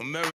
America.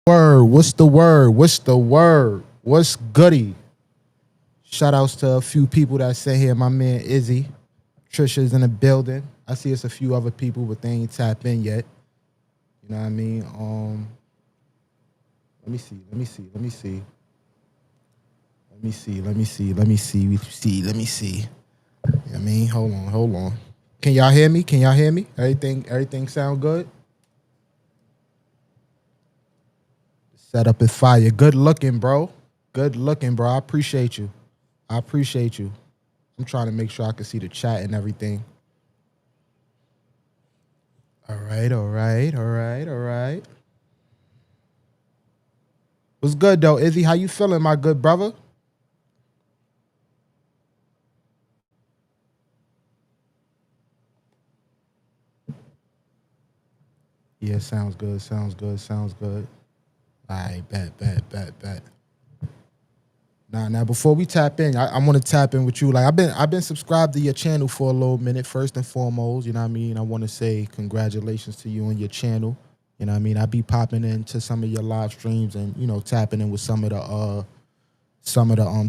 Word, what's the word? What's the word? What's goody? Shout outs to a few people that sit here. My man Izzy, Trisha's in the building. I see it's a few other people, but they ain't tapped in yet. You know what I mean? Let me see. Let me see. Let me see. Let me see. Let me see. Let me see. Let me see. You know what I mean, hold on. Hold on. Can y'all hear me? Can y'all hear me? Everything sound good? Setup is fire. Good looking, bro. Good looking, bro. I appreciate you. I appreciate you. I'm trying to make sure I can see the chat and everything. All right, all right, all right, all right. What's good though, Izzy? How you feeling, my good brother? Yeah, sounds good. Sounds good. Sounds good. All right, bet. Now before we tap in, I want to tap in with you. Like I've been subscribed to your channel for a little minute. First and foremost, you know what I mean. I want to say congratulations to you and your channel. You know what I mean. I be popping into some of your live streams and tapping in with some of the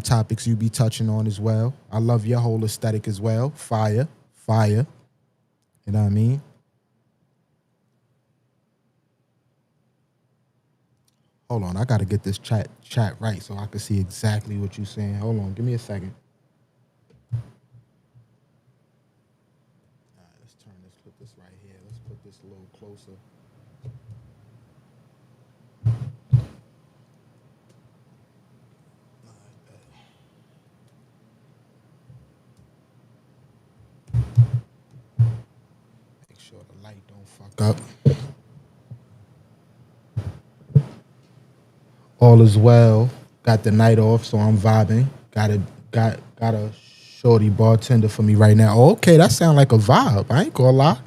topics you be touching on as well. I love your whole aesthetic as well. Fire. You know what I mean. Hold on, I gotta get this chat right so I can see exactly what you're saying. Hold on, give me a second. All right, let's turn this. Put this right here. Let's put this a little closer. Make sure the light don't fuck up. All is well. Got the night off, so I'm vibing. Got a shorty bartender for me right now. Oh, okay, that sound like a vibe. I ain't gonna lie.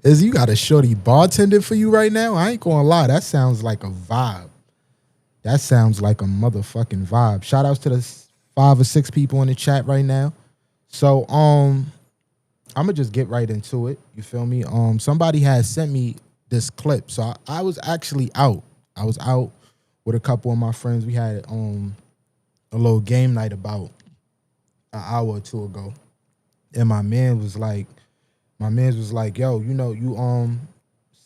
Is you got a shorty bartender for you right now? I ain't gonna lie. That sounds like a vibe. That sounds like a motherfucking vibe. Shout outs to the 5 or 6 people in the chat right now. So I'm gonna just get right into it. You feel me? Somebody had sent me this clip. So I was actually out. I was out with a couple of my friends. We had a little game night about an hour or two ago. And my man was like, yo, you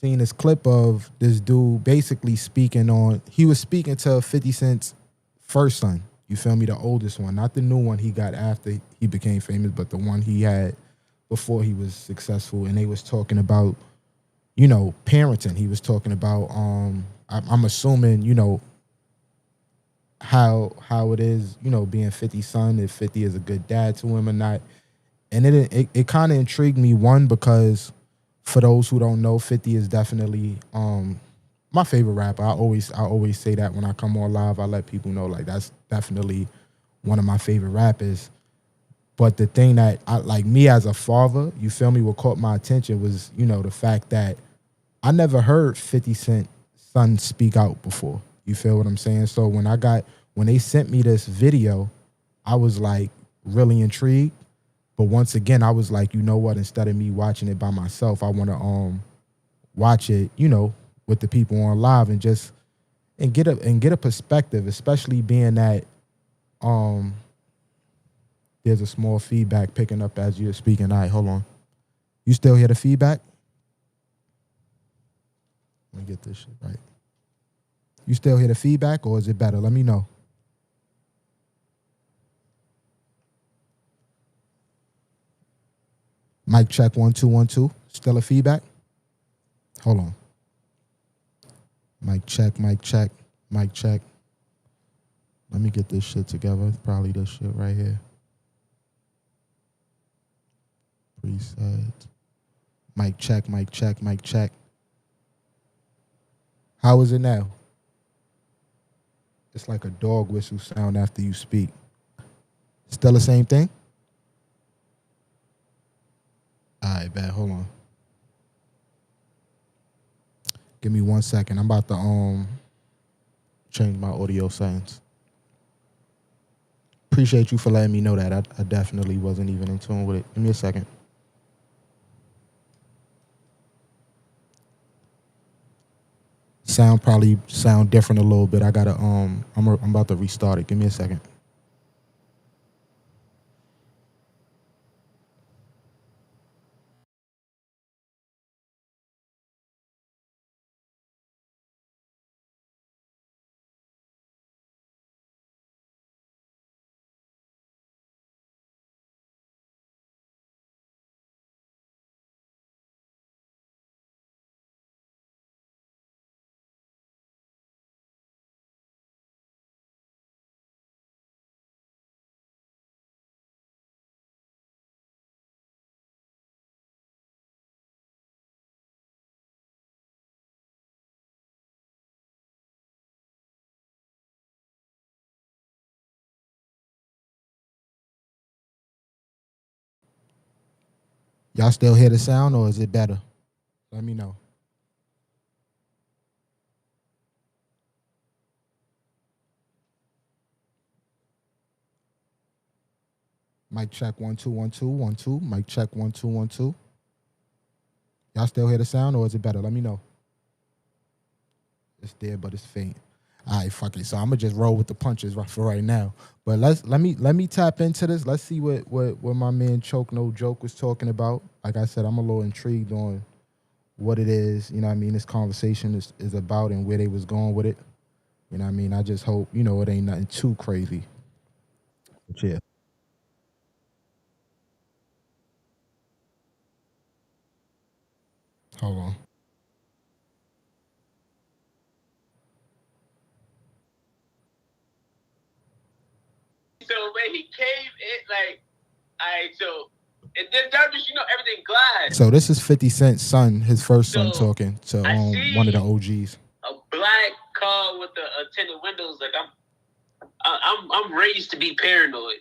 seen this clip of this dude basically speaking on, he was speaking to 50 Cent's first son. You feel me? The oldest one, not the new one he got after he became famous, but the one he had before he was successful. And they was talking about, parenting. He was talking about, I'm assuming, how it is, being 50's son, if 50 is a good dad to him or not. And it kind of intrigued me, one, because for those who don't know, 50 is definitely my favorite rapper. I always say that when I come on live. I let people know, like, that's definitely one of my favorite rappers. But the thing that I like, me as a father, you feel me, what caught my attention was, the fact that I never heard 50 Cent son speak out before. You feel what I'm saying? So when they sent me this video, I was like really intrigued. But once again, I was like, you know what? Instead of me watching it by myself, I want to watch it, with the people on live and just and get a perspective, especially being that um there's a small feedback picking up as you're speaking. All right, hold on. You still hear the feedback? Let me get this shit right. You still hear the feedback, or is it better? Let me know. Mic check 1 2 1 2. Still a feedback? Hold on. Mic check, mic check, mic check. Let me get this shit together. It's probably this shit right here. Preset. Mic check, mic check, mic check. How is it now? It's like a dog whistle sound after you speak. Still the same thing? All right, bad. Hold on. Give me 1 second. I'm about to change my audio settings. Appreciate you for letting me know that. I definitely wasn't even in tune with it. Give me a second. Probably sound different a little bit. I gotta I'm about to restart it. Give me a second. Y'all still hear the sound, or is it better? Let me know. Mic check 1 2 1 2 1 2. Mic check 1 2 1 2. Y'all still hear the sound, or is it better? Let me know. It's there, but it's faint. All right, fuck it. So I'm gonna just roll with the punches for right now. But let me tap into this. Let's see what my man Choke No Joke was talking about. Like I said, I'm a little intrigued on what it is. You know what I mean? This conversation is about and where they was going with it. You know what I mean? I just hope it ain't nothing too crazy. But yeah, hold on. So when he came in, like, alright, so and then Darvish, everything glides. So this is 50 Cent's son, his first son, So talking to I one of the see OGs. a black car with the tinted windows. Like I'm raised to be paranoid.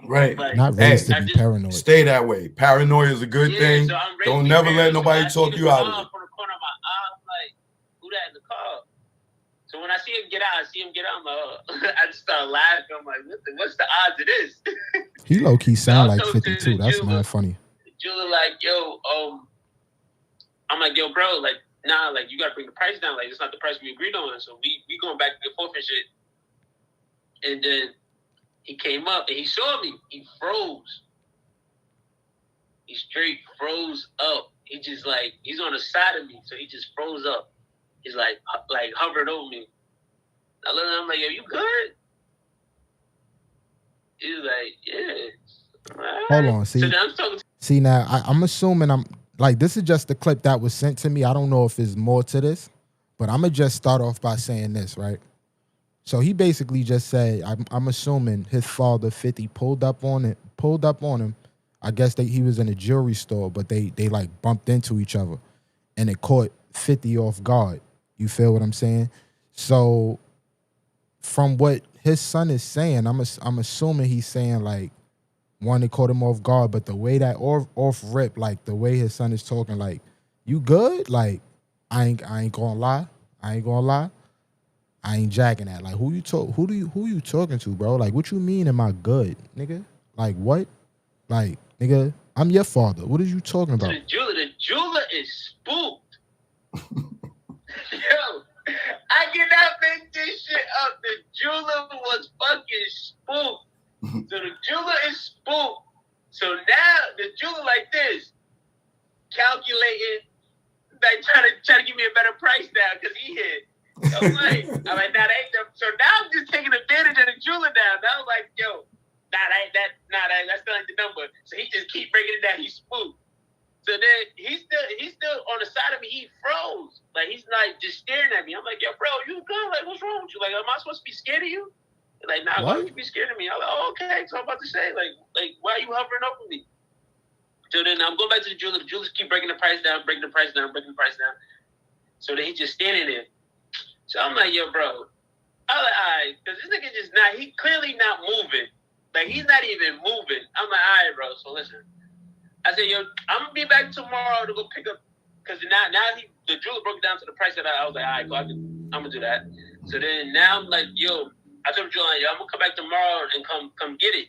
Right. Like, Not raised Hey, to be paranoid. stay that way. Paranoia is a good yeah, thing. so I'm raised Don't to be never let paranoid. So when nobody I see talk the you out of car it. from the corner of my eye, I'm like, who that in the car? So when I see him get out, I'm like, oh. I just start laughing. I'm like, what's the odds of this? He low key So sound I'm like talking to 52. the That's jeweler. mad funny. The jeweler like, yo, I'm like, yo, bro, like, nah, like, you gotta bring the price down. Like, it's not the price we agreed on. So we going back and forth and shit. And then he came up and he saw me. He froze. He straight froze up. He just like, he's on the side of me, so he just froze up. He's like hovered over me. I look at him, I'm like, yo, you good? He's like, yeah. Right. Hold on, see. So then I'm talking to See now, I'm assuming I'm like this is just the clip that was sent to me. I don't know if there's more to this, but I'm gonna just start off by saying this, right? So he basically just said, I'm assuming his father 50 pulled up on him. I guess he was in a jewelry store, but they like bumped into each other, and it caught 50 off guard. You feel what I'm saying? So from what his son is saying, I'm assuming he's saying like one, it caught him off guard, but the way that off rip, like the way his son is talking, like, you good? Like, I ain't gonna lie. I ain't gonna lie. I ain't jacking that. Like, who you talking to, bro? Like, what you mean am I good, nigga? Like, what? Like, nigga, I'm your father. What are you talking about? the jeweler. The jeweler is spooked. Yo, I cannot make this shit up. The jeweler was fucking spooked. So the jeweler is spooked. So now the jeweler like this, calculating, like trying to give me a better price now because he hit. I'm like, nah, that ain't the. So now I'm just taking advantage of the jeweler now. Now I'm like, yo, that's still ain't the number. So he just keep breaking it down. He's spooked. So then he's still on the side of me. He froze. Like he's like just staring at me. I'm like, yo, bro, you good? Like, what's wrong with you? Like, am I supposed to be scared of you? Like, nah, why would you be scared of me? I'm like, oh, okay. So I'm about to say, like, why are you hovering over me? So then I'm going back to the jeweler. The jewelers keep breaking the price down. So then he's just standing there. So I'm like, yo, bro. I'm like, all right, because this nigga just not, he clearly not moving. Like, he's not even moving. I'm like, all right, bro. So listen. I said, yo, I'm going to be back tomorrow to go pick up, because now the jeweler broke it down to the price that I was like, all right, cool, I'm going to do that. So then now I'm like, yo, I told the jeweler, yo, I'm going to come back tomorrow and come get it.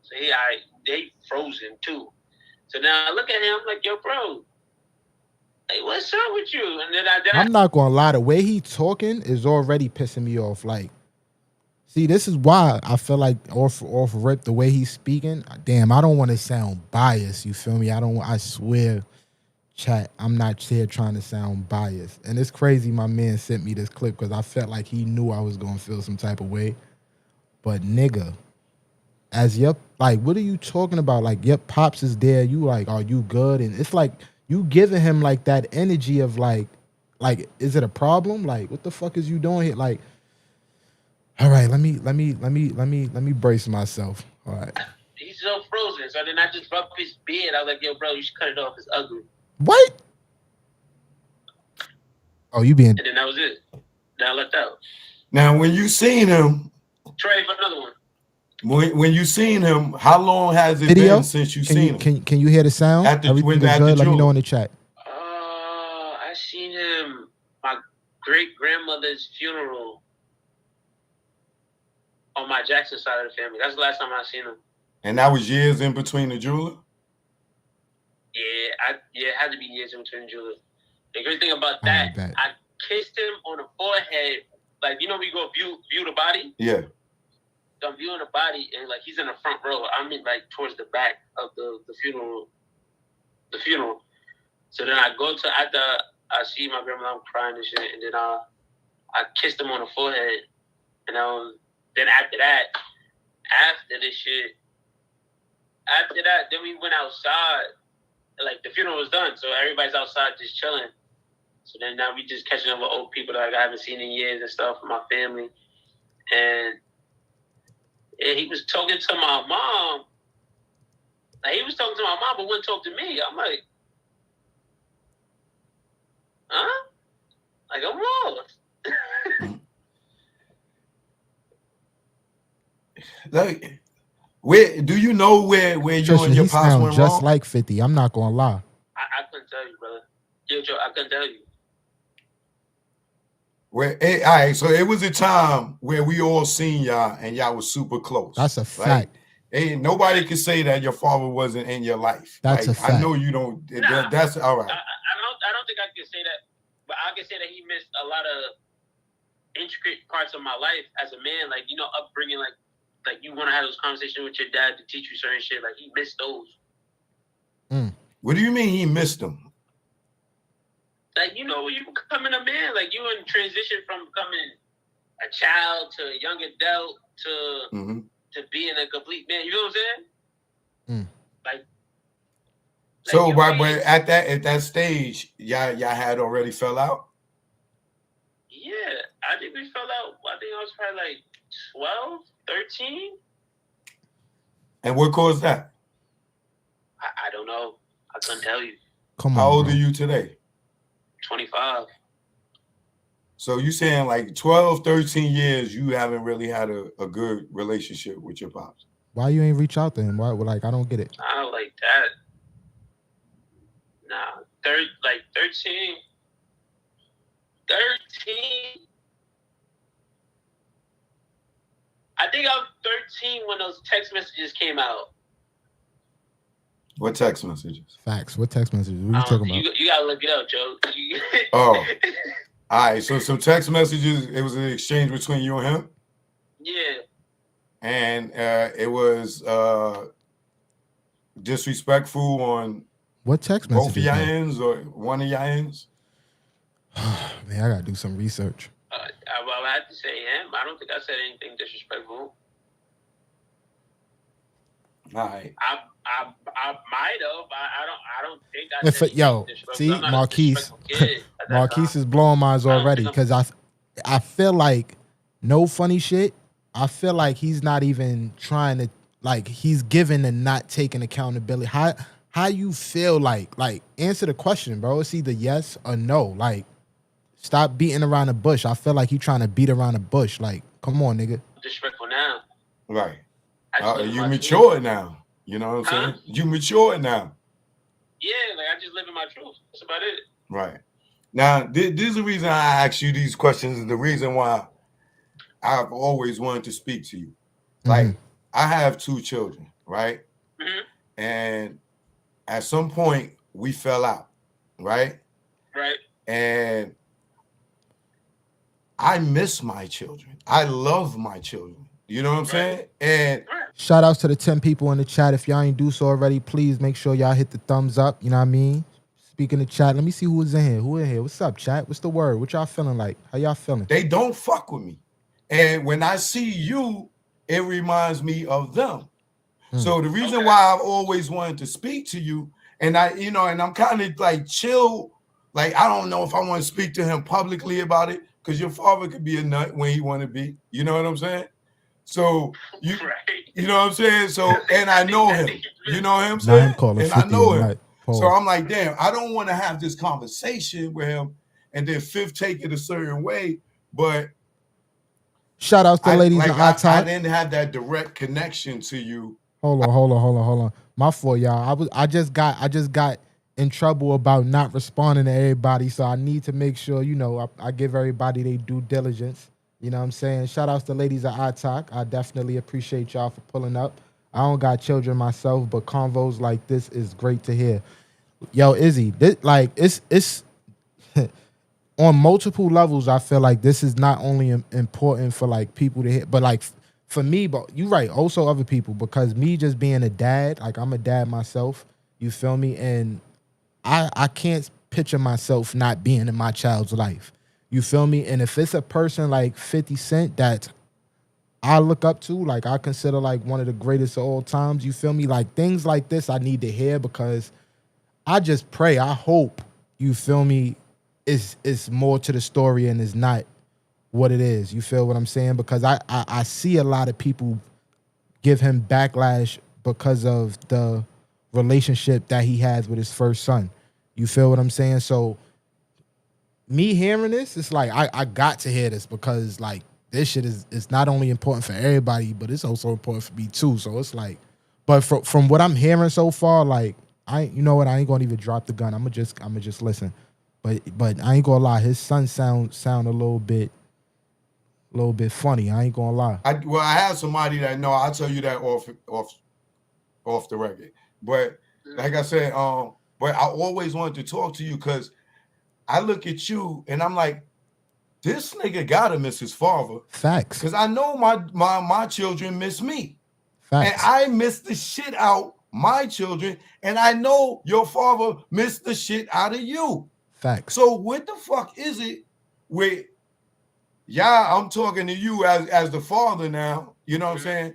So he, all right, they frozen too. So now I look at him, I'm like, yo, bro, hey, what's up with you? And then I'm not gonna lie, the way he talking is already pissing me off. Like, see, this is why I feel like off rip, the way he's speaking, damn, I don't want to sound biased. You feel me? I swear, chat, I'm not here trying to sound biased. And it's crazy my man sent me this clip because I felt like he knew I was gonna feel some type of way. But nigga, as your, like, what are you talking about? Like, your pops is there. You like, are you good? And it's like you giving him like that energy of like, is it a problem? Like, what the fuck is you doing here? Like, all right, let me brace myself. All right. He's so frozen. So then I just rubbed his beard. I was like, yo, bro, you should cut it off. It's ugly. What? Oh, you being. And then that was it. Then I left out. Now, when you seen him, Trey for another one. When you seen him, how long has it Video? been since you seen him? Can you hear the sound? Everything is good. Let me know in the chat. I seen him my great grandmother's funeral on my Jackson side of the family. That's the last time I seen him. And that was years in between the jeweler? Yeah, it had to be years in between the jeweler. The great thing about All right, that, bet. I kissed him on the forehead. Like, you know, we go view the body. Yeah. So I'm viewing the body, and like he's in the front row. I'm in like towards the back of the funeral. The funeral. So then I go to after I see my grandma, I'm crying and shit, and then I kissed him on the forehead, and then after that, then we went outside. Like the funeral was done, so everybody's outside just chilling. So then now we just catching up with old people that I haven't seen in years and stuff, my family, and he was talking to my mom. Like, he was talking to my mom, but wouldn't talk to me. I'm like, huh? Like, I'm lost. Like, where do you know where you and your pops went just wrong? like 50. I'm not gonna lie. I couldn't tell you, brother. Yo, Joe, I couldn't tell you. All right, so it was a time where we all seen y'all and y'all was super close. That's a fact. Ain't nobody can say that your father wasn't in your life. That's a fact. I know you don't. Nah, that's all right. I don't think I can say that, but I can say that he missed a lot of intricate parts of my life as a man. Like, you know, upbringing, like you want to have those conversations with your dad to teach you certain shit. Like, he missed those. What do you mean he missed them? Like, you know, when you becoming a man, like you in transition from becoming a child to a young adult to being a complete man. You know what I'm saying? Like so, but at that stage, y'all had already fell out. Yeah, I think we fell out. I think I was probably like 12, 13. And what caused that? I don't know. I couldn't tell you. Come on. How old are you today? 25. So you saying like 12, 13 years, you haven't really had a good relationship with your pops? Why you ain't reach out to him? Why? Like, I don't get it. I don't like that. Nah, 13. 13. I think I was 13 when those text messages came out. What text messages? Facts. What text messages? What are you talking about? You gotta look it up, Joe. Oh. All right. So some text messages, it was an exchange between you and him? Yeah. And it was disrespectful on what text messages? Both of your ends or one of your ends? Man, I gotta do some research. I have to say him. I don't think I said anything disrespectful. All right. I might have. I don't think I said yo, see, Marquise is blowing mine already because I feel like, no funny shit, I feel like he's not even trying to, like, he's giving and not taking accountability. How you feel like answer the question, bro. It's either yes or no. Like, stop beating around the bush. I feel like you trying to beat around the bush. Like, come on, nigga. Disrespectful now. Right. You mature now. You know what I'm saying? You mature now. Yeah, like I just live in my truth. That's about it. Right. Now, this is the reason I ask you these questions, and the reason why I've always wanted to speak to you. Like, I have 2 children, right? And at some point, we fell out, right? Right. And I miss my children. I love my children. You know what I'm saying? And shout outs to the 10 people in the chat. If y'all ain't do so already, please make sure y'all hit the thumbs up. You know what I mean? Speaking of chat, let me see who's in here. Who in here? What's up, chat? What's the word? What y'all feeling like? How y'all feeling? They don't fuck with me. And when I see you, it reminds me of them. So the reason why I've always wanted to speak to you, and I'm kind of like chill. Like, I don't know if I want to speak to him publicly about it, because your father could be a nut when he want to be. You know what I'm saying? So you know what I'm saying? So, and I know him. You know what I'm saying? And I know him. So I'm like, damn, I don't want to have this conversation with him and then Fifth take it a certain way. But shout out to the ladies in I didn't have that direct connection to you. Hold on. My fault, y'all. I just got in trouble about not responding to everybody. So I need to make sure, I give everybody their due diligence. You know what I'm saying? Shout outs to ladies at iTalk. I definitely appreciate y'all for pulling up. I don't got children myself, but convos like this is great to hear. Yo, Izzy, this, like it's on multiple levels. I feel like this is not only important for like people to hear, but like for me, but you right, also other people, because me just being a dad, like I'm a dad myself, you feel me? And I can't picture myself not being in my child's life. You feel me? And if it's a person like 50 Cent that I look up to, like I consider like one of the greatest of all times, you feel me? Like things like this I need to hear because I just pray, I hope, you feel me, is more to the story and is not what it is. You feel what I'm saying? Because I see a lot of people give him backlash because of the relationship that he has with his first son. You feel what I'm saying? So me hearing this, it's like I got to hear this because like this shit is not only important for everybody, but it's also important for me too. So it's like, but from what I'm hearing so far, like you know what, I ain't gonna even drop the gun. I'ma just listen. But I ain't gonna lie, his son sound a little bit funny. I ain't gonna lie. I have somebody that know. I'll tell you that off the record. But like I said, but I always wanted to talk to you because I look at you and I'm like, this nigga gotta miss his father. Facts. Because I know my children miss me. Facts. And I miss the shit out my children. And I know your father missed the shit out of you. Facts. So what the fuck is it with, yeah, I'm talking to you as the father now. You know what I'm saying?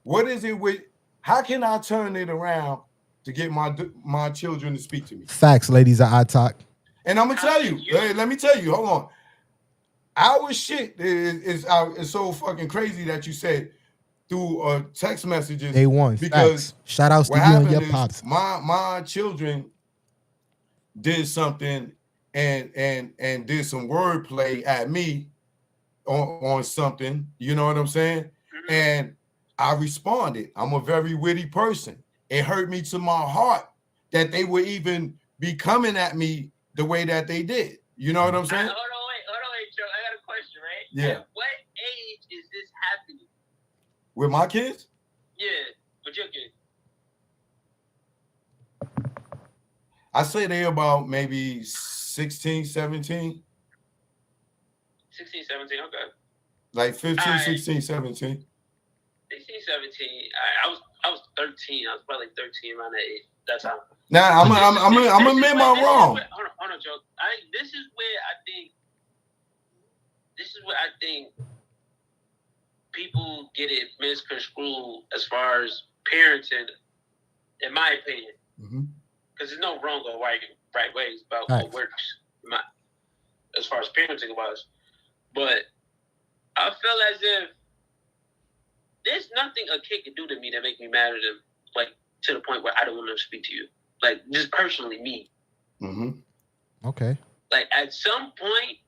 What is it with, how can I turn it around to get my children to speak to me? Facts, ladies of I Talk. And I'm going to tell you, let me tell you, hold on. Our shit is so fucking crazy that you said through text messages. Day one. Because facts. Shout outs to what you and your happened is pops. my children did something and did some wordplay at me on something, you know what I'm saying? And I responded. I'm a very witty person. It hurt me to my heart that they would even be coming at me the way that they did. You know what I'm saying? Hold on, wait, Joe. I got a question, right? Yeah. At what age is this happening? With my kids? Yeah, with your kids. I say they about maybe 16, 17. 16, 17, okay. Like 15, 16, 17. 16, 17. I was 13. I was probably 13 around that age. That's how. Now I'm gonna admit my wrong. Hold on, Joe. This is where I think people get it misconstrued as far as parenting, in my opinion. Because there's no wrong or right ways about what works, as far as parenting was. But I feel as if there's nothing a kid can do to me that make me mad at them, like to the point where I don't want to speak to you. Like just personally, me. Okay. Like at some point,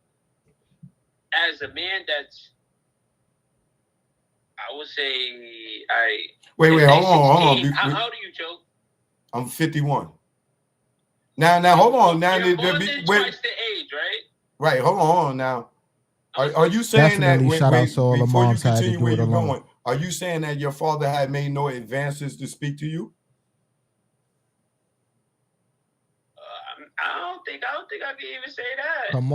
as a man that's, I would say, Wait, hold on. How old are you, Joe? I'm 51. Now, hold on. Now, you're more than twice the age, right? Right. Hold on. Now, are you saying definitely that? Shout out to all the moms before you continue where you're alone. going, are you saying that your father had made no advances to speak to you? I don't think I can even say that. Come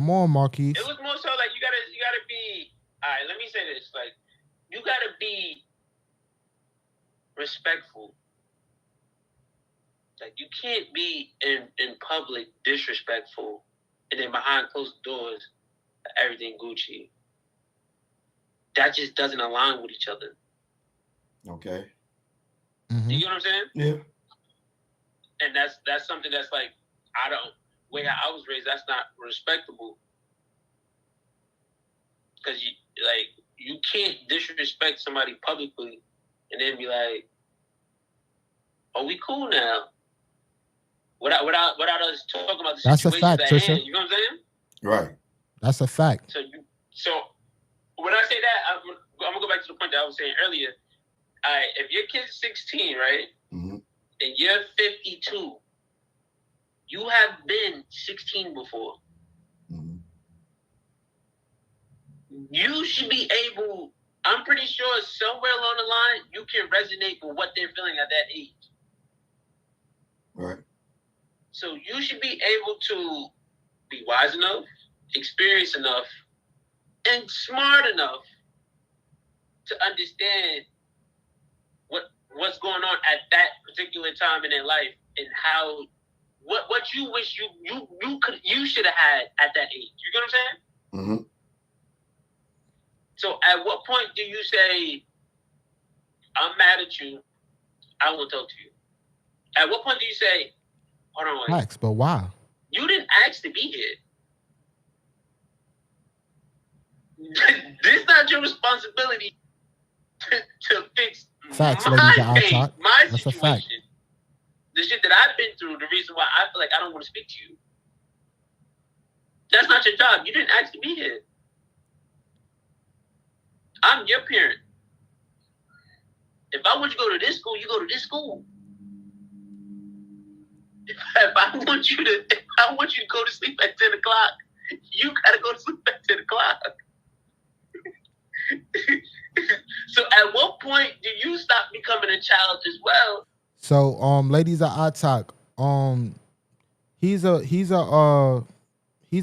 on, Marquise. It was more so like you gotta be. All right, let me say this. Like you gotta be respectful. Like you can't be in public disrespectful, and then behind closed doors, everything Gucci. That just doesn't align with each other. Okay. You know what I'm saying? Yeah. And that's something that's like way I was raised, that's not respectable. Because you can't disrespect somebody publicly and then be like, "Oh, we cool now." Without us talking about the that's situation a fact, at Trisha. hand. You know what I'm saying? Right. That's a fact. So when I say that, I'm gonna go back to the point that I was saying earlier. If your kid's 16, right, and you're 52, you have been 16 before. You should be able. I'm pretty sure somewhere along the line you can resonate with what they're feeling at that age. Right. So you should be able to be wise enough, experienced enough, and smart enough to understand what's going on at that particular time in their life and how what you wish you should have had at that age. You get what I'm saying? Mm-hmm. So at what point do you say, I'm mad at you, I won't talk to you? At what point do you say, hold on, wait. Facts, but why? You didn't ask to be here. This is not your responsibility to fix Facts, my ladies of our pain, talk. my That's a situation. fact. The shit that I've been through, the reason why I feel like I don't want to speak to you. That's not your job. You didn't ask to be here. I'm your parent. If I want you to go to this school, you go to this school. If I want you to go to sleep at 10 o'clock, you gotta go to sleep at 10 o'clock. So at what point do you stop becoming a child as well? So, ladies of our talk, he's a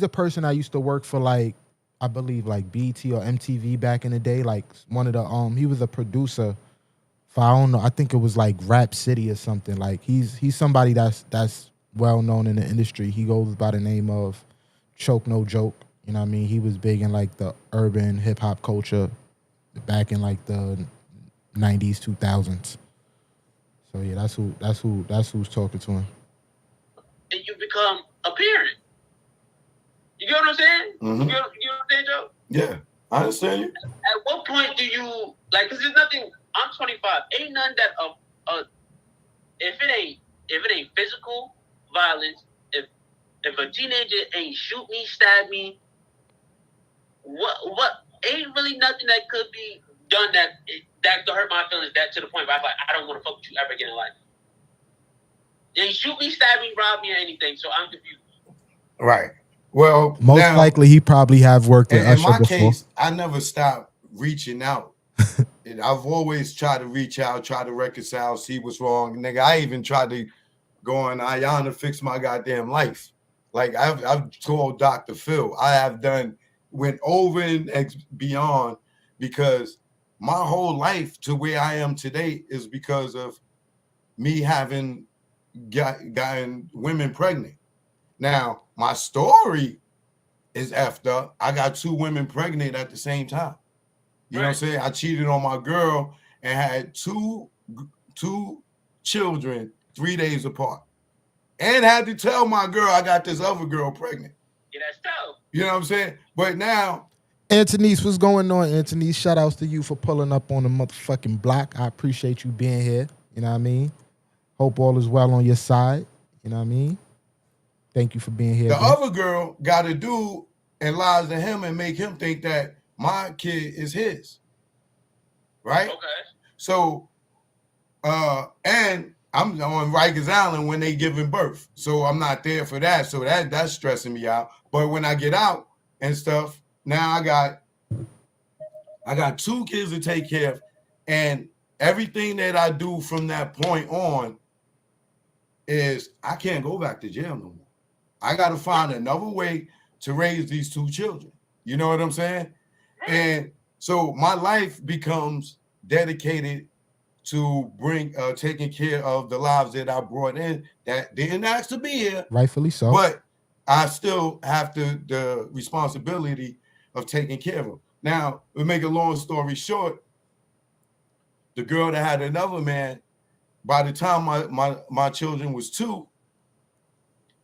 person I used to work for, like, I believe like BT or MTV back in the day. Like one of the he was a producer for, I don't know, I think it was like Rap City or something. Like he's somebody that's well known in the industry. He goes by the name of Choke No Joke. You know what I mean? He was big in like the urban hip hop culture back in like the 90s, 2000s. So yeah, that's who's talking to him. And you become a parent. You get what I'm saying? Mm-hmm. You get what I'm saying, Joe? Yeah, I understand you. At what point do you, like, because there's nothing, I'm 25, ain't none that, if it ain't physical violence, if a teenager ain't shoot me, stab me, what ain't really nothing that could be done that could hurt my feelings that to the point where I'm like, I don't want to fuck with you ever again in life. They ain't shoot me, stab me, rob me, or anything, so I'm confused. Right. Well, most likely he probably have worked with Usher before. In my case, I never stopped reaching out. I've always tried to reach out, try to reconcile, see what's wrong. Nigga, I even tried to go on Ayana to fix my goddamn life. Like I've told Dr. Phil, went over and beyond, because my whole life to where I am today is because of me having gotten women pregnant. Now, my story is effed up. I got 2 women pregnant at the same time. You know what I'm saying? I cheated on my girl and had two children 3 days apart. And had to tell my girl I got this other girl pregnant. Yeah, that's tough. You know what I'm saying? But now, Antonice, what's going on, Antonice? Shout outs to you for pulling up on the motherfucking block. I appreciate you being here. You know what I mean? Hope all is well on your side. You know what I mean? Thank you for being here. The other girl got a dude and lies to him and make him think that my kid is his. Right? Okay. So, and I'm on Rikers Island when they giving birth. So I'm not there for that. So that's stressing me out. But when I get out and stuff, now I got 2 kids to take care of. And everything that I do from that point on is I can't go back to jail no more. I got to find another way to raise these 2 children. You know what I'm saying? And so my life becomes dedicated to taking care of the lives that I brought in that didn't ask to be here. Rightfully so. But I still have the responsibility of taking care of them. Now, to make a long story short, the girl that had another man, by the time my children was 2,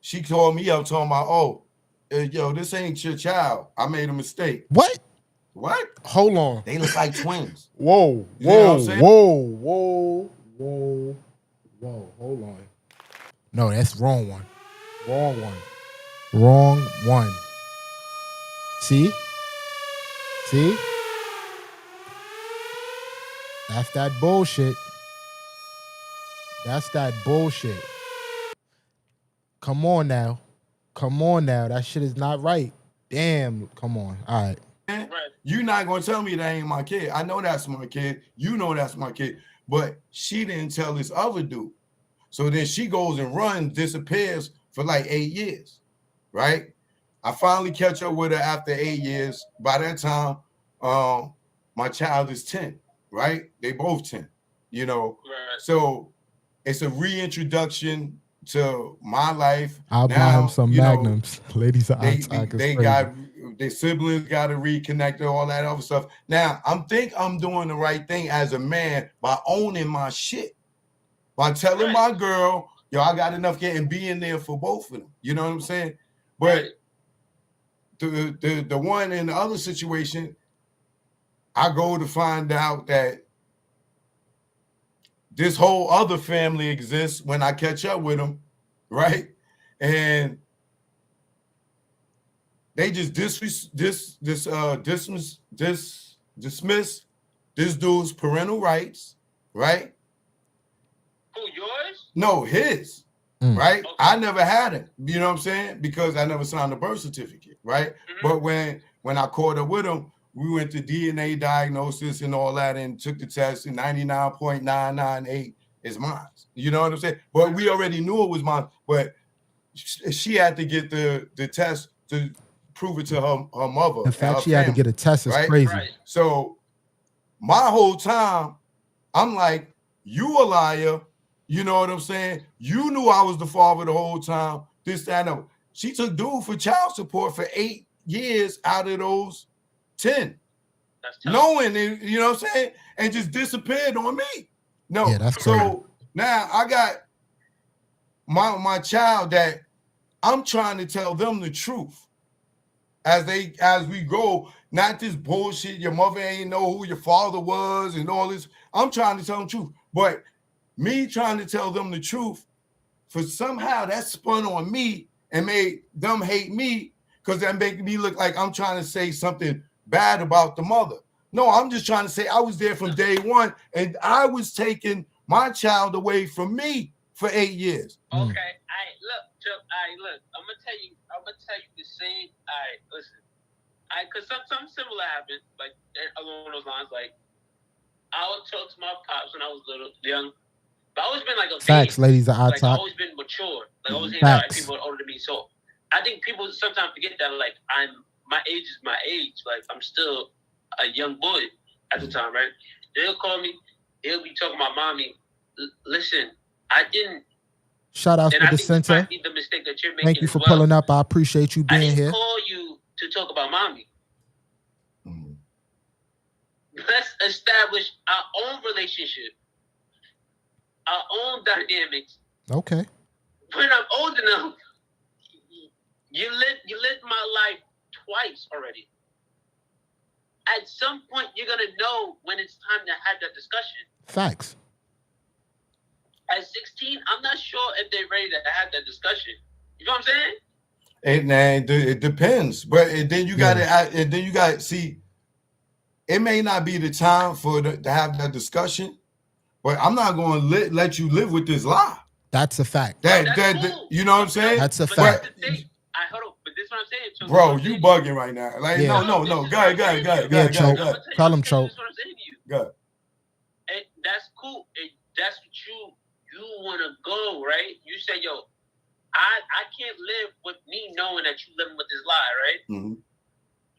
she called me up talking about, oh, yo, this ain't your child. I made a mistake. What? Hold on. They look like twins. Whoa. Hold on. No, that's wrong one. Wrong one. See? That's that bullshit. Come on now. That shit is not right. Damn. Come on. All right. Right. You're not gonna tell me that ain't my kid. I know that's my kid. You know that's my kid. But she didn't tell this other dude. So then she goes and runs, disappears for like 8 years. Right? I finally catch up with her after 8 years. By that time, my child is 10, right? They both 10, you know. Right. So it's a reintroduction to my life. I'll buy him some Magnums. Ladies are they got their siblings got to reconnect and all that other stuff. Now I'm doing the right thing as a man by owning my shit, by telling my girl, yo, I got enough kid and being there for both of them. You know what I'm saying? But the one in the other situation, I go to find out that this whole other family exists when I catch up with them, right? And they just dismiss this dude's parental rights, right? Who, yours? No, his. Right? Okay. I never had it, you know what I'm saying? Because I never signed a birth certificate, right? Mm-hmm. But when I caught up with him, we went to DNA diagnosis and all that and took the test, and 99.998 is mine. You know what I'm saying? But we already knew it was mine, but she had to get the test to prove it to her mother. The fact she had to get a test is crazy. Right. So my whole time, I'm like, you a liar. You know what I'm saying? You knew I was the father the whole time. This, that, and that. She took dude for child support for 8 years out of those 10. Knowing it, you know what I'm saying? And just disappeared on me. No. Yeah, that's crazy. So now I got my child that I'm trying to tell them the truth as we go, not this bullshit. Your mother ain't know who your father was and all this. I'm trying to tell them the truth. But me trying to tell them the truth, for somehow that spun on me and made them hate me because that made me look like I'm trying to say something bad about the mother. No, I'm just trying to say I was there from day one and I was taking my child away from me for 8 years. Okay, look. I'm gonna tell you the same. Listen. Cause something similar happened, like along those lines. Like I would talk to my pops when I was young. But I always been like a facts, baby. Ladies. Like I've always been mature. Like I always hanging out with people older than me. So I think people sometimes forget that like my age is my age. Like I'm still a young boy at the time, right? They'll call me. They'll be talking about mommy. Listen, I didn't. Shout out to the center. The mistake that you're making. Thank you for pulling up. I appreciate you being here. I didn't call you to talk about mommy. Mm-hmm. Let's establish our own relationship. Our own dynamics. Okay. When I'm old enough, you lived my life twice already. At some point, you're gonna know when it's time to have that discussion. Facts. At 16, I'm not sure if they're ready to have that discussion. You know what I'm saying? It depends, but then you got to see. It may not be the time to have that discussion. But I'm not going to let you live with this lie. That's a fact. Cool. You know what I'm saying? That's a fact. Hold on, but this is what I'm saying. Choke. Bro, you bugging right now. Like, no. Go ahead. Yeah, Choke. Tell him, Choke. This is what I'm saying to you. Go ahead. And that's cool. That's what you want to go, right? You say, yo, I can't live with me knowing that you living with this lie, right? Mm-hmm.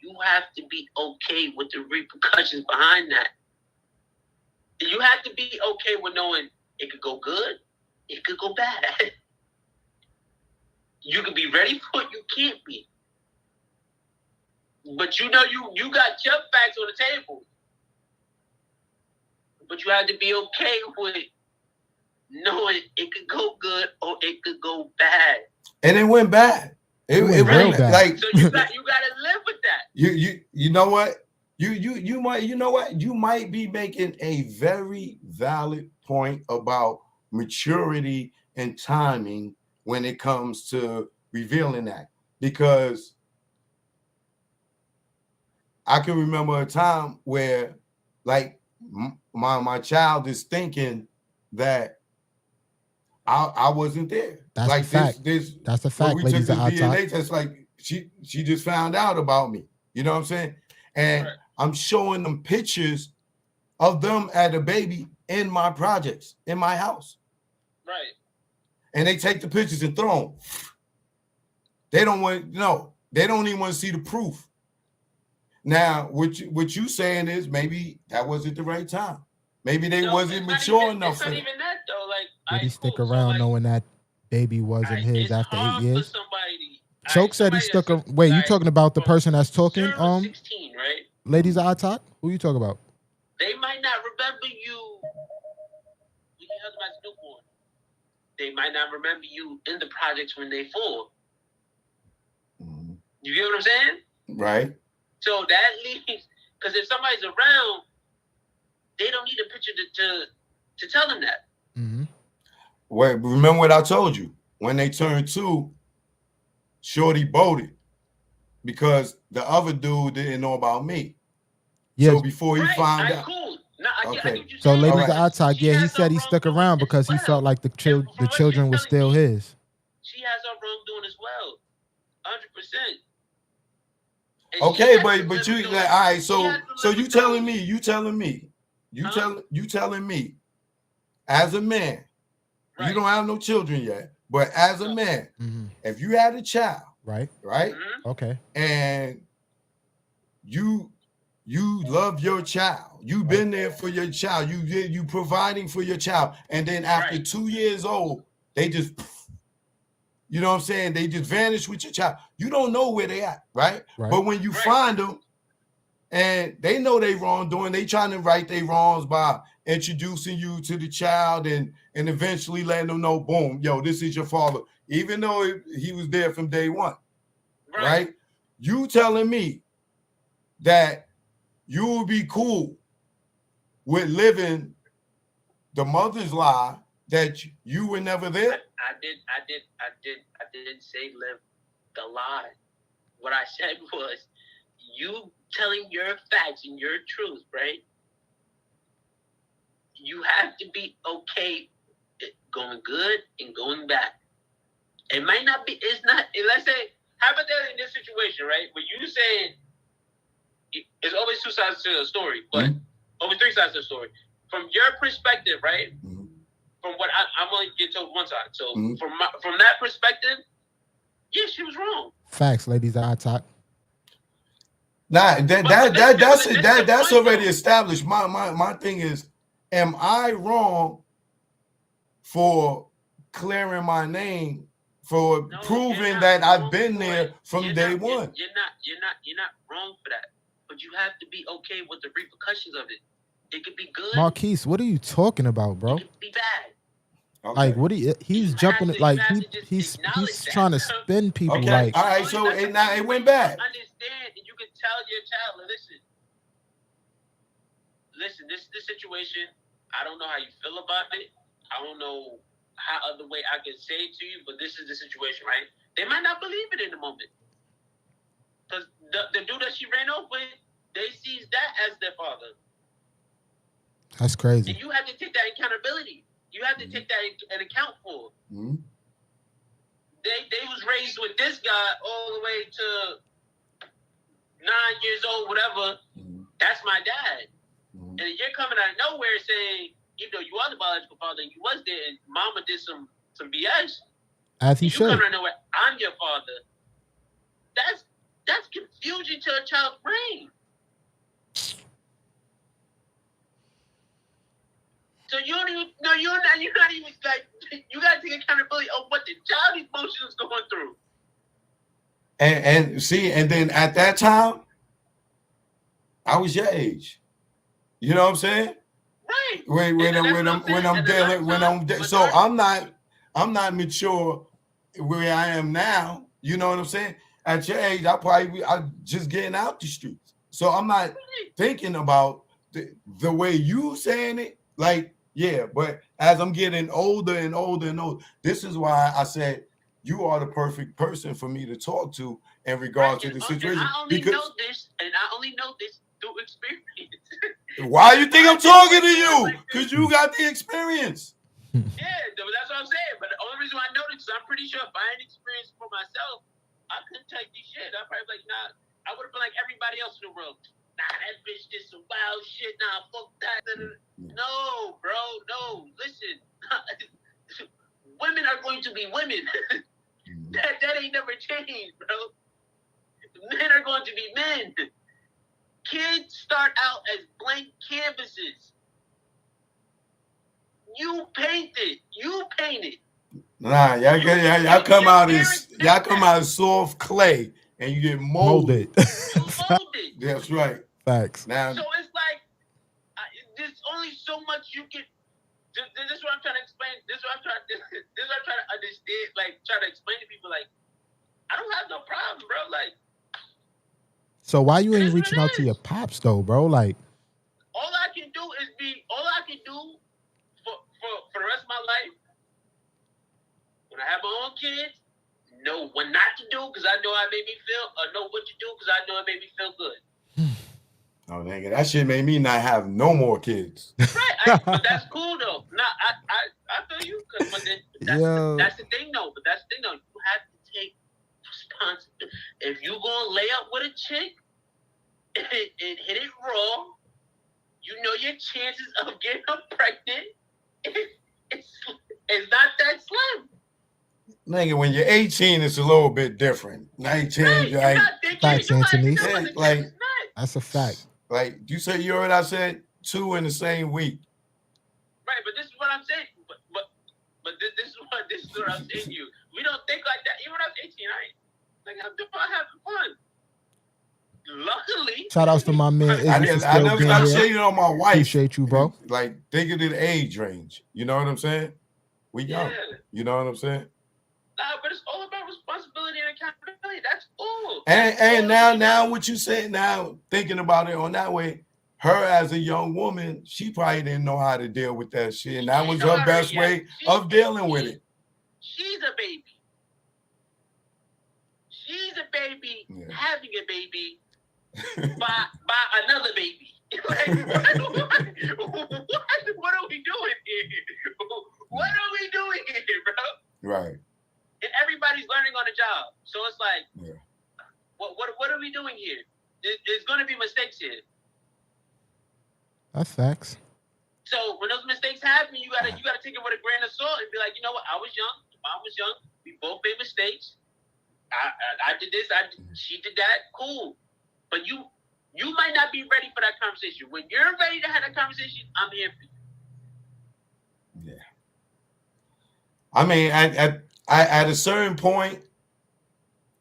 You have to be okay with the repercussions behind that. You have to be okay with knowing it could go good, it could go bad. You can be ready for it, you can't be. But you know you got your facts on the table. But you have to be okay with knowing it could go good or it could go bad. And it went bad. It went bad. Like, so you got to live with that. You know what? You might be making a very valid point about maturity and timing when it comes to revealing that, because I can remember a time where like my child is thinking that I wasn't there. That's like a fact. That's a fact. We took the DNA test, like she just found out about me. You know what I'm saying? and I'm showing them pictures of them as a baby in my projects, in my house. Right. And they take the pictures and throw them. They don't want they don't even want to see the proof. Now, what you saying is maybe that wasn't the right time. Maybe they wasn't mature enough for that. It's not even that though. Like, did he stick around knowing that baby wasn't his after 8 years? For somebody, Choke said he stuck. Wait, you talking about the person that's talking? 16, right? Ladies I talk. Who you talking about? They might not remember you when you held them as a newborn. They might not remember you in the projects when they fall. Mm-hmm. You get what I'm saying? Right. So that leaves, because if somebody's around, they don't need a picture to tell them that. Mm-hmm. Wait, remember what I told you? When they turned 2, Shorty boated because the other dude didn't know about me. Yes. So before he found out. Cool. No, okay. So ladies I talk, yeah, he said he stuck around because he felt like the children were still his. She has her wrongdoing as well. 100%. Okay, but you all right, so you telling me as a man, right. You don't have no children yet, but as a man, mm-hmm. If you had a child, right? Mm-hmm. Okay. And you love your child. You've been there for your child. You providing for your child. And then after 2 years old, they just, you know what I'm saying? They just vanish with your child. You don't know where they at, right? But when you find them and they know they wrongdoing, they trying to right their wrongs by introducing you to the child and eventually letting them know, boom, yo, this is your father. Even though he was there from day one, right? You telling me that you will be cool with living the mother's lie that you were never there? I didn't say live the lie. What I said was you telling your facts and your truth, right? You have to be okay going good and going back. It might not be, it's not, let's say, hypothetically in this situation, right? Where you saying it's always 2 sides to the story, but always 3 sides to the story. From your perspective, right? Mm-hmm. From what I'm only getting told one side. So from that perspective, yeah, she was wrong. Facts, ladies, I talk. Nah, that's already established. My thing is, am I wrong for clearing my name for proving that I've been there from day one? You're not wrong for that. But you have to be okay with the repercussions of it. It could be good. Marquise, what are you talking about, bro? It could be bad. Okay. Like what he's jumping like he's trying to spin people like. All right, so now it went bad. Understand, and you can tell your child, listen, this is the situation. I don't know how you feel about it. I don't know how other way I can say it to you, but this is the situation, right? They might not believe it in the moment. Because the dude that she ran off with, they sees that as their father. That's crazy. And you have to take that accountability. You have to take that in account for. Mm-hmm. They was raised with this guy all the way to 9 years old, whatever. Mm-hmm. That's my dad. Mm-hmm. And you're coming out of nowhere saying, even though you are the biological father, you was there, and mama did some BS. As he should. You come out of nowhere, I'm your father. That's confusion to a child's brain. So you're not even like, you gotta take accountability of what the child emotion is going through. And see, and then at that time, I was your age. You know what I'm saying? Right. I'm not mature where I am now. You know what I'm saying? At your age, I'm just getting out the streets. So I'm not thinking about the way you saying it. Like, yeah, but as I'm getting older and older and older, this is why I said you are the perfect person for me to talk to in regards to the situation. I only know this through experience. Why you think I'm talking to you? Because you got the experience. Yeah, that's what I'm saying. But the only reason why I know this is I'm pretty sure if I had experience for myself, I couldn't take this shit. I'd probably be like, nah, I would have been like everybody else in the world. that bitch did some wild shit. Nah, fuck that. No, bro, no. Listen, women are going to be women. that ain't never changed, bro. Men are going to be men. Kids start out as blank canvases. You paint it. Nah, y'all come out as soft clay and you get molded. You molded. That's right. Facts. Now, so it's like there's only so much you can. This is what I'm trying to explain. This is what I'm trying to understand. Like, try to explain to people. Like, I don't have no problem, bro. Like, so why you ain't reaching out to your pops though, bro? Like, all I can do for the rest of my life, when I have my own kids, know what not to do because I know how it made me feel, or know what to do because I know it made me feel good. Oh, nigga, that shit made me not have no more kids. Right, but that's cool though. Nah, I feel you because that's the thing though. But that's the thing though. You have to take responsibility. If you gonna lay up with a chick and hit it raw, you know your chances of getting her pregnant. It's not that slim. Nigga, when you're 18, it's a little bit different. 19, right, facts, Anthony. Like, that's a fact. Like you said, you heard I said 2 in the same week. Right, but this is what I'm saying. But this is what I'm saying to you. We don't think like that. Even when I was 18, I'm having fun. Luckily, shout outs to my man. I never stop saying on my wife. Appreciate you, bro. Like, think of the age range. You know what I'm saying? We young. Yeah. You know what I'm saying? Nah, but it's all about responsibility and accountability. That's all. And now what you said, now thinking about it on that way, her as a young woman, she probably didn't know how to deal with that shit. And that was her best way of dealing with it. She's a baby. Having a baby by another baby. Like, what are we doing here? What are we doing here, bro? Right. And everybody's learning on the job. So it's like, what are we doing here? There's going to be mistakes here. That's facts. So when those mistakes happen, you gotta take it with a grain of salt and be like, you know what? I was young. Mom was young. We both made mistakes. I did this. She did that. Cool. But you might not be ready for that conversation. When you're ready to have that conversation, I'm here for you. Yeah. I mean, at a certain point,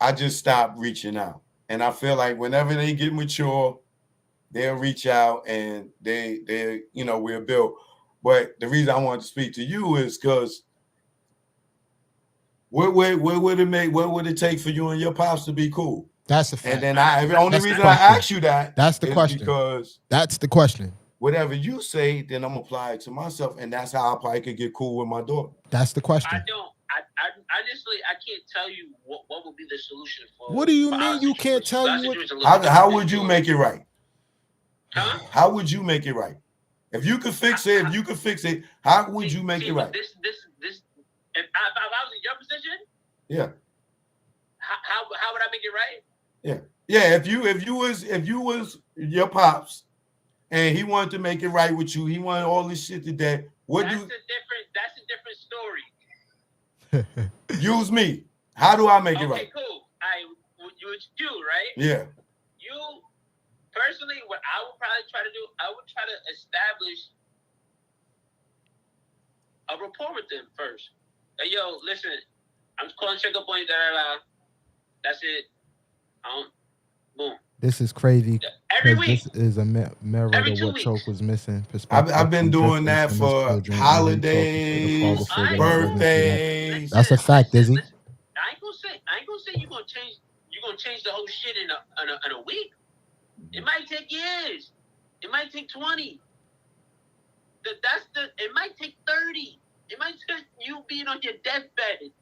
I just stopped reaching out. And I feel like whenever they get mature, they'll reach out and they we'll build. But the reason I wanted to speak to you is because what would it take for you and your pops to be cool? That's a fact. And then the only reason I ask you that that's the question. Because that's the question. Whatever you say, then I'm apply it to myself, and that's how I probably could get cool with my daughter. That's the question. I honestly, I can't tell you what would be the solution for. What do you mean you can't tell you? How would you make it right? Huh? How would you make it right? If you could fix it, how would you make it right? This. If I was in your position, yeah. How would I make it right? Yeah. If you was your pops, and he wanted to make it right with you, he wanted all this shit today. That's a different story. Use me. How do I make it right? Okay, cool. You, right? Yeah. You personally, what I would probably try to do, I would try to establish a rapport with them first. Like, yo, listen, I'm just calling to check up on you. That's it. Boom. This is crazy. Every week. This is a mirror to what Choke was missing. I've been doing that for holidays, birthdays. That's a fact, Izzy. I ain't gonna say you're gonna change the whole shit in a week. It might take years. It might take 20. It might take 30. It might take you being on your deathbed.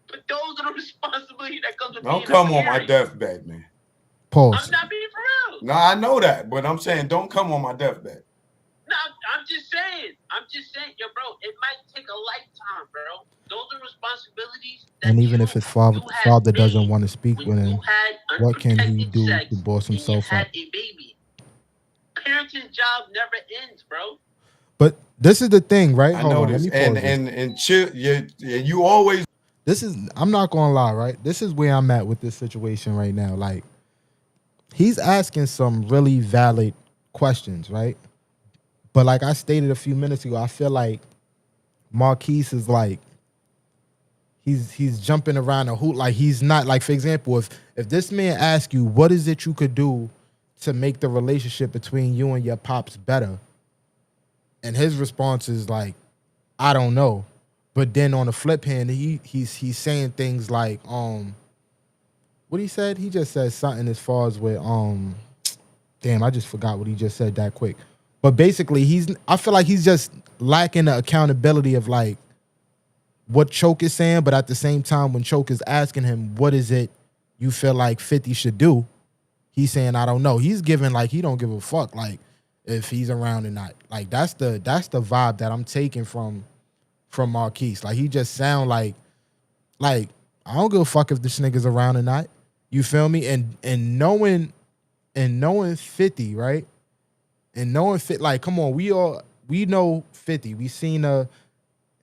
But those are the responsibilities that comes with Don't come on my deathbed, man. Pause. I'm not being for real. No, I know that, but I'm saying don't come on my deathbed. No, I'm just saying, yo, bro, it might take a lifetime, bro. Those are responsibilities. And even if his father doesn't want to speak with him, what can he do to boss himself up? A baby. preaching job never ends, bro. But this is the thing, right? I Hold on, let noticed, me pause this. and chill. You always This is, I'm not gonna lie, right? This is where I'm at with this situation right now. Like, he's asking some really valid questions, right? But like I stated a few minutes ago, I feel like Marquise is like he's jumping around a hoop. Like, he's not, like, for example, if this man asks you what is it you could do to make the relationship between you and your pops better, and his response is like, I don't know. But then on the flip hand, he's saying things like, what he said? He just said something as far as with damn, I just forgot what he just said that quick. But basically, I feel like he's just lacking the accountability of like what Choke is saying, but at the same time, when Choke is asking him, what is it you feel like 50 should do? He's saying, I don't know. He's giving like he don't give a fuck like if he's around or not. Like that's the vibe that I'm taking from Marquise. Like he just sound like I don't give a fuck if this nigga's around or not. You feel me? And knowing 50, right? And knowing 50, like, come on, we know 50. We seen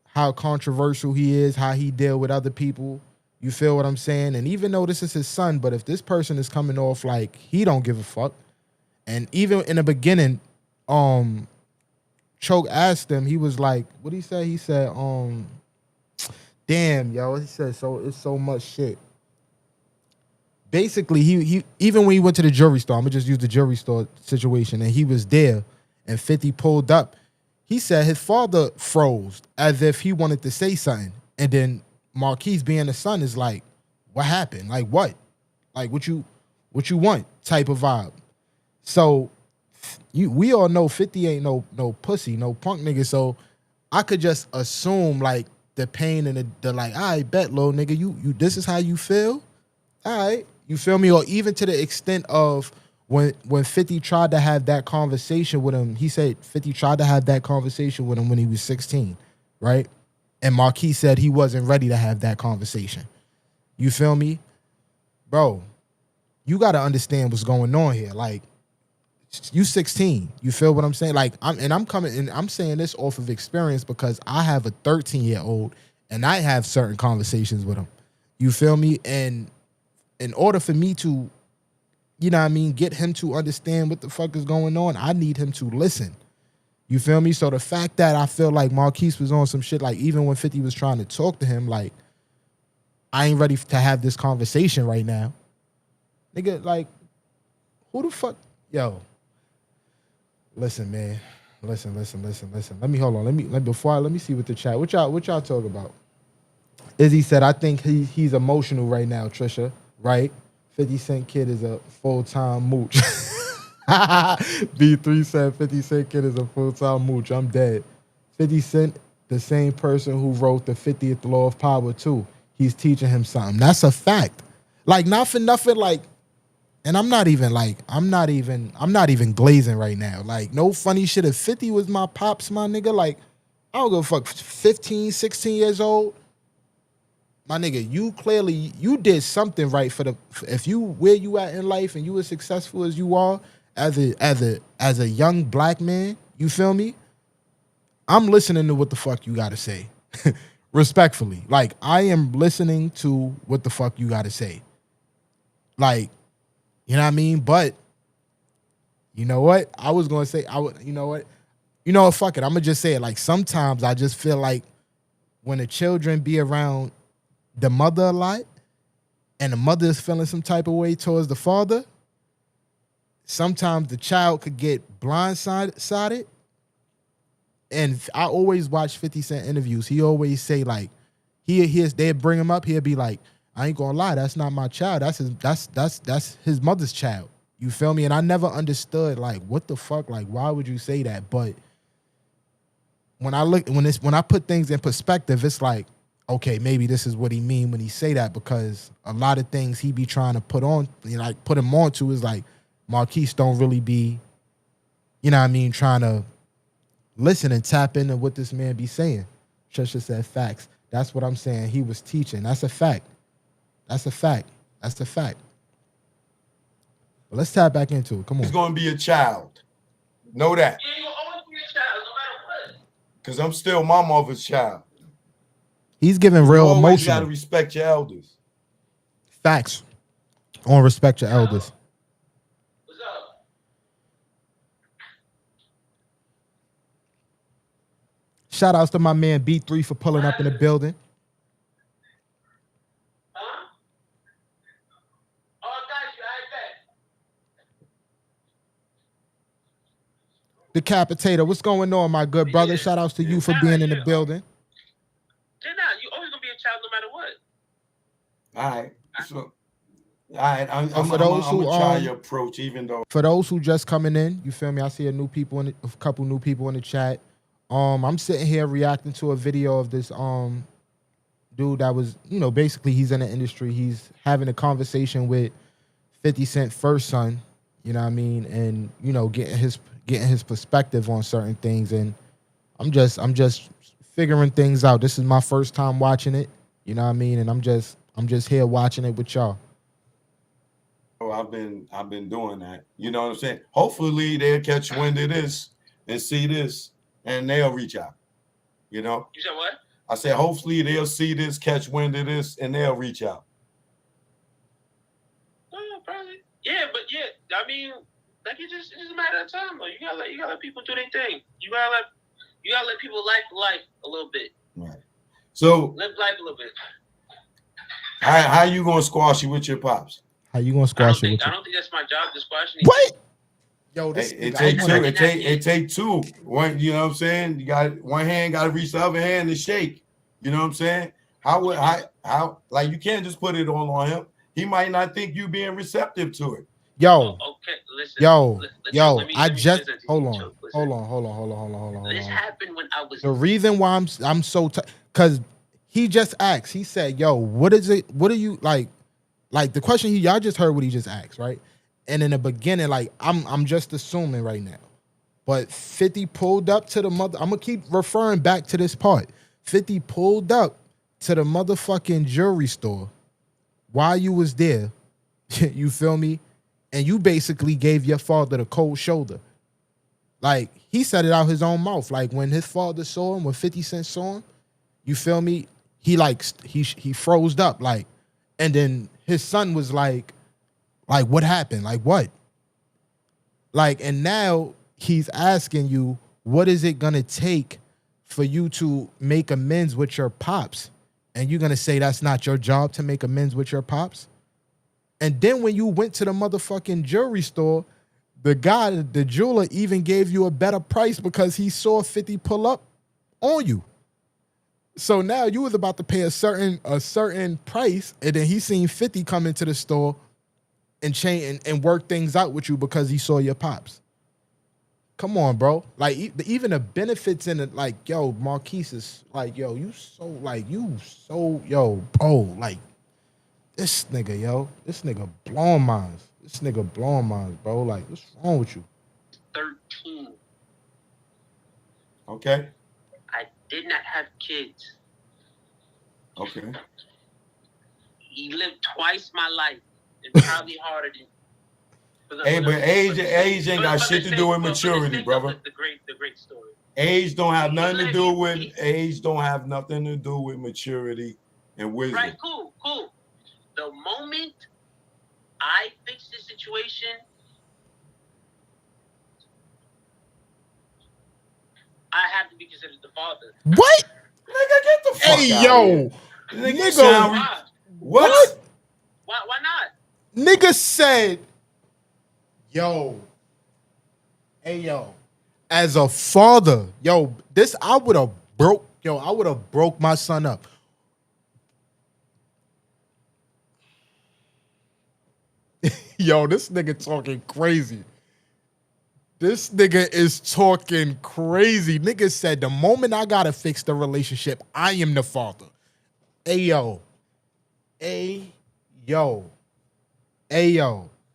how controversial he is, how he deal with other people. You feel what I'm saying? And even though this is his son, but if this person is coming off like he don't give a fuck, and even in the beginning, Choke asked him, he was like, what he say? He said, damn, yo, he said, so it's so much shit. Basically, he even when he went to the jewelry store, I'm gonna just use the jewelry store situation, and he was there, and 50 pulled up. He said his father froze as if he wanted to say something, and then Marquise, being the son, is like, "What happened? Like what? Like what you want?" Type of vibe. So we all know 50 ain't no pussy, no punk nigga. So I could just assume like the pain and the like, I bet, little nigga, you this is how you feel? All right. You feel me? Or even to the extent of when 50 tried to have that conversation with him, he said 50 tried to have that conversation with him when he was 16, right? And Marquis said he wasn't ready to have that conversation. You feel me? Bro, you got to understand what's going on here. Like, you 16. You feel what I'm saying? Like, I'm saying this off of experience because I have a 13-year-old and I have certain conversations with him. You feel me? And in order for me to, you know what I mean, get him to understand what the fuck is going on, I need him to listen. You feel me? So the fact that I feel like Marquise was on some shit, like even when 50 was trying to talk to him, like, I ain't ready to have this conversation right now. Nigga, like, who the fuck? Yo, listen, man. Listen. Let me hold on. Let me see what the chat. What y'all talk about? Izzy said, I think he's emotional right now, Trisha. Right? 50 Cent Kid is a full-time mooch. B3 said 50 Cent Kid is a full-time mooch. I'm dead. 50 Cent, the same person who wrote the 50th Law of Power too. He's teaching him something. That's a fact. Like, not for nothing, like, and I'm not even glazing right now. Like, no funny shit. If 50 was my pops, my nigga, like, I don't give a fuck. 15, 16 years old, my nigga, you did something right if you where you at in life and you as successful as you are as a young black man, you feel me? I'm listening to what the fuck you gotta say. Respectfully. Like, I am listening to what the fuck you gotta say. Like, you know what I mean? But you know what? I was gonna say you know what? Fuck it. I'm gonna just say it. Like, sometimes I just feel like when the children be around the mother a lot and the mother is feeling some type of way towards the father, sometimes the child could get blindsided. And I always watch 50 Cent interviews. He always say, like, they bring him up, he'll be like, I ain't gonna lie, that's not my child. That's his mother's child. You feel me? And I never understood, like, what the fuck? Like, why would you say that? But when I put things in perspective, it's like, okay, maybe this is what he mean when he say that, because a lot of things he be trying to put him on to is like, Marquise don't really be, you know what I mean, trying to listen and tap into what this man be saying. Trisha said facts. That's what I'm saying. He was teaching. That's a fact. That's a fact. That's a fact. But let's tap back into it. Come on. He's going to be a child. Know that. You ain't gonna always be a child, no matter what. Because I'm still my mother's child. He's giving You real always got to emotional respect your elders. facts on respect your elders. What's up? Shout outs to my man B3 for pulling up in the building. Huh? Oh, I got you. I bet. Decapitator, what's going on, my good brother? Yeah. Shout outs to you for Nah, being in the yeah. building. You're not. You always gonna be a child, no matter what. All right. So, all right. I'm for gonna those who, try your approach, even though. For those who just coming in, you feel me? I see a couple new people in the chat. I'm sitting here reacting to a video of this dude that was, basically he's in the industry. He's having a conversation with 50 Cent first son, you know what I mean, and getting his perspective on certain things. And I'm just figuring things out. This is my first time watching it, you know what I mean, and I'm just here watching it with y'all. Oh, I've been doing that. You know what I'm saying? Hopefully they'll catch wind of this and see this, and they'll reach out. You know? You said what? I said hopefully they'll see this, catch wind of this, and they'll reach out. Oh, probably. Yeah, but yeah, I mean, like it's just a matter of time though. You gotta let people do their thing. You gotta let people life a little bit. Right. So live life a little bit. How you gonna squash it with your pops? How you gonna squash it? I don't think that's my job to squash anything. What? Yo, this it take two. It take two. One, you know what I'm saying? You got one hand, got to reach the other hand and shake. You know what I'm saying? How like you can't just put it all on him. He might not think you being receptive to it. Yo. Oh, okay, listen. Yo. Hold on. This happened when I was. The reason why I'm so because he just asked. He said, "Yo, what is it? What are you like?" Like the question y'all just heard what he just asked, right? And in the beginning, like I'm just assuming right now, but 50 pulled up to the mother. I'm gonna keep referring back to this part. 50 pulled up to the motherfucking jewelry store while you was there. You feel me? And you basically gave your father the cold shoulder. Like he said it out his own mouth. Like when his father saw him, when 50 Cent saw him, you feel me? He froze up like, and then his son was like, what happened? Like, what? Like, and now he's asking you, what is it going to take for you to make amends with your pops? And you're going to say that's not your job to make amends with your pops? And then when you went to the motherfucking jewelry store, the jeweler even gave you a better price because he saw 50 pull up on you. So now you was about to pay a certain price, and then he seen 50 come into the store and change and work things out with you because he saw your pops. Come on, bro. Like even the benefits in it, like yo, Marquise is like yo, bro, like this nigga blowing minds, bro. Like what's wrong with you? 13. Okay. I did not have kids. Okay. He lived twice my life. It's probably harder than. Hey, but age ain't got shit to do with maturity, brother. The great story. Age don't have nothing to do with maturity and wisdom. Right, cool. The moment I fix the situation, I have to be considered the father. What? Nigga, get the fuck hey, out yo. of here. Nigga, what? Why not? Nigga said, yo. Hey, yo. As a father, yo, I would have broke my son up. Yo, this nigga talking crazy. This nigga is talking crazy. Nigga said the moment I gotta fix the relationship, I am the father. Ayo.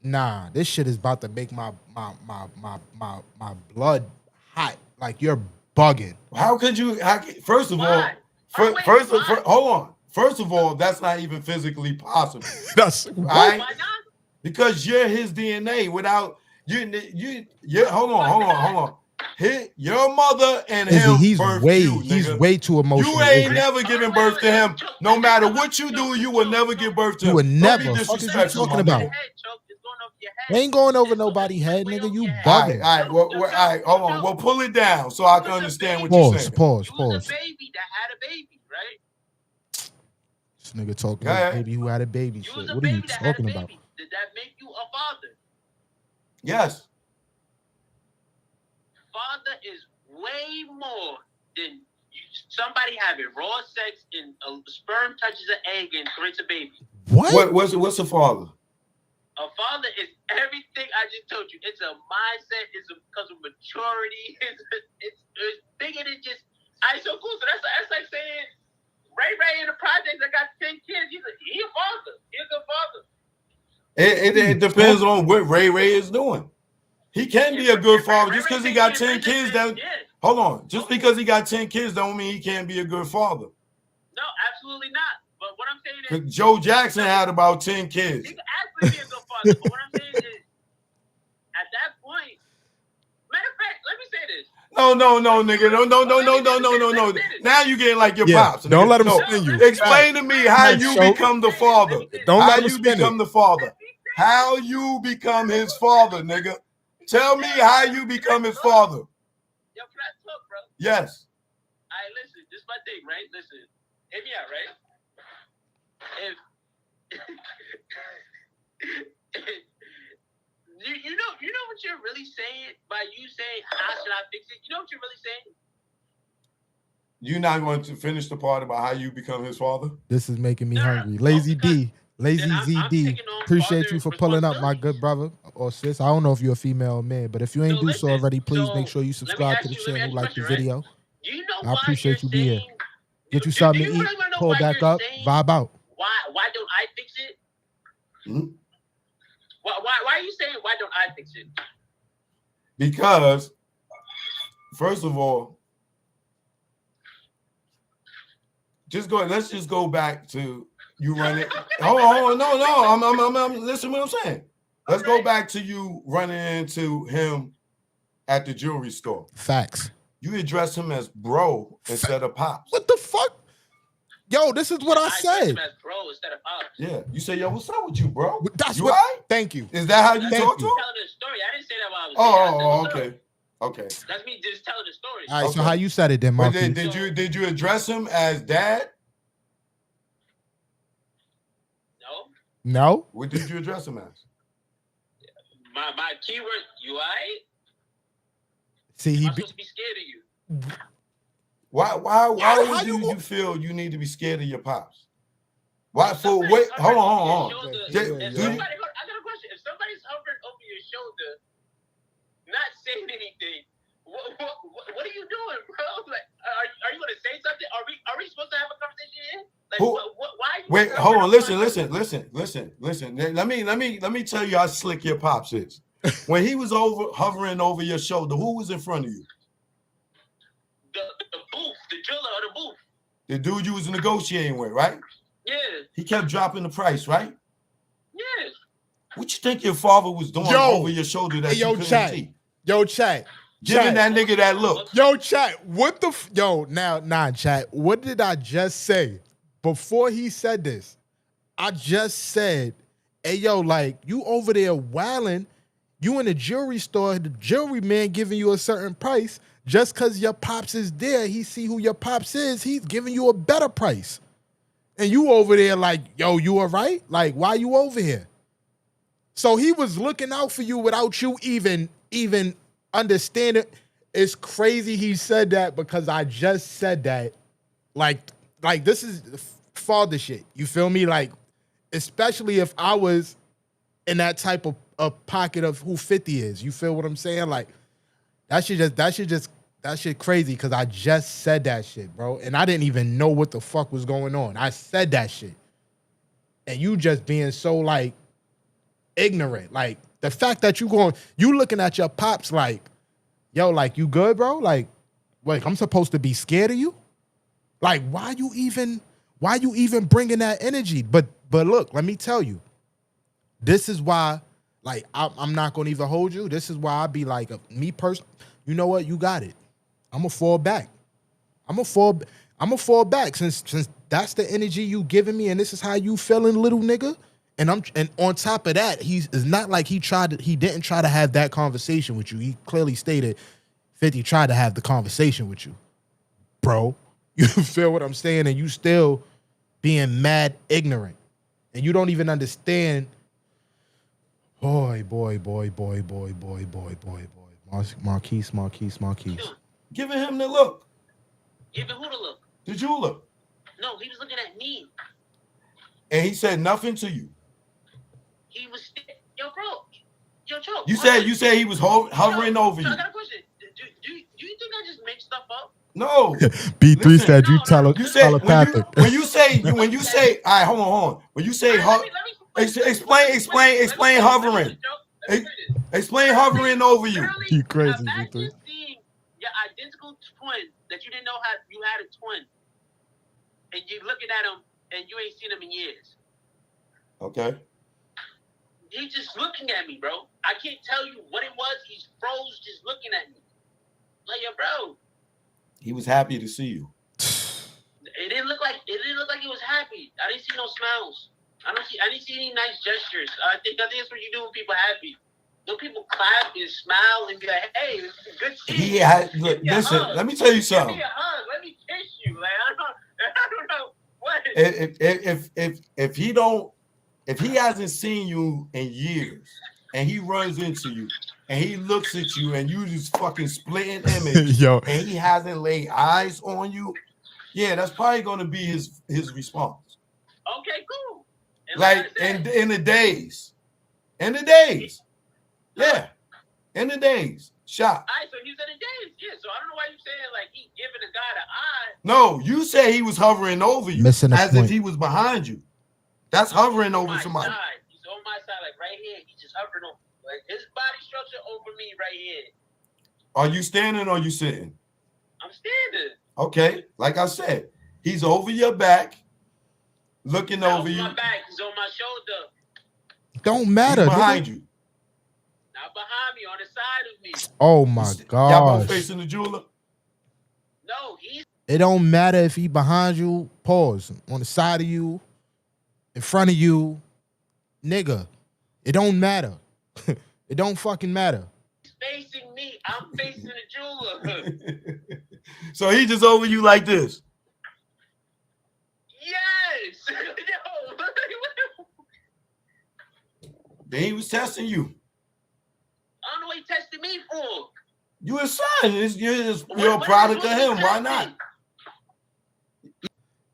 Nah, this shit is about to make my blood hot. Like you're bugging. How could you? First of all, hold on. First of all, that's not even physically possible. That's right? Why not? Because you're his DNA. Without Hold on. Your mother and Izzy, him he's birthed way, you, he's nigga. way too emotional. You ain't Izzy. never giving birth to him. No matter what you do, you will never give birth to You him. would Don't never. be Fuck is you disrespectful, talking my about? nigga. They ain't going over nobody's head, nigga. You bugging. All right, hold on. Well, pull it down so I can understand what you're saying. Pause. You was a baby that had a baby, right? This nigga talking Go about ahead. baby who had a baby You shit. was a What are you baby that had a talking about? baby. Did that make you a father? Yes. Father is way more than somebody having raw sex and a sperm touches an egg and creates a baby. What's a father? A father is everything I just told you. It's a mindset. It's because of maturity. It's bigger than just. I so cool. So that's like saying Ray in the project that got 10 kids. He's a father. He's a father. It depends on what Ray is doing. He can be a good father just because he got 10 kids. Hold on, just because he got 10 kids don't mean he can't be a good father. No, absolutely not. But what I'm saying is, Joe Jackson had about 10 kids. He can actually be a good father. But what I'm saying is, at that point, matter of fact, let me say this. No, nigga. No. Now you getting like your pops. Nigga. Don't let him spin you. Explain to me how you become the father. Don't let him you spin become the father. How you become his father, nigga. Tell me how you become his father. Yo, can I talk, bro? Yes. All right, listen. This is my thing, right? Listen. Hear me out, right? If you know what you're really saying by you saying how should I fix it? You know what you're really saying? You're not going to finish the part about how you become his father? This is making me hungry. Lazy D. Lazy ZD. Appreciate you for pulling up, my good brother or sis. I don't know if you're a female or man, but if you ain't so already, please make sure you subscribe to the channel, like the video. Right? Do you know I appreciate you being here. Get you do something you to eat, really know pull back up, vibe out. Why don't I fix it? Hmm? Why are you saying why don't I fix it? Because, first of all, let's just go back to you running. Hold on, no. I'm listen to what I'm saying. Let's go back to you running into him at the jewelry store. Facts. You address him as bro instead of pops. What the fuck? Yo, this is what I said. Address him as bro instead of pops. Yeah, you say, yo, what's up with you, bro? That's you what. right? Thank you. Is that how you talk to him? Telling the story. I didn't say that while I was okay. Okay. That's me just telling the story. All right, so how you said it then, Mark? Did you address him as dad? No. What did you address him as? My keyword, you alright? See, I'm supposed to be scared of you. Why do you feel you need to be scared of your pops? Why for wait? Hold on. I got a question. If somebody's hovering over your shoulder, not saying anything, what are you doing, bro? Like, are you gonna say something? Are we supposed to have a conversation here? Like, why are you? Wait, hold on. Listen. Let me tell you how slick your pops is. When he was hovering over your shoulder, who was in front of you? The booth, the jeweler or the booth. The dude you was negotiating with, right? Yeah. He kept dropping the price, right? Yeah. What you think your father was doing over your shoulder that you couldn't see? Yo, chat. Giving that nigga that look. Yo, chat. What the chat. What did I just say? Before he said this, I just said, hey, yo, like, you over there wilding, you in the jewelry store, the jewelry man giving you a certain price, just because your pops is there, he see who your pops is, he's giving you a better price. And you over there like, yo, you all right? Like, why you over here? So he was looking out for you without you even understanding. It's crazy he said that because I just said that. Like this is father shit. You feel me? Like, especially if I was in that type of pocket of who 50 is. You feel what I'm saying? Like, that shit crazy because I just said that shit, bro. And I didn't even know what the fuck was going on. I said that shit. And you just being so, like, ignorant. Like, the fact that you looking at your pops like, yo, like, you good, bro? Like, wait, I'm supposed to be scared of you? Like, why you even bringing that energy? But look, let me tell you, this is why Like I'm not gonna even hold you. This is why I be like, me person. You know what? You got it. I'm gonna fall back. I'm gonna fall back since that's the energy you giving me, and this is how you feeling, little nigga. And on top of that, it's not like he didn't try to have that conversation with you. He clearly stated 50 tried to have the conversation with you, bro. You feel what I'm saying? And you still being mad ignorant, and you don't even understand. Boy. Marquise. Giving him the look. Giving who the look? The jeweler. No, he was looking at me. And he said nothing to you. He was, yo, bro. Yo, Joe. You said he was hovering over you. I got a question. Do you think I just make stuff up? No. B3 said you telepathic. When you say, all right, hold on. When you say explain hovering. Explain hovering over you. You crazy, Imagine seeing your identical twin that you didn't know you had a twin, and you're looking at him and you ain't seen him in years. Okay. He's just looking at me, bro. I can't tell you what it was. He's froze just looking at me. Like, yo, bro. He was happy to see you. It didn't look like he was happy. I didn't see no smiles. I didn't see any nice gestures. I think that's what you do when people happy. When people clap and smile and be like, "Hey, good to see you." Listen, let me tell you something. Give me a hug. Let me kiss you. Like I don't know what. If he hasn't seen you in years and he runs into you and he looks at you and you just fucking splitting image and he hasn't laid eyes on you, yeah, that's probably gonna be his response. Okay, cool. And like in the days. Yeah. In the days. Shot. All right, so he's in the days. Yeah, so I don't know why you saying like he giving a guy the eye. No, you said he was hovering over you as if he was behind you. That's hovering over somebody. Side. He's on my side, like right here. He's just hovering over, like his body structure over me right here. Are you standing or are you sitting? I'm standing. Okay, like I said, he's over your back, looking over you. My back. He's on my shoulder. Don't matter. He's behind you. Not behind me, on the side of me. Oh my God. Y'all both facing the jeweler? No, it don't matter if he behind you, pause, on the side of you, in front of you, nigga. It don't matter. It don't fucking matter. He's facing me. I'm facing the jeweler. So he just over you like this? Yes. Then he was testing you. I don't know what he tested me for. You his son. You're a product of him. Why not?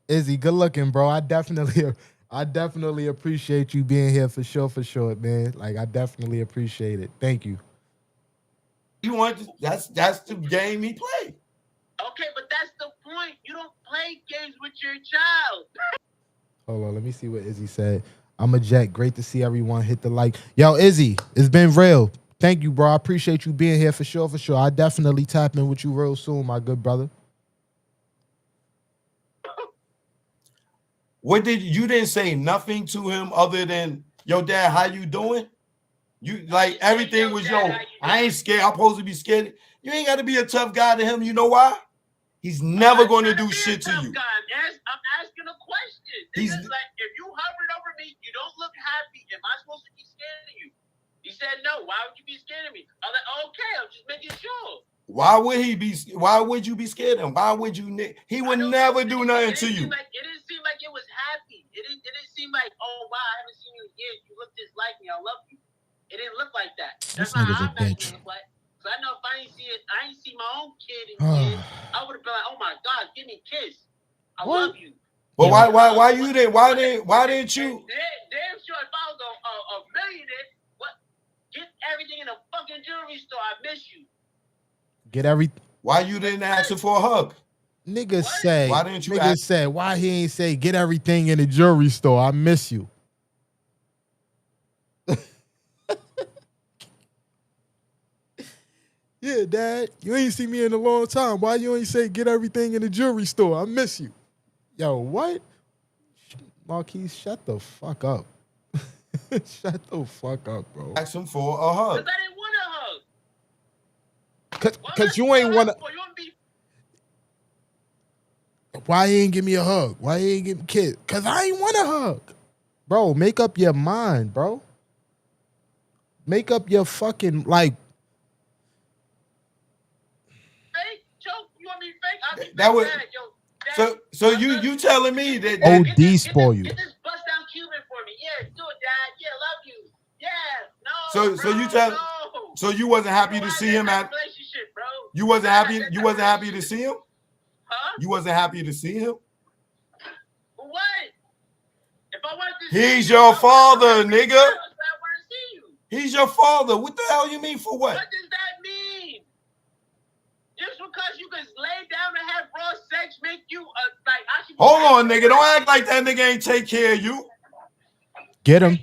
Izzy, good looking, bro. I definitely appreciate you being here for sure, man. Like, I definitely appreciate it. Thank you. That's the game he played. Okay, but that's the point. You don't play games with your child. Hold on, let me see what Izzy said. I'm a Jack. Great to see everyone hit the like. Yo, Izzy, it's been real. Thank you, bro. I appreciate you being here for sure. I definitely tap in with you real soon, my good brother. You didn't say nothing to him other than, yo, dad, how you doing? You like everything was, yo, I ain't scared. I'm supposed to be scared. You ain't got to be a tough guy to him. You know why? He's never going to do shit to you. I'm asking a question. It's like, if you hovered over me, you don't look happy. Am I supposed to be scared of you? He said no. Why would you be scared of me? I'm like, okay, I'm just making sure. Why would you be scared of him? Why would you? He would never do nothing to you. It didn't seem like it was happy. It didn't seem like, oh wow, I haven't seen you in years. You look just like me. I love you. It didn't look like that. That's not how I'm acting. Like, so I know if I ain't see my own kid in years, I would have been like, oh my God, give me a kiss. I love you. But why didn't you? Damn sure if I was a millionaire, get everything in a fucking jewelry store. I miss you. Why you didn't ask him for a hug? Niggas say, why didn't you ask? Say, why he ain't say, get everything in the jewelry store? I miss you. Yeah, Dad, you ain't seen me in a long time. Why you ain't say, get everything in the jewelry store? I miss you. Yo, what? Marquise, shut the fuck up. Shut the fuck up, bro. Ask him for a hug. Because I didn't want a hug. Cause you ain't wanna. You want to be Why he ain't give me a hug? Why he ain't give me kid? Cause I ain't want a hug, bro. Make up your mind, bro. Make up your fucking like. fake? Choke? You want me fake? I'll be fake. That was Dad, yo, Dad, so you telling me that OD spoil you. Get this bust down Cuban for me. Yeah, do it, Dad. Yeah, love you. Yeah, no. so bro, you tell no. so you wasn't happy You to don't see have him that at relationship, bro. you wasn't don't have happy that you type wasn't of happy to relationship. see him? Huh? You wasn't happy to see him? For what? If I wanted to He's see your you, father, I nigga. want to see you. He's your father. What the hell you mean for what? What does that mean? Just because you can lay down and have raw sex make you like I should be Hold on, nigga. Don't act like that nigga ain't take care of you. Get him.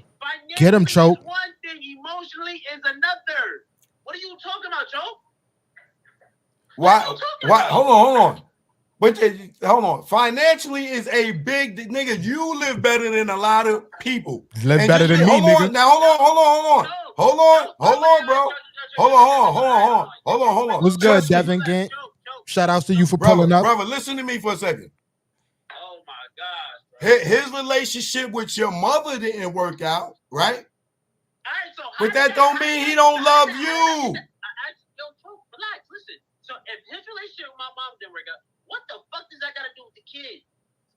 Get him, Choke. Is one thing, emotionally is another. What are you talking about, Choke? Why? Hold on. But hold on. Financially is a big nigga. You live better than a lot of people. Live better than me, nigga. Now hold on, bro. Hold on. What's good, Devin Gant? Shout outs to you for pulling up. Brother, listen to me for a second. Oh my God. His relationship with your mother didn't work out, right? All right, so but that don't mean he don't love you. Relax, listen. So if his relationship with my mom didn't work out, what the fuck does that got to do with the kid?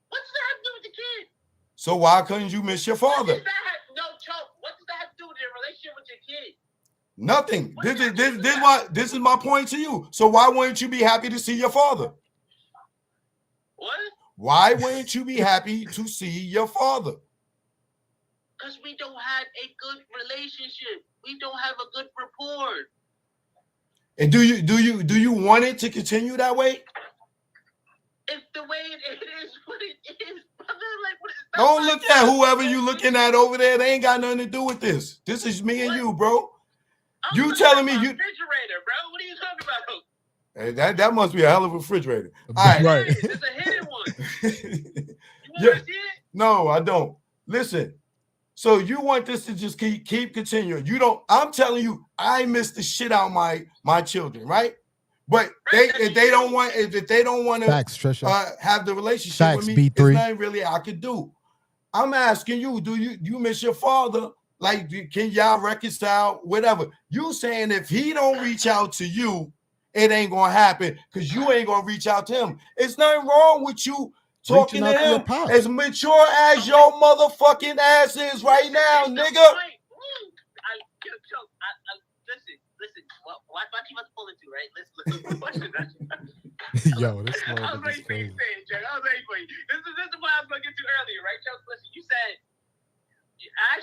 What does that have to do with the kid? So why couldn't you miss your father? What does that have to do with your relationship with your kid? Nothing. This is my point to you. So why wouldn't you be happy to see your father? What? Why wouldn't you be happy to see your father? Because we don't have a good relationship. We don't have a good rapport. And do you want it to continue that way? It's the way it is what it is, brother. Like, don't look at whoever you looking at over there. They ain't got nothing to do with this. This is me and you, bro. You telling me you refrigerator, bro? What are you talking about? Hey, that must be a hell of a refrigerator. All right. It's a hidden one. You want to see it? No, I don't. Listen. So you want this to just keep continuing. You don't. I'm telling you, I miss the shit out of my children, right? But if they don't want to have the relationship with me, there's nothing really I could do. I'm asking you, do you miss your father? Like, can y'all reconcile? Whatever. You saying if he don't reach out to you, it ain't gonna happen because you ain't gonna reach out to him. It's nothing wrong with you talking to him as mature as your motherfucking ass is right now, nigga. Listen. Watch you about to pull into, right? Listen. Yo, this I was ready for you to say it, Chuck. I was ready for you. This is what I was going to get to earlier, right, Chuck? Listen, you said, I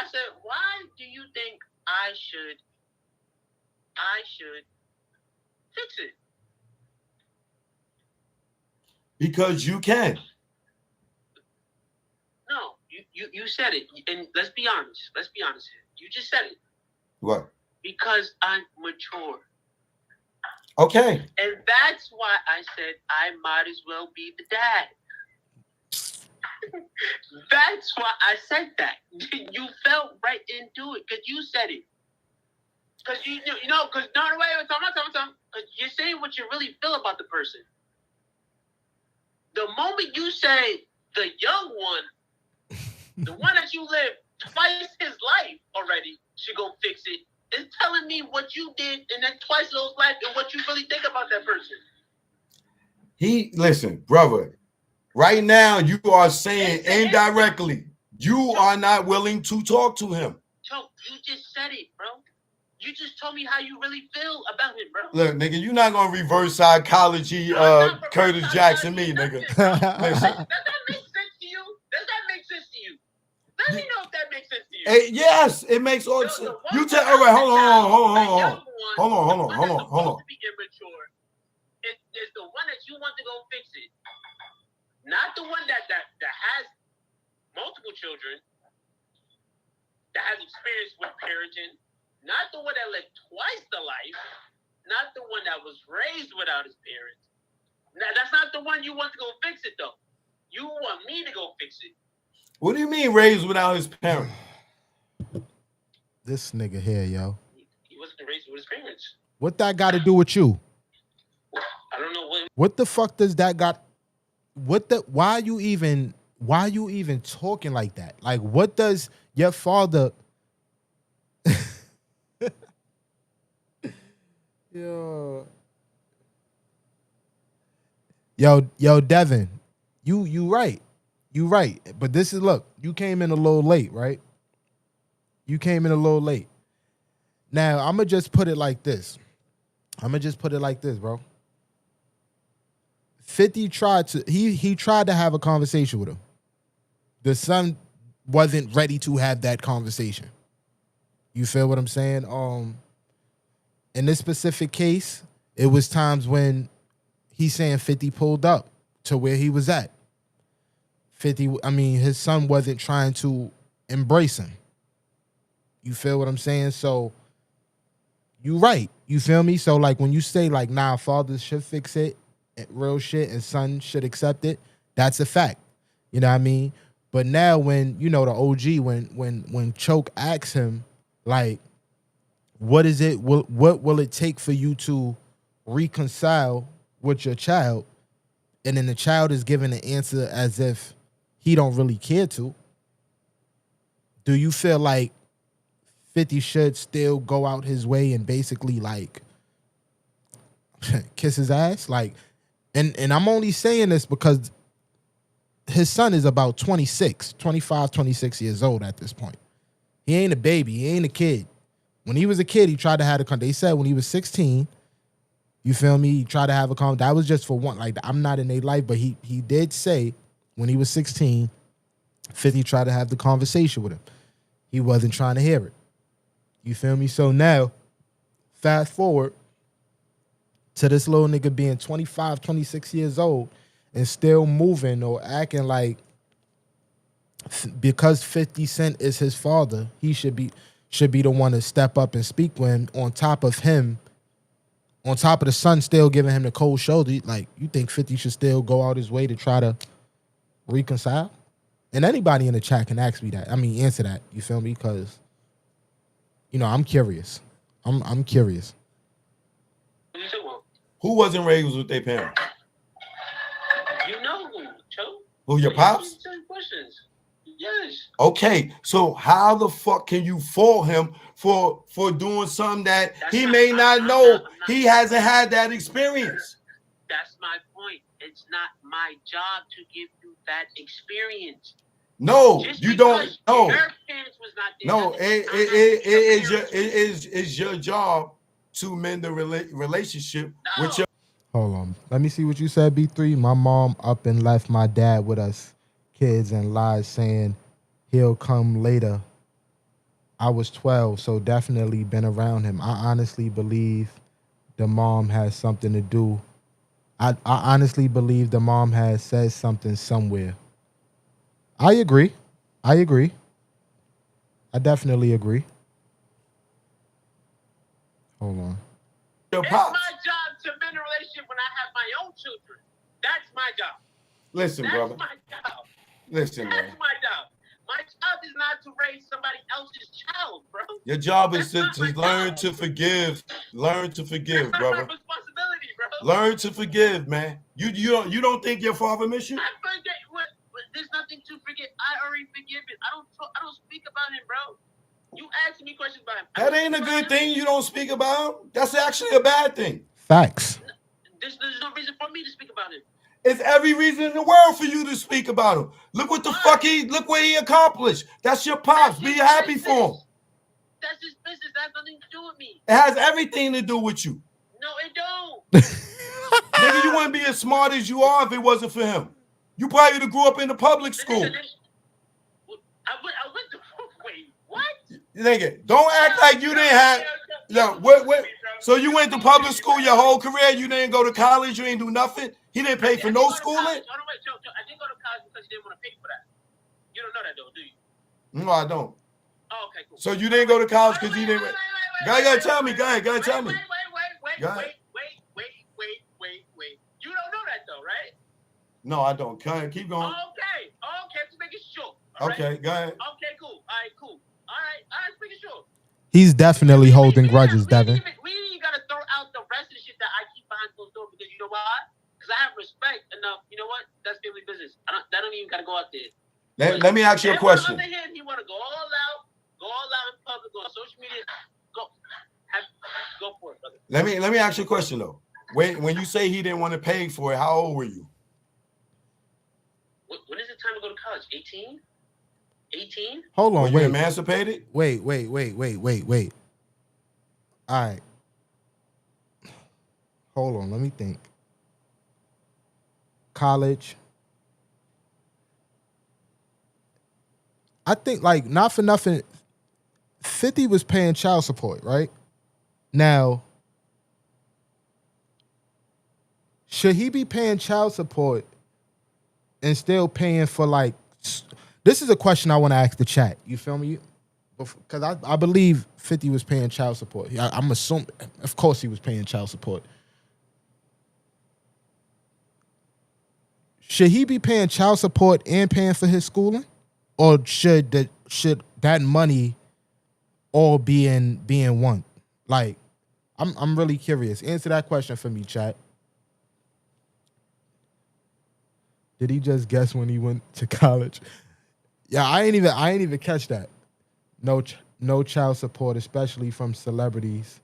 said, why do you think I should fix it? Because you can. No, you said it, and let's be honest. Here. You just said it. What? Because I'm mature. Okay. And that's why I said I might as well be the dad. That's why I said that. You felt right into it because you said it. Because because you're saying what you really feel about the person. The moment you say the young one, the one that you lived twice his life already, should go fix it, is telling me what you did in that twice those life and what you really think about that person. Listen, brother. Right now, you are saying indirectly you are not willing to talk to him. Choke, you just said it, bro. You just told me how you really feel about him, bro. Look, nigga, you're not gonna reverse psychology Curtis Jackson me, nigga. Listen. Does that make sense to you? Let me know if that makes sense to you. Yes, it makes all sense. You tell. All right, hold on. To be immature is the one that you want to go fix it, not the one that has multiple children, that has experience with parenting, not the one that lived twice the life, not the one that was raised without his parents. Now, that's not the one you want to go fix it, though. You want me to go fix it. What do you mean raised without his parents? This nigga here, yo. He wasn't raised with his parents. What that got to do with you? I don't know what. What the fuck does that got? What the? Why you even? Why you even talking like that? Like, what does your father? Yo, yo, Devin, you right, you right. But this is look, you came in a little late, right? You came in a little late. Now I'm gonna just put it like this. Bro. 50 tried to he tried to have a conversation with him. The son wasn't ready to have that conversation. You feel what I'm saying? In this specific case, it was times when he's saying 50 pulled up to where he was at. 50, I mean, his son wasn't trying to embrace him. You feel what I'm saying? So you right. You feel me? So like when you say like, nah, father should fix it, real shit, and son should accept it, that's a fact. You know what I mean? But now when, you know, the OG, when Choke asks him, like, what is it, what will it take for you to reconcile with your child? And then the child is giving an answer as if he don't really care to. Do you feel like 50 should still go out his way and basically like kiss his ass? Like, and I'm only saying this because his son is about 25, 26 years old at this point. He ain't a baby. He ain't a kid. When he was a kid, he tried to have a they said when he was 16, you feel me? He tried to have a conversation. That was just for one. Like, I'm not in their life, but he did say when he was 16, 50 tried to have the conversation with him. He wasn't trying to hear it. You feel me? So now, fast forward to this little nigga being 25, 26 years old and still moving or acting like because 50 Cent is his father, he should be the one to step up and speak with him on top of the son still giving him the cold shoulder. Like, you think 50 should still go out his way to try to reconcile? And anybody in the chat can ask me that. I mean, answer that. You feel me? Because, you know, I'm curious. I'm curious. Who wasn't raised with their parents? You know who, Cho? Who, your pops? Questions. Yes. Okay, so how the fuck can you fault him for doing something that he may not know? He hasn't had that experience. That's my point. It's not my job to give you that experience. No, Just you don't. No, your parents was not there. no. It is your job to mend the relationship with your. Hold on. Let me see what you said, B3. My mom up and left my dad with us kids and lies saying he'll come later. I was 12, so definitely been around him. I honestly believe the mom has something to do. I honestly believe the mom has said something somewhere. I agree. I definitely agree. Hold on. It's my job to mend a relationship when I have my own children. That's my job. Listen, brother. That's my job. Listen, man. That's my job. My job is not to raise somebody else's child, bro. Your job is to learn to forgive. Learn to forgive, brother. That's my responsibility, bro. Learn to forgive, man. You don't think your father miss you? I forget what. There's nothing to forget. I already forgive it. I don't speak about him, bro. You asking me questions about him. That ain't a good thing. You don't speak about him. That's actually a bad thing. Facts. There's no reason for me to speak about him. It's every reason in the world for you to speak about him. Look what the fuck look what he accomplished. That's your pops. Be happy for him. That's his business. That has nothing to do with me. It has everything to do with you. No, it don't. Nigga, you wouldn't be as smart as you are if it wasn't for him. You probably would have grew up in the public school. I went to wait, what? Nigga, don't act like you didn't have. Look, what? So you went to public school your whole career? You didn't go to college? You ain't do nothing? He didn't pay for no schooling? I didn't go to college because he didn't want to pay for that. You don't know that though, do you? No, I don't. Oh, okay, cool. So you didn't go to college because he didn't. Go ahead, tell me. Go ahead, tell me. Wait. You don't know that though, right? No, I don't. Keep going. Okay, just making sure. Okay, go ahead. Okay, cool. All right, cool. All right, just making sure. He's definitely holding grudges, Devin. We ain't even gotta throw out the rest of the shit that I keep behind closed doors because you know why? Because I have respect enough. You know what? That's family business. That don't even gotta go out there. Let me ask you a question. On the other hand, he wanna go all out in public, go on social media. Go for it, brother. Let me ask you a question though. When you say he didn't want to pay for it, how old were you? When is it time to go to college? 18? 18? Hold on, were you emancipated? Wait. All right. Hold on, let me think. College. I think, like, not for nothing, 50 was paying child support, right? Now, should he be paying child support and still paying for, like, this is a question I want to ask the chat. You feel me? Because I believe 50 was paying child support. I'm assuming, of course, he was paying child support. Should he be paying child support and paying for his schooling? Or should that money all be in one? Like, I'm really curious. Answer that question for me, chat. Did he just guess when he went to college? Yeah, I ain't even catch that. No child support, especially from celebrities.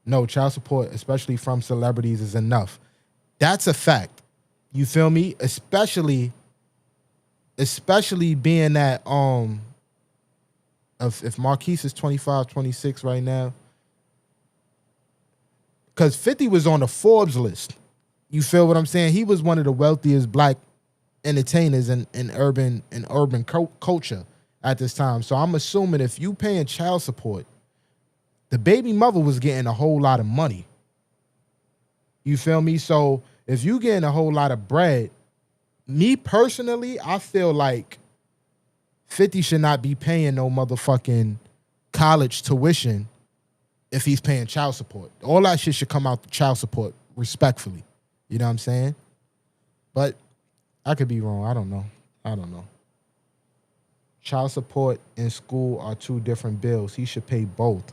No child support, especially from celebrities, is enough. That's a fact. You feel me? Especially being that if Marquise is 25, 26 right now, because 50 was on the Forbes list. You feel what I'm saying? He was one of the wealthiest black entertainers in urban culture at this time. So I'm assuming if you paying child support, the baby mother was getting a whole lot of money. You feel me? So if you getting a whole lot of bread, me personally, I feel like 50 should not be paying no motherfucking college tuition if he's paying child support. All that shit should come out the child support, respectfully. You know what I'm saying? But I could be wrong. I don't know. Child support and school are two different bills. He should pay both.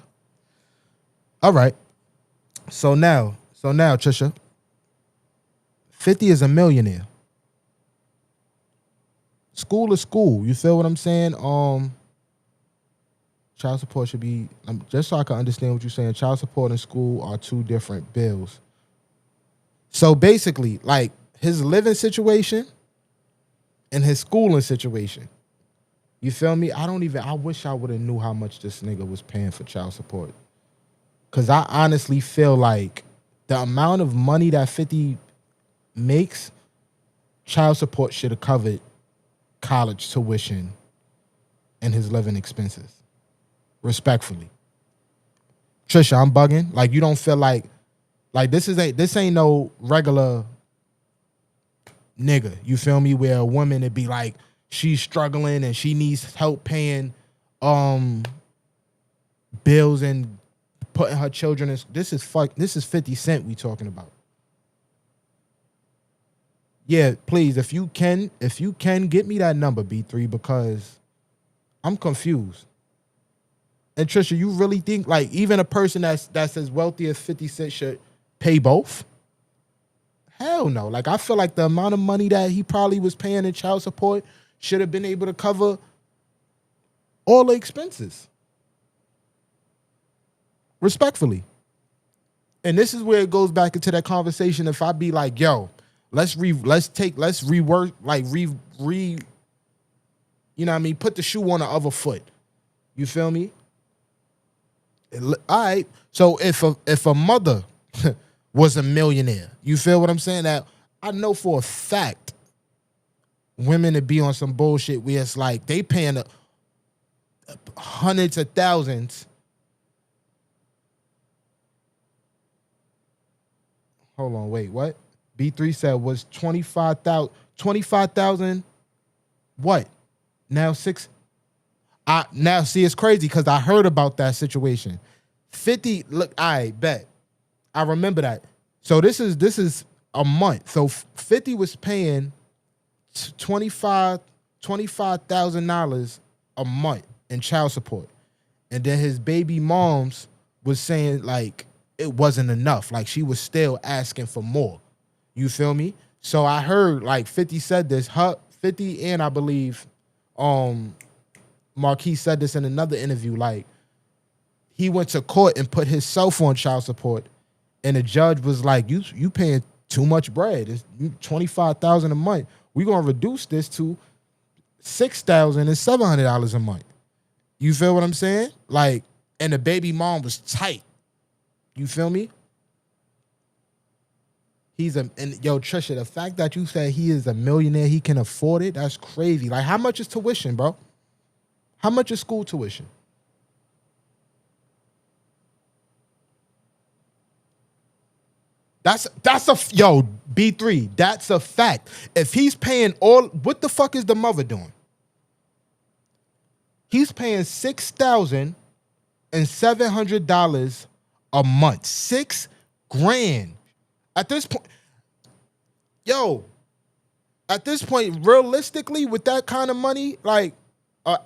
All right. So now, Trisha, 50 is a millionaire. School is school. You feel what I'm saying? Child support should be, just so I can understand what you're saying, child support and school are two different bills. So basically, like, his living situation and his schooling situation. You feel me? I wish I would have knew how much this nigga was paying for child support. Because I honestly feel like the amount of money that 50 makes, child support should have covered college tuition and his living expenses. Respectfully. Trisha, I'm bugging. Like, you don't feel like this ain't no regular nigga. You feel me? Where a woman would be like, she's struggling and she needs help paying bills and putting her children in. This is 50 Cent we talking about. Yeah, please, if you can get me that number, B3, because I'm confused. And Trisha, you really think like even a person that's as wealthy as 50 Cent should pay both? Hell no. Like, I feel like the amount of money that he probably was paying in child support should have been able to cover all the expenses. Respectfully. And this is where it goes back into that conversation. If I be like, yo, let's rework, like you know what I mean? Put the shoe on the other foot. You feel me? All right. So if a mother was a millionaire, you feel what I'm saying? That I know for a fact women to be on some bullshit where it's like they paying hundreds of thousands. Hold on, wait, what? B3 said was 25,000 what? Now now see, it's crazy because I heard about that situation. 50, look, I bet. I remember that. So this is a month. So 50 was paying $25,000 a month in child support. And then his baby moms was saying like it wasn't enough. Like she was still asking for more. You feel me? So I heard like 50 said this. 50 and I believe Marquis said this in another interview. Like he went to court and put himself on child support, and the judge was like, "You paying too much bread. It's $25,000 a month. We're gonna reduce this to $6,700 a month." You feel what I'm saying? Like, and the baby mom was tight. You feel me? And yo, Trisha, the fact that you said he is a millionaire, he can afford it, that's crazy. Like, how much is tuition, bro? How much is school tuition? That's yo, B3, that's a fact. If he's paying what the fuck is the mother doing? He's paying $6,700 a month. $6,000. At this point, yo, at this point, realistically, with that kind of money, like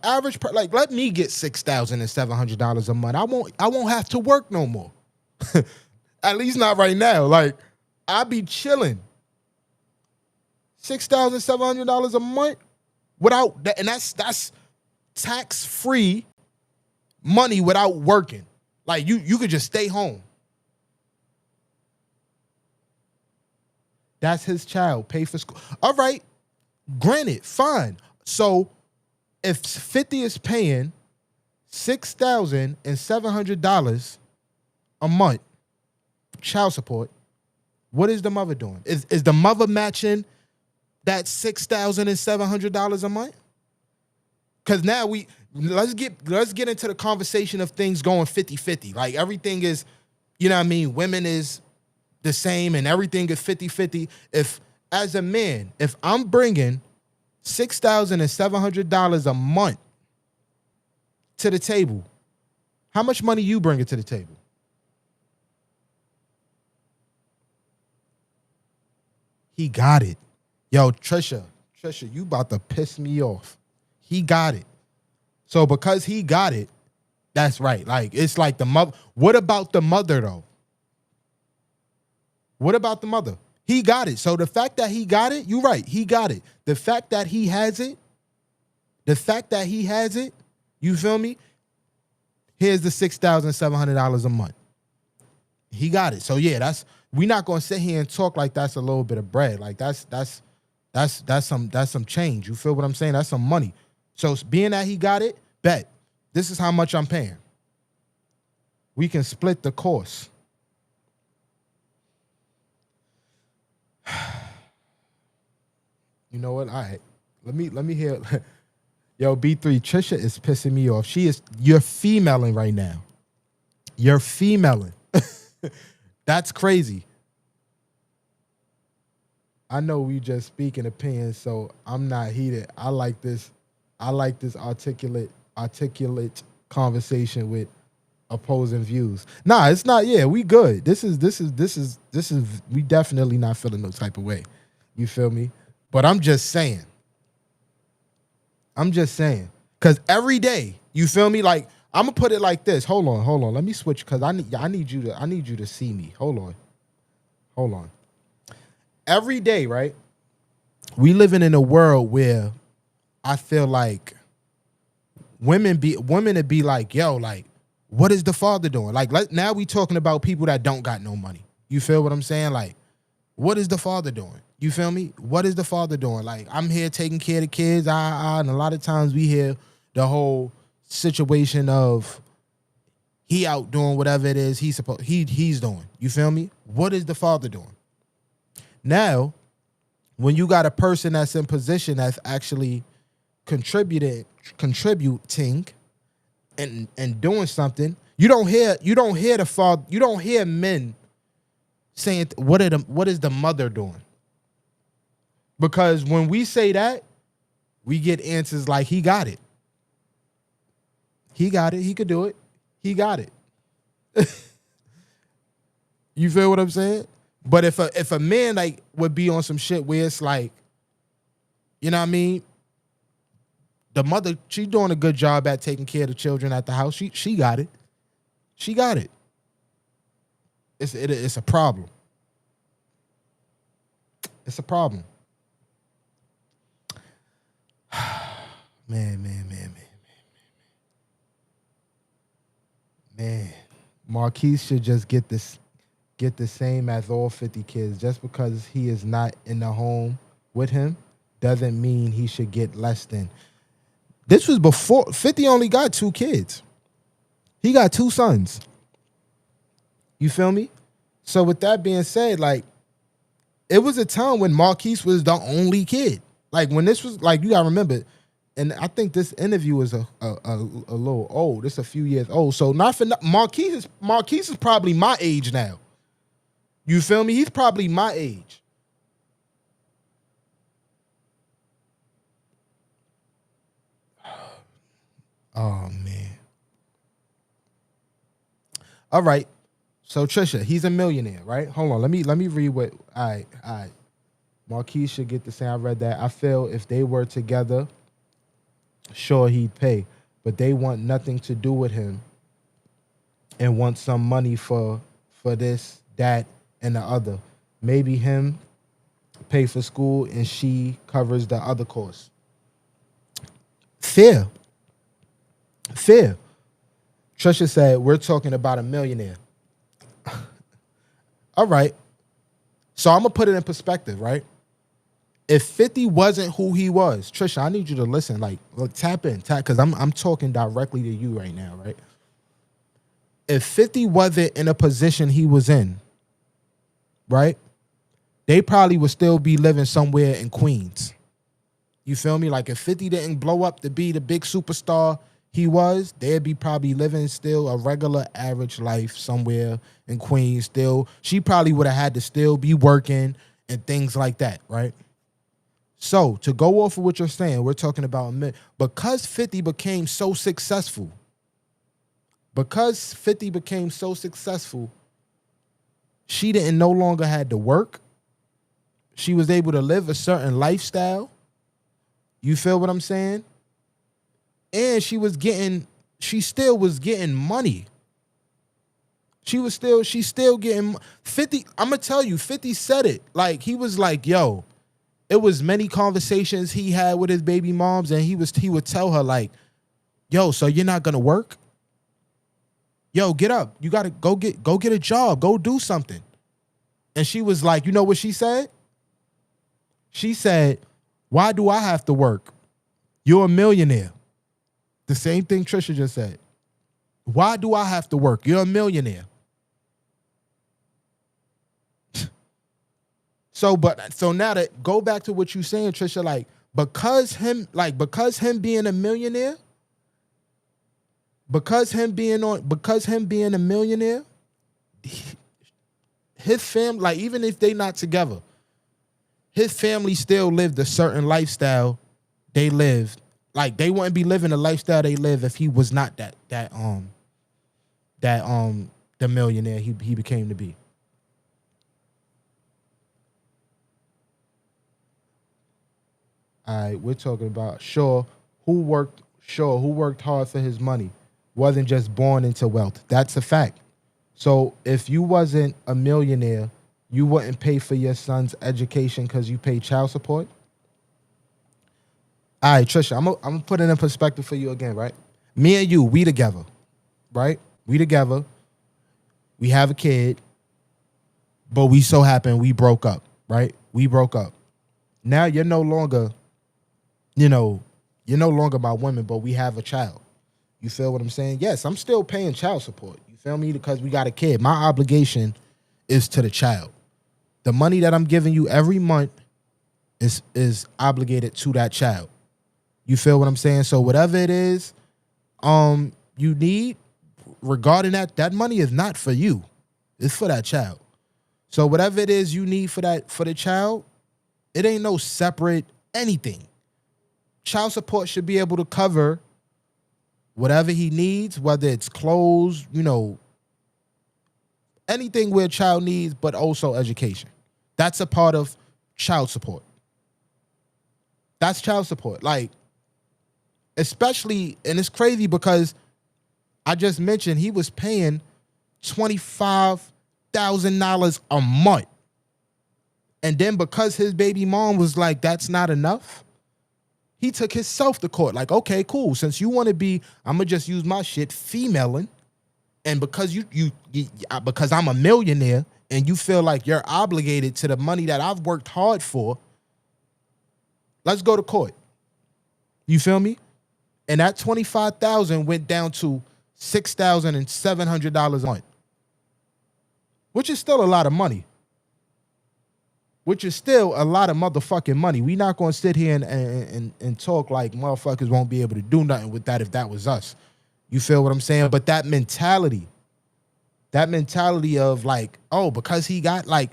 average, like let me get $6,700 a month. I won't have to work no more. At least not right now. Like I be chilling. $6,700 a month without that, and that's tax-free money without working. Like you could just stay home. That's his child. Pay for school. All right. Granted, fine. So if 50 is paying $6,700 a month child support, what is the mother doing? Is the mother matching that $6,700 a month? Because now let's get into the conversation of things going 50-50. Like everything is, you know what I mean? Women is the same and everything is 50-50. If as a man, if I'm bringing $6,700 a month to the table, how much money you bringing to the table? He got it. Yo, Trisha, you about to piss me off. He got it. So because he got it, that's right. Like it's like the mother. What about the mother though? What about the mother? He got it. So the fact that he got it, you're right. He got it. The fact that he has it, you feel me? Here's the $6,700 a month. He got it. So yeah, we're not gonna sit here and talk like that's a little bit of bread. Like that's some change. You feel what I'm saying? That's some money. So being that he got it, bet. This is how much I'm paying. We can split the cost. You know what? All right. Let me hear. Yo, B3, Trisha is pissing me off. You're femaling right now. You're femaling. That's crazy. I know we just speaking opinions, so I'm not heated. I like this articulate conversation with opposing views. Nah, it's not. Yeah, we good. This is we definitely not feeling no type of way. You feel me? But I'm just saying. Cause every day, you feel me? Like I'm gonna put it like this. Hold on. Let me switch because I need you to see me. Hold on. Every day, right? We living in a world where I feel like women would be like, yo, like, what is the father doing? Like, now we talking about people that don't got no money. You feel what I'm saying? Like, what is the father doing? You feel me? What is the father doing? Like, I'm here taking care of the kids, and a lot of times we hear the whole situation of he out doing whatever it is he's doing. You feel me? What is the father doing? Now, when you got a person that's in position that's actually contributing and doing something, you don't hear the father, you don't hear men saying what is the mother doing? Because when we say that, we get answers like he got it. He could do it. He got it. You feel what I'm saying? But if a man like would be on some shit where it's like, you know what I mean? The mother, she doing a good job at taking care of the children at the house. She got it. She got it. It's a problem. It's a problem. Man. Marquise should just get the same as all 50 kids. Just because he is not in the home with him doesn't mean he should get less than. This was before 50 only got 2 kids. He got 2 sons. You feel me? So with that being said, like, it was a time when Marquise was the only kid. Like, when this was, like, you gotta remember, and I think this interview is a little old. It's a few years old. So not for Marquise is probably my age now. You feel me? He's probably my age. Oh man. All right. So Trisha, he's a millionaire, right? Hold on. Let me read what. All right. Marquise should get the same. I read that. I feel if they were together, sure he'd pay, but they want nothing to do with him and want some money for this, that, and the other. Maybe him pay for school and she covers the other course. Fair. Trisha said, we're talking about a millionaire. All right. So I'm going to put it in perspective, right? If 50 wasn't who he was, Trisha, I need you to listen. Like, look, tap in, because I'm talking directly to you right now, right? If 50 wasn't in a position he was in, right? They probably would still be living somewhere in Queens. You feel me? Like, if 50 didn't blow up to be the big superstar he was, they'd be probably living still a regular average life somewhere in Queens still. She probably would have had to still be working and things like that, right? So, to go off of what you're saying, we're talking about because 50 became so successful, she didn't no longer had to work. She was able to live a certain lifestyle. You feel what I'm saying? And she still was getting money. She's still getting 50. I'm gonna tell you, 50 said it. Like, he was like, yo, it was many conversations he had with his baby moms, and he would tell her, like, yo, so you're not gonna work? Yo, get up. You gotta go get a job. Go do something. And she was like, you know what she said? She said, why do I have to work? You're a millionaire. The same thing Trisha just said. Why do I have to work? You're a millionaire. So now to go back to what you're saying, Trisha, like, because him being a millionaire, because him being a millionaire, his family, like, even if they not together, his family still lived a certain lifestyle they lived. Like, they wouldn't be living the lifestyle they live if he was not the millionaire he became to be. All right, we're talking about who worked hard for his money, wasn't just born into wealth. That's a fact. So if you wasn't a millionaire, you wouldn't pay for your son's education because you pay child support. All right, Trisha, I'm gonna put it in perspective for you again, right? Me and you, we together, right? We together. We have a kid, but we so happen we broke up, right? We broke up. Now you're no longer my woman, but we have a child. You feel what I'm saying? Yes, I'm still paying child support. You feel me? Because we got a kid. My obligation is to the child. The money that I'm giving you every month is obligated to that child. You feel what I'm saying? So whatever it is you need regarding that money is not for you. It's for that child. So whatever it is you need for the child, it ain't no separate anything. Child support should be able to cover whatever he needs, whether it's clothes, anything where a child needs, but also education. That's a part of child support. That's child support. Like, Especially, and it's crazy because I just mentioned he was paying $25,000 a month. And then because his baby mom was like, that's not enough, he took himself to court. Like, okay, cool. Since you want to be, I'm gonna just use my shit, femaling. And because because I'm a millionaire and you feel like you're obligated to the money that I've worked hard for, let's go to court. You feel me? And that 25,000 went down to $6,700 a month, which is still a lot of money. Which is still a lot of motherfucking money. We not gonna sit here and talk like motherfuckers won't be able to do nothing with that if that was us. You feel what I'm saying? But that mentality of like, oh, because he got like,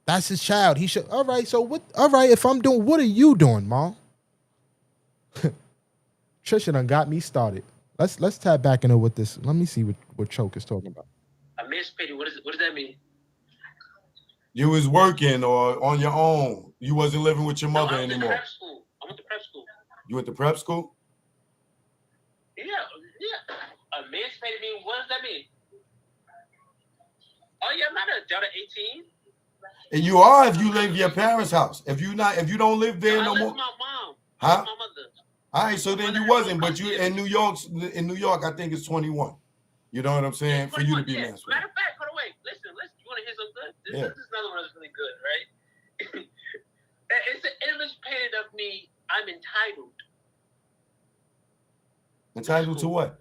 that's his child. He should. All right. So what? All right. If I'm doing, what are you doing, Mom? Trisha done got me started. Let's tap back into what this. Let me see what Choke is talking about. Emancipated. What does that mean? You was working or on your own. You wasn't living with your mother I went anymore. To prep school. I went to prep school. You went to prep school? Yeah. Emancipated mean, what does that mean? Oh yeah, I'm not an adult at 18. And you are if you live in your parents' house. If you don't live there no more. My mom. Huh? My mother. All right, so then you wasn't, but you in New York, I think it's 21. You know what I'm saying? For you to be emancipated. Matter of fact, hold on, wait. Listen. You want to hear something good? This is another one that's really good, right? It's an emancipated of me. I'm entitled. Entitled to what?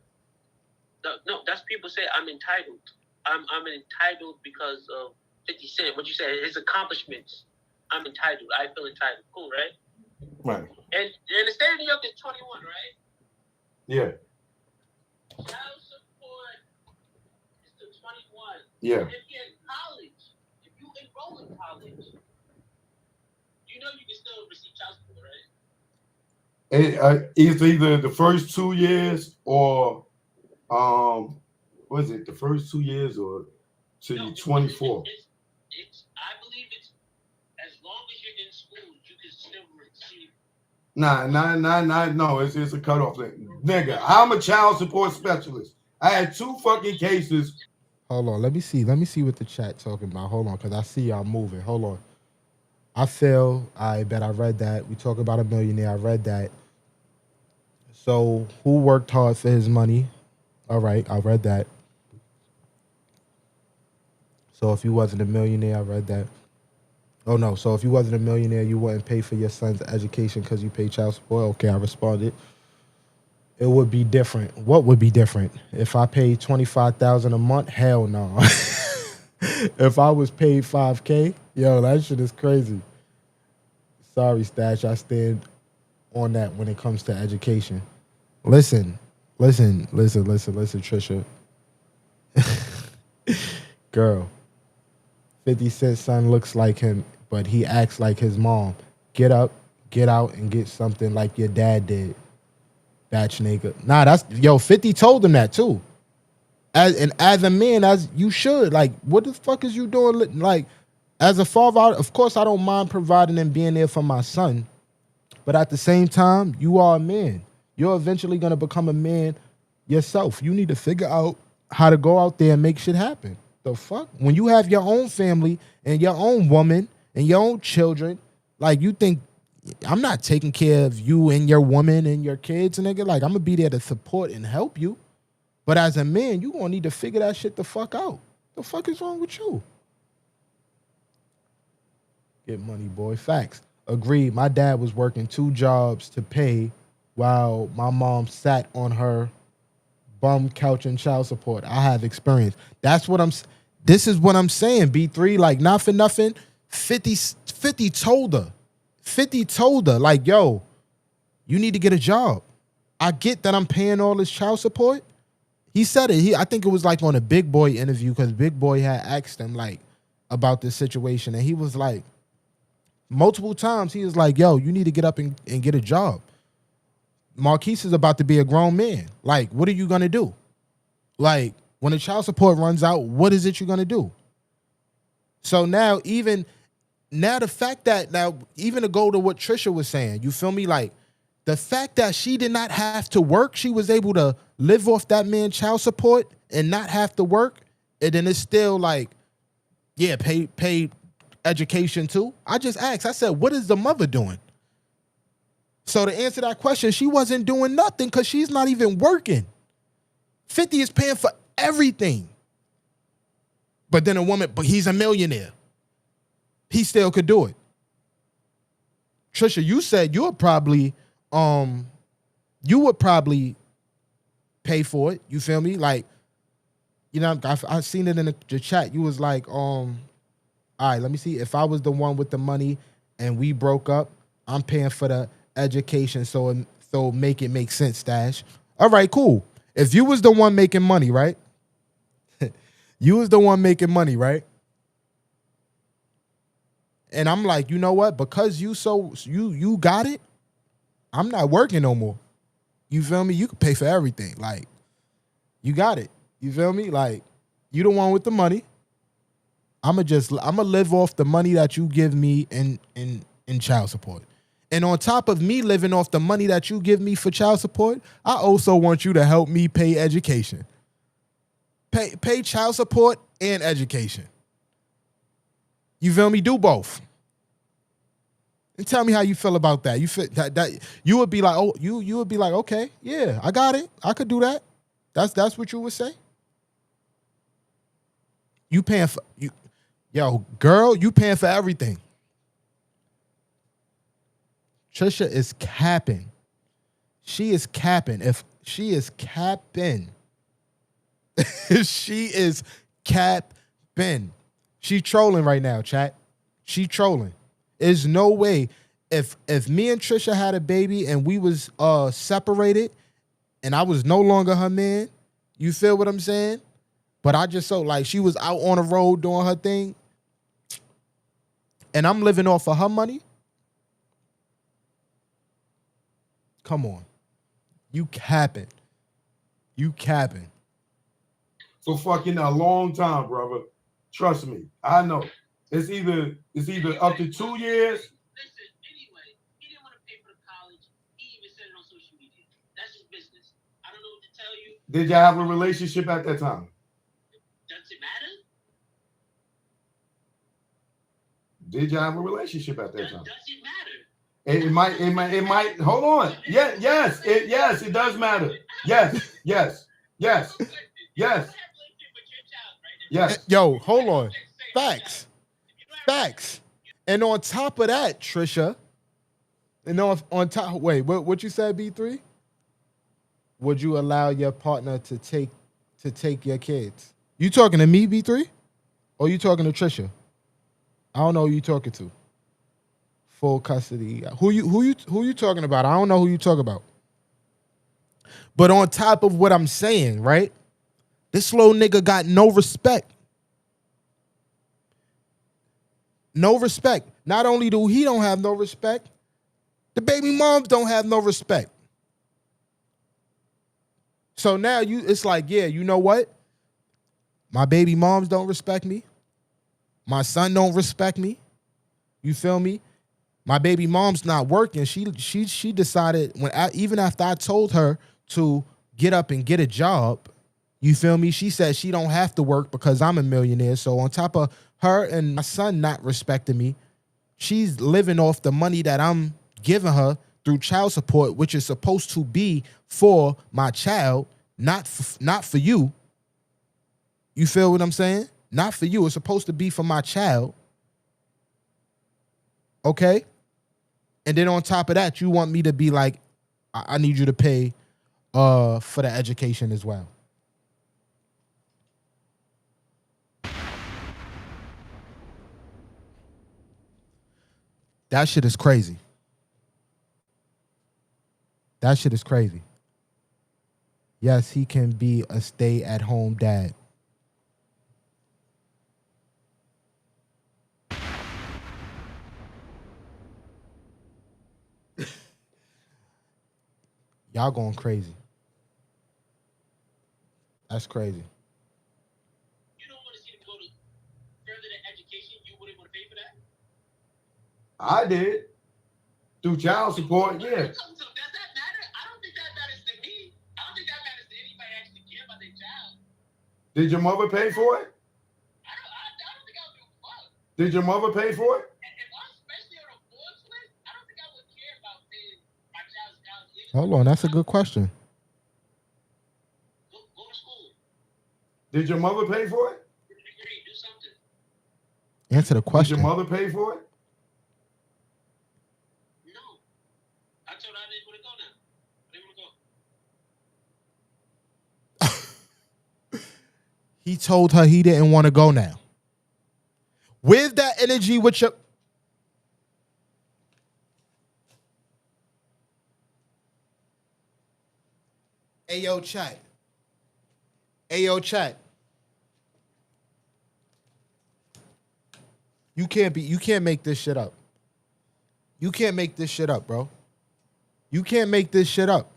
No, that's people say I'm entitled. I'm entitled because of 50 Cent. What you said, his accomplishments. I'm entitled. I feel entitled. Cool, right? Right. And the state of New York is 21, right? Yeah. Child support is to 21. Yeah. If you're in college, if you enroll in college, you know you can still receive child support, right? It's either the first 2 years or what is it? The first 2 years or till you're 24? I believe it's as long as you're in school, you can still receive. No. It's a cutoff thing. Nigga, I'm a child support specialist. I had 2 fucking cases. Hold on. Let me see what the chat talking about. Hold on, because I see y'all moving. Hold on. I bet I read that. We talk about a millionaire. I read that. So who worked hard for his money? All right, I read that. So if you wasn't a millionaire, I read that. Oh no, so if you wasn't a millionaire, you wouldn't pay for your son's education because you pay child support. Okay, I responded. It would be different. What would be different? If I paid $25,000 a month? Hell no. If I was paid $5K, yo, that shit is crazy. Sorry, Stash. I stand on that when it comes to education. Listen, Trisha. Girl, 50 Cent's son looks like him, but he acts like his mom. Get up, get out, and get something like your dad did. Batch nigga. Nah, 50 told him that too. As a man, as you should. Like, what the fuck is you doing? Like, as a father, of course, I don't mind providing and being there for my son. But at the same time, you are a man. You're eventually going to become a man yourself. You need to figure out how to go out there and make shit happen. The fuck? When you have your own family and your own woman and your own children, like, you think, I'm not taking care of you and your woman and your kids, nigga. Like, I'm going to be there to support and help you. But as a man, you going to need to figure that shit the fuck out. The fuck is wrong with you? Get money, boy. Facts. Agreed. My dad was working 2 jobs to pay while my mom sat on her bum couch and child support. I have experience. This is what I'm saying, B3. Like, not for nothing. 50 told her. 50 told her, like, yo, you need to get a job. I get that I'm paying all this child support. He said it. I think it was like on a Big Boy interview because Big Boy had asked him like about this situation. And he was like, multiple times, he was like, yo, you need to get up and get a job. Marquise is about to be a grown man. Like, what are you going to do? Like, when the child support runs out, what is it you're going to do? So now, even to go to what Trisha was saying, you feel me? Like, The fact that she did not have to work, she was able to live off that man's child support and not have to work, and then it's still like, yeah, pay education too. I just asked, I said, what is the mother doing? So to answer that question, she wasn't doing nothing because she's not even working. 50 is paying for everything. But then but he's a millionaire. He still could do it. Trisha, you said you would probably pay for it. You feel me? Like, you know, I've seen it in the chat. You was like, all right, let me see. If I was the one with the money and we broke up, I'm paying for the education, so make it make sense, Stash. All right, cool. If you was the one making money, right? You was the one making money, right? And I'm like, you know what? Because you got it, I'm not working no more. You feel me? You can pay for everything. Like, you got it. You feel me? Like, you the one with the money. I'ma live off the money that you give me in child support. And on top of me living off the money that you give me for child support, I also want you to help me pay education. Pay child support and education. You feel me? Do both. And tell me how you feel about that. You feel that you would be like, oh, you would be like, okay, yeah, I got it. I could do that. That's what you would say. You paying for you, yo, girl, you paying for everything. Trisha is capping. She is capping. If she is capping, she is capping. She trolling right now, chat. She trolling. There's no way if me and Trisha had a baby and we was separated and I was no longer her man, you feel what I'm saying? But I just so like she was out on the road doing her thing and I'm living off of her money. Come on. You capping. You capping. For fucking a long time, brother. Trust me. I know. It's either up to 2 years. Listen, anyway, he didn't want to pay for the college. He even said it on social media. That's his business. I don't know what to tell you. Did y'all have a relationship at that time? Does it matter? Did y'all have a relationship at that time? Does it matter? It might. Hold on. Yes, it does matter. Yes. Yo, hold on. Facts. And on top of that, Trisha, and on top, wait, what you said, B3? Would you allow your partner to take your kids? You talking to me, B3? Or you talking to Trisha? I don't know who you talking to. Full custody. Who you talking about? I don't know who you talk about. But on top of what I'm saying, right? This little nigga got no respect. No respect. Not only do he don't have no respect, the baby moms don't have no respect. So now it's like, yeah, you know what? My baby moms don't respect me. My son don't respect me. You feel me? My baby mom's not working. She decided even after I told her to get up and get a job, you feel me? She said she don't have to work because I'm a millionaire. So on top of her and my son not respecting me, she's living off the money that I'm giving her through child support, which is supposed to be for my child, not for you. You feel what I'm saying? Not for you. It's supposed to be for my child. Okay? And then on top of that, you want me to be like, I need you to pay for the education as well. That shit is crazy. That shit is crazy. Yes, he can be a stay-at-home dad. Y'all going crazy. That's crazy. You don't want to see them go to further their education. You wouldn't want to pay for that? I did. Through child support, yeah. So does that Did your mother pay for it? I don't think I would give a fuck. Did your mother pay for it? And if I'm especially on a boys list, I don't think I would care about paying my child's college. Hold on, that's a good question. Go to school. Did your mother pay for it? Get a degree. Do something. Answer the Did question. your mother pay for it? No. I told her I didn't want to go now. I didn't want to go. He told her he didn't want to go now. Where's that energy with your... Ayo, chat. Ayo, chat. You can't make this shit up. You can't make this shit up, bro. You can't make this shit up.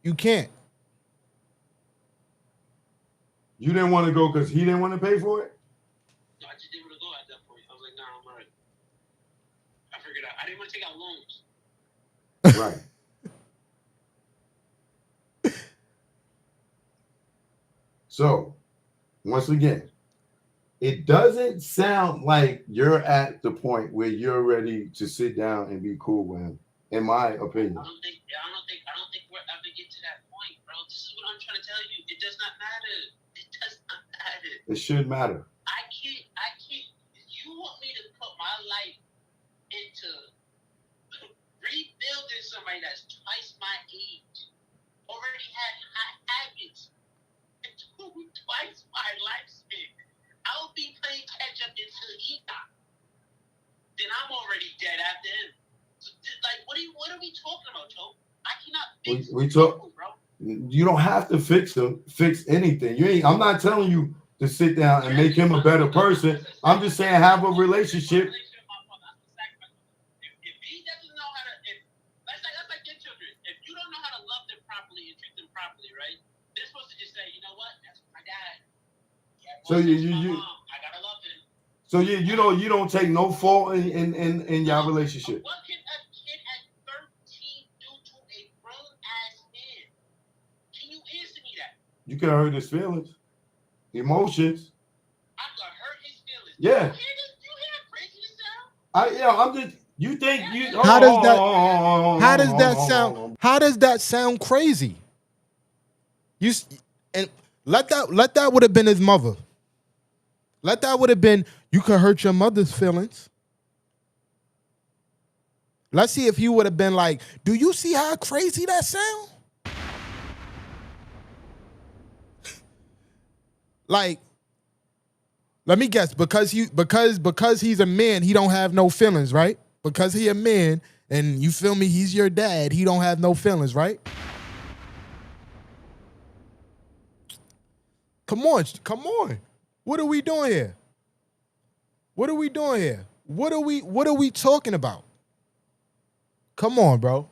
You can't. You didn't want to go because he didn't want to pay for it? No, I just didn't want to go at that point. I was like, nah, I'm all right. I figured out. I didn't want to take out loans. Right. So, once again, it doesn't sound like you're at the point where you're ready to sit down and be cool with him, in my opinion. I don't think we'll ever get to that point, bro. This is what I'm trying to tell you. It does not matter. It does not matter. It should matter. I can't. You want me to put my life into rebuilding somebody that's twice my age, already had high habits, and twice my lifespan. I will be playing catch up until he dies. Then I'm already dead after him. So, like, what are we talking about, Joe? I cannot fix people, bro. You don't have to fix anything. I'm not telling you to sit down and make him a better person. I'm just saying have a relationship. If he doesn't know how to, that's like your children. If you don't know how to love them properly and treat them properly, right? They're supposed to just say, you know what? That's my dad. So I gotta love him. So you don't take no fault in your relationship. What can a kid at 13 do to a grown ass man? Can you answer me that? You can hurt his feelings, emotions. I could hurt his feelings. Yeah. You hear that craziness sound? I'm just. You think you? How does that sound crazy? And let that would have been his mother. Let that would have been, you could hurt your mother's feelings. Let's see if he would have been like, do you see how crazy that sound? Like, let me guess, because he's a man, he don't have no feelings, right? Because he a man, and you feel me, he's your dad, he don't have no feelings, right? Come on. What are we doing here? What are we talking about? Come on, bro.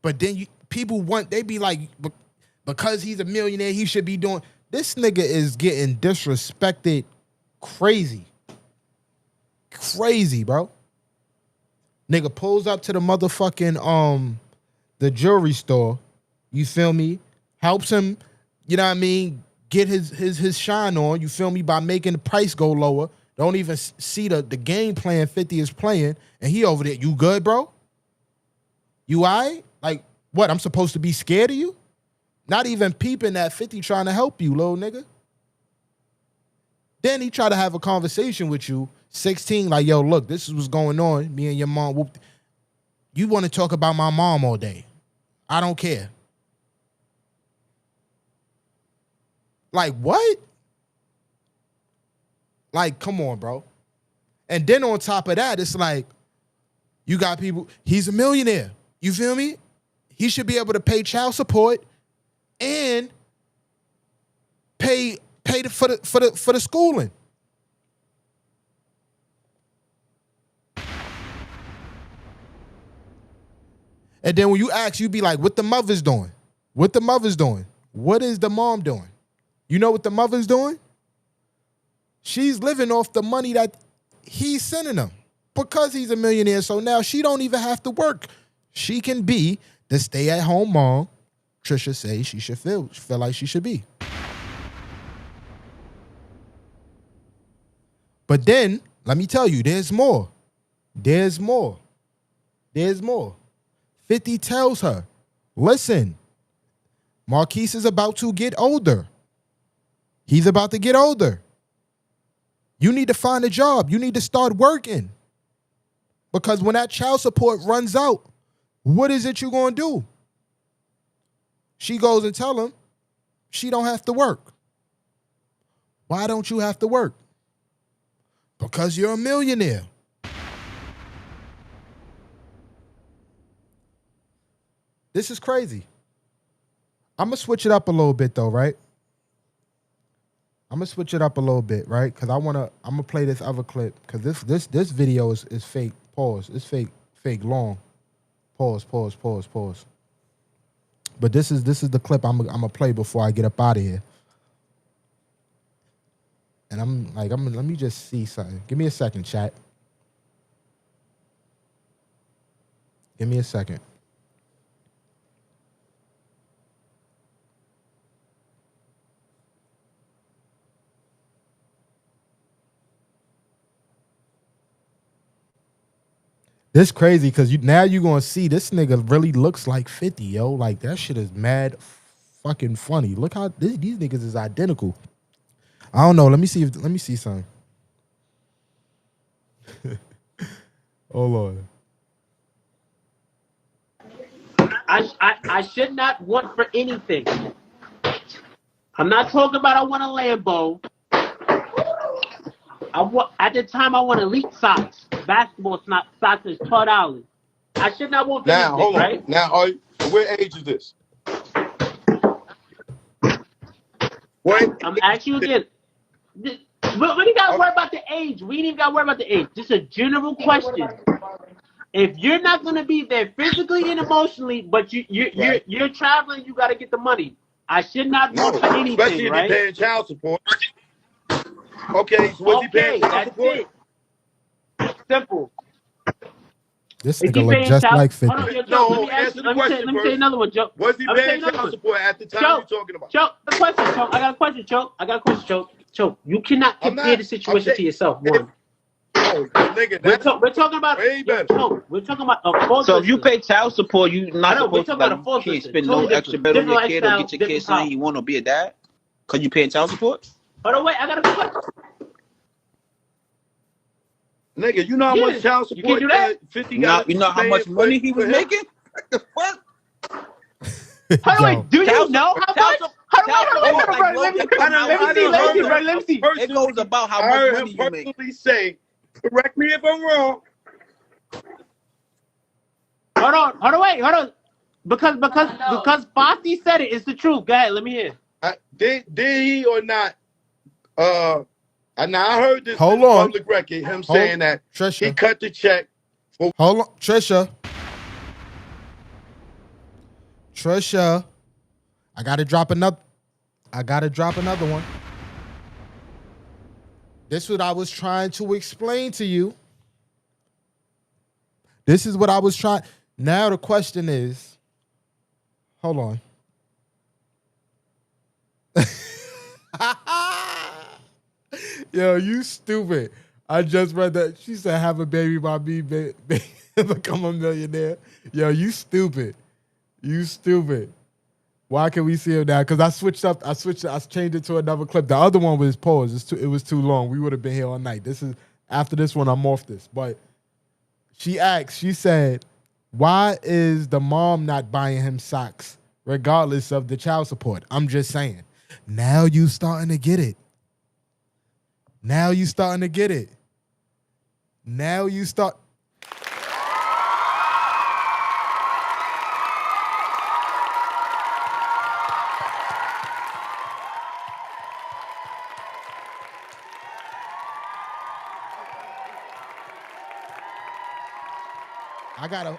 But then they be like, because he's a millionaire, he should be doing. This nigga is getting disrespected crazy. Crazy, bro. Nigga pulls up to the motherfucking the jewelry store. You feel me? Helps him, you know what I mean? Get his shine on, you feel me, by making the price go lower. Don't even see the game plan 50 is playing, and he over there. You good, bro? You all right? Like, what, I'm supposed to be scared of you? Not even peeping at 50 trying to help you, little nigga. Then he try to have a conversation with you, 16, like, yo, look, this is what's going on. Me and your mom, whooped. You want to talk about my mom all day. I don't care. Like, what? Like, come on, bro. And then on top of that, it's like, you got people, he's a millionaire. You feel me? He should be able to pay child support and pay for the schooling. And then when you ask, you be like, what the mother's doing? What the mother's doing? What is the mom doing? You know what the mother's doing? She's living off the money that he's sending them because he's a millionaire. So now she don't even have to work. She can be the stay-at-home mom Trisha says she should feel like she should be. But then, let me tell you, there's more. There's more. There's more. 50 tells her, listen, Marquise is about to get older. He's about to get older. You need to find a job. You need to start working. Because when that child support runs out, what is it you going to do? She goes and tell him she don't have to work. Why don't you have to work? Because you're a millionaire. This is crazy. I'm going to switch it up a little bit though, right? I'm going to switch it up a little bit, right? Because I'm going to play this other clip because this video is fake. Pause. It's fake long. Pause. But this is the clip I'm going to play before I get up out of here. And let me just see something. Give me a second, chat. Give me a second. This crazy because now you're going to see this nigga really looks like 50, yo. Like, that shit is mad fucking funny. Look how these niggas is identical. I don't know. Let me see something. Hold on. I should not want for anything. I'm not talking about I want a Lambo. At the time I want elite socks. Basketball socks is $12. I should not want now, anything, hold on. right? Now, what age is this? What? I'm asking you again. We ain't got to worry about the age. We ain't even got to worry about the age. Just a general question. If you're not going to be there physically and emotionally, but you're traveling, you got to get the money. I should not want for anything, especially if right? you're paying child support. Okay, so what's he paying child support? It. Simple. This nigga look just like 50. Hold on, yo, No, let me ask answer you, the let question me tell you another one, Joe. Was he paying child support at the time you're talking about? Choke, the question, Choke. I got a question, Choke. Choke, you cannot compare the situation to yourself, one. Oh, nigga, we're talking about way better. Choke, we're talking about a full So if you pay child support, you not supposed to, like, you can't spend no extra bread on your kid or get your kid saying you want to be a dad because you paying child support? Hold on, wait, I got a question. Nigga, you know how much child support you can do that? 50 got? You know how much money he was making? What the fuck? Hold on, wait, do you know how much? Let me see. It goes about how much money you make. Personally say, correct me if I'm wrong. Hold on. Because Fosti said it, it's the truth. Go ahead, let me hear. Did he or not? Now I heard this Hold on. public record, him saying that Trisha. he cut the check. Hold on, Trisha. I gotta drop another one. This is what I was trying to explain to you. This is what I was trying. Now the question is, hold on. Yo, you stupid. I just read that. She said, have a baby by me, become a millionaire. Yo, you stupid. You stupid. Why can we see him now? Because I changed it to another clip. The other one was paused. It was too long. We would have been here all night. After this one, I'm off this. But she said, why is the mom not buying him socks regardless of the child support? I'm just saying. Now you starting to get it. Now you start.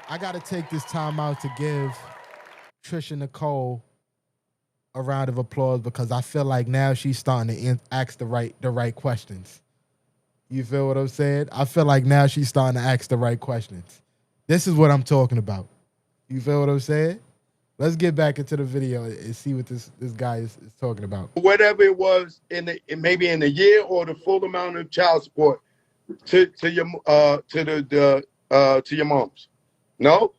I gotta take this time out to give Trisha Nicole a round of applause because I feel like now she's starting to ask the right questions. You feel what I'm saying? I feel like now she's starting to ask the right questions. This is what I'm talking about. You feel what I'm saying? Let's get back into the video and see what this guy is talking about. Whatever it was maybe in a year or the full amount of child support to your to your mom's? No.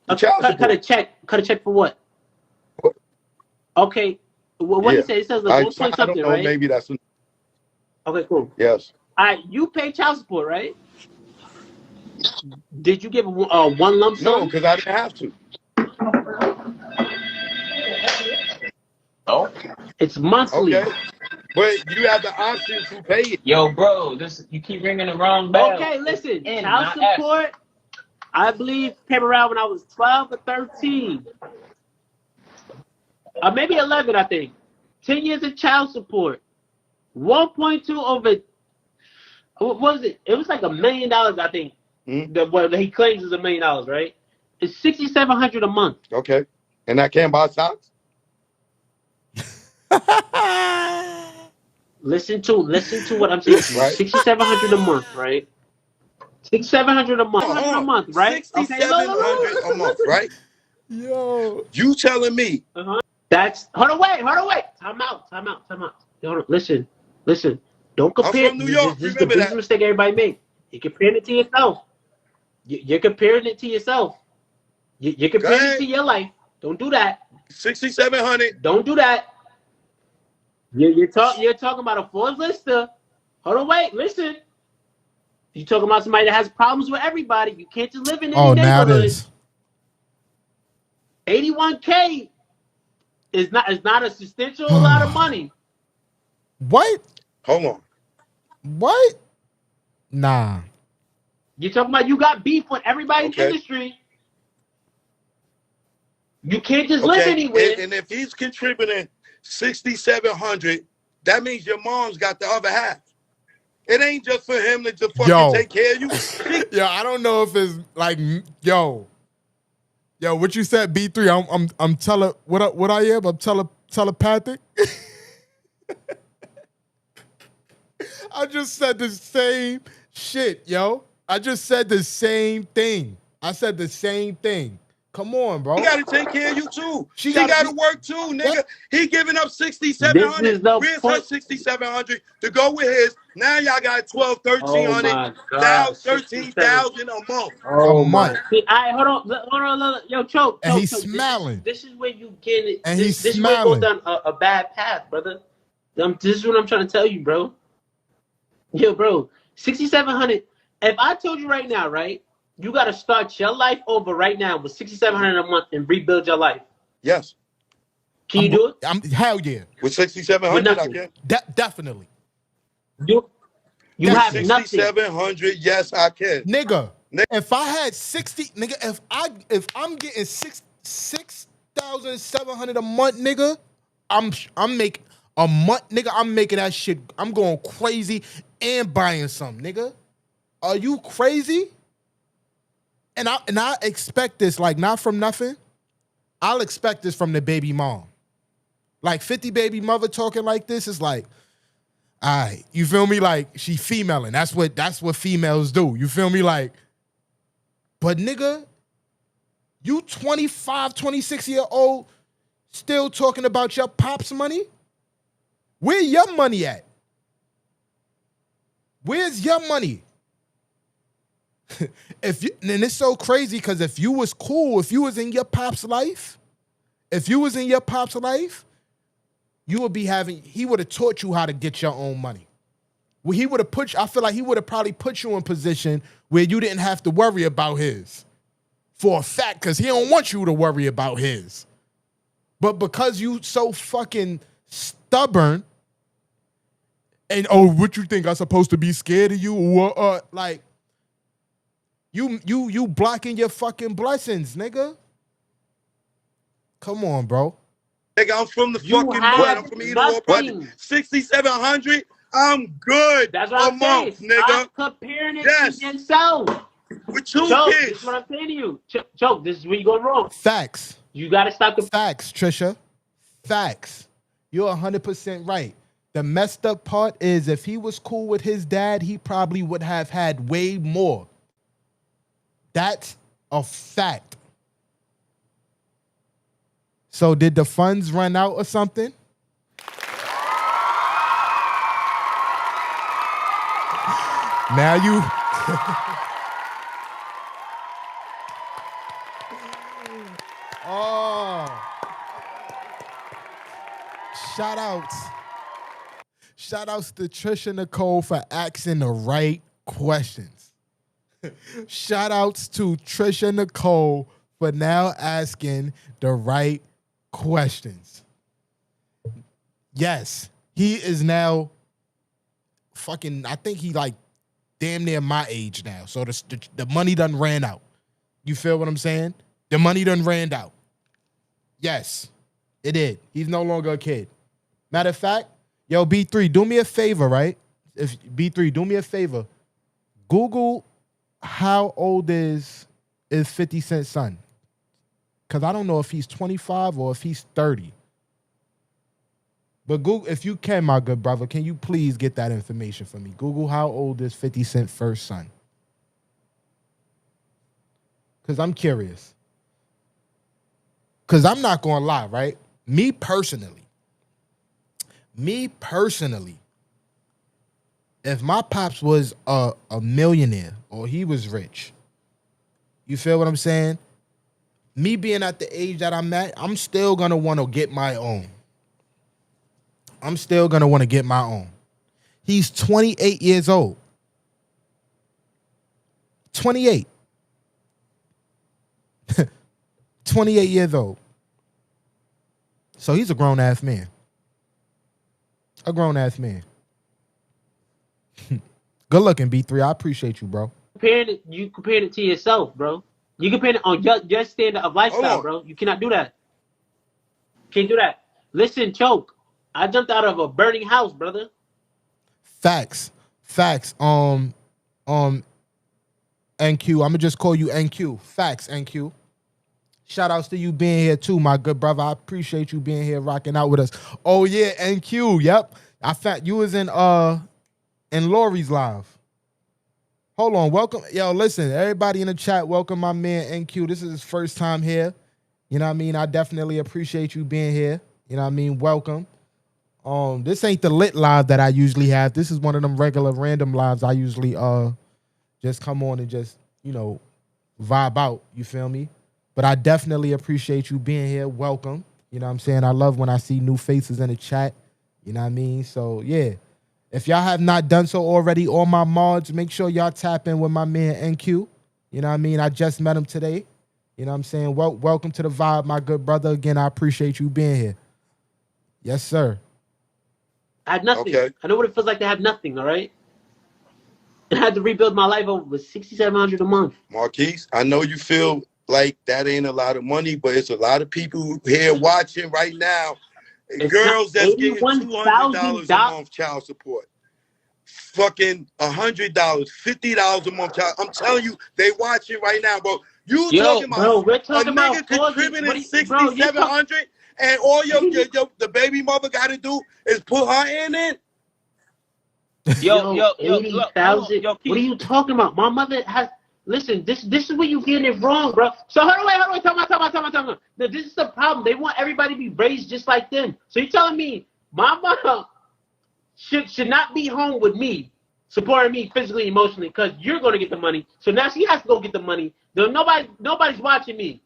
The child Cut support. a check. Cut a check for what? Okay. What Yeah. he said? It says like 1 point I don't something, know. right? Maybe that's Okay, cool. yes. All right, you pay child support, right? Did you give one lump No, sum? because I didn't have to. Oh, It's monthly. Okay, but you have the option to pay it. yo, bro, you keep ringing the wrong bell. Okay, listen. N, Child not F. support, I believe, came around when I was 12 or 13. Or maybe 11, I think. 10 years of child support. 1.2 over, what was it? It was like $1 million, I think. What he claims is $1 million, right? It's $6,700 a month. Okay, and I can't buy socks. Listen to what I'm saying. Right. $6,700 a month, right? $6,700 a month. $6,700 a month, right? $6,700 a month, right? Yo, you telling me? That's hold on, wait. Time out. Hold on, listen. Don't compare. I'm from New York. This is the Remember biggest that. mistake everybody makes. You're comparing it to yourself. You're comparing it to yourself. You're comparing it to your life. Don't do that. 6,700. Don't do that. You're talking about a Forbes lister. Hold on, wait. Listen. You're talking about somebody that has problems with everybody. You can't just live in any now neighborhood. this. 81K is not a substantial lot of money. What? Hold on. What? Nah. You're talking about you got beef with everybody in the Okay. industry. You can't just live anywhere. And if he's contributing 6,700, that means your mom's got the other half. It ain't just for him to just fucking take care of you. Yo, I don't know if it's like yo, what you said, B3. I'm what I am. I'm telepathic. I just said the same shit, yo. I just said the same thing. I said the same thing. Come on, bro. She got to take care of you too. She got to work too, nigga. What? He giving up 6,700. Where's her point. 6,700 to go with his? Now y'all got 12, 1,300. Now 13,000 a month. A month. See, hold on. Yo, choke. And he's smiling. This is where you get it. And this he's is where you go smiling. down a bad path, brother. This is what I'm trying to tell you, bro. Yo, bro, 6,700. If I told you right now, right, you got to start your life over right now with 6,700 a month and rebuild your life. Yes. Can you do it? Hell yeah. With 6,700, I can. Definitely. You have nothing. 6,700, yes, I can. Nigga, if I had 60, nigga, if I'm getting 6,700 a month, nigga, I'm making a month, nigga, I'm making that shit. I'm going crazy and buying some, nigga. Are you crazy? And I expect this, like, not from nothing. I'll expect this from the baby mom. Like 50 baby mother talking like this is like, all right, you feel me? Like, she femaling. That's what females do. You feel me? Like, but nigga, you 25, 26-year-old still talking about your pop's money? Where your money at? Where's your money? And it's so crazy because if you was cool, if you was in your pop's life, you would be he would have taught you how to get your own money. Well, I feel like he would have probably put you in a position where you didn't have to worry about his. For a fact, because he don't want you to worry about his. But because you so fucking stubborn, and what you think, I'm supposed to be scared of you? Or like, you blocking your fucking blessings, nigga. Come on, bro. Nigga, I'm from the fucking mud. I'm from Edo, but 6,700, I'm good. That's what I'm month, saying. nigga. I'm comparing it to yourself. With two Choke, kids. this is what I'm saying to you. Choke, this is where you go wrong. Facts. You got to stop the facts, Trisha. Facts. You're 100% right. The messed up part is if he was cool with his dad, he probably would have had way more. That's a fact. So did the funds run out or something? Now you. Oh. Shout outs to Trisha Nicole for asking the right questions. Shout outs to Trisha Nicole for now asking the right questions. Yes, he is now fucking, I think he like damn near my age now. So the money done ran out. You feel what I'm saying? The money done ran out. Yes, it did. He's no longer a kid. Matter of fact, yo, B3, do me a favor, right? If B3, do me a favor. Google how old is 50 Cent's son. Because I don't know if he's 25 or if he's 30. But Google, if you can, my good brother, can you please get that information for me? Google how old is 50 Cent's first son. Because I'm curious. Because I'm not going to lie, right? Me personally, if my pops was a millionaire or he was rich, you feel what I'm saying? Me being at the age that I'm at, I'm still going to want to get my own. He's 28 years old. 28. 28 years old. So he's a grown-ass man. Good looking, B3. I appreciate you, bro. You compared it to yourself, bro. You compared it on your standard of lifestyle, bro. You cannot do that. Can't do that. Listen, Choke. I jumped out of a burning house, brother. Facts. NQ. I'ma just call you NQ. Facts, NQ. Shout outs to you being here too, my good brother. I appreciate you being here rocking out with us. Oh yeah, NQ. Yep. I found you was in Lori's live. Hold on, welcome. Yo, listen, everybody in the chat, welcome my man NQ. This is his first time here. You know what I mean? I definitely appreciate you being here. You know what I mean? Welcome. This ain't the lit live that I usually have. This is one of them regular random lives I usually just come on and just, you know, vibe out. You feel me? But I definitely appreciate you being here. Welcome. You know what I'm saying? I love when I see new faces in the chat. You know what I mean? So, yeah. If y'all have not done so already, all my mods, make sure y'all tap in with my man NQ. You know what I mean? I just met him today. You know what I'm saying? Welcome to the vibe, my good brother. Again, I appreciate you being here. Yes, sir. I had nothing. Okay. I know what it feels like to have nothing, all right? And I had to rebuild my life over $6,700 a month. Marquise, I know you feel like that ain't a lot of money, but it's a lot of people here watching right now. It's girls that's getting $81,000 $200 a month child support. Fucking $100, $50 a month child. I'm telling you, they watching right now, bro. You talking about bro, we're talking a nigga about contributing $6,700 and all the baby mother got to do is put her in it? Yo, 80,000. What are you talking about? My mother has. Listen, this is where you getting it wrong, bro. So hold on, talk about. Now, this is the problem. They want everybody to be raised just like them. So you telling me my mom should not be home with me, supporting me physically, emotionally, because you're going to get the money. So now she has to go get the money. Nobody's watching me.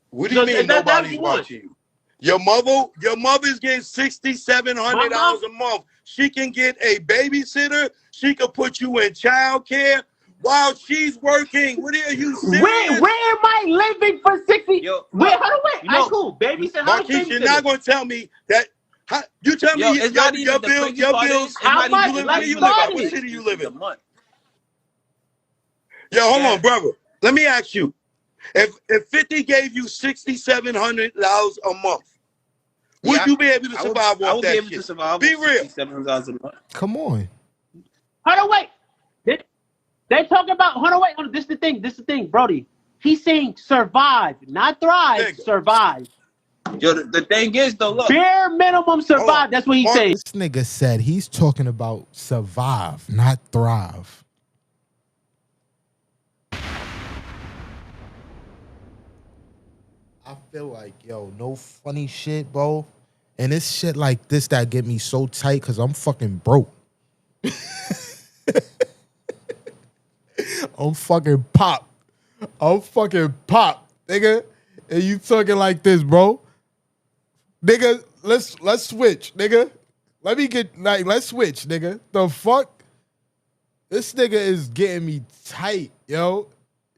What do you mean nobody's watching you? Your mother's getting $6,700 a month. She can get a babysitter. She can put you in childcare while she's working. What are you serious? Where am I living for 60? Wait, hold on, wait. That's cool. Babysitter. Marquise, you're not going to tell me that. You tell me your bills. How much? Where do you live at? What city you live in? Yo, hold on, brother. Let me ask you. If 50 gave you $6,700 a month, would you be able to survive off that shit? Be real. $6,700 a month. Come on. Hold on, wait. They talk about. Hold on, wait. This is the thing, Brody. He's saying survive, not thrive. Nigga. Survive. Yo, the thing is though, look. Bare minimum survive. That's what he's saying. This nigga said he's talking about survive, not thrive. I feel like, yo, no funny shit, bro. And it's shit like this that get me so tight because I'm fucking broke. I'm fucking pop. Nigga. And you talking like this, bro. Nigga, let's switch, nigga. Let's switch, nigga. The fuck? This nigga is getting me tight, yo.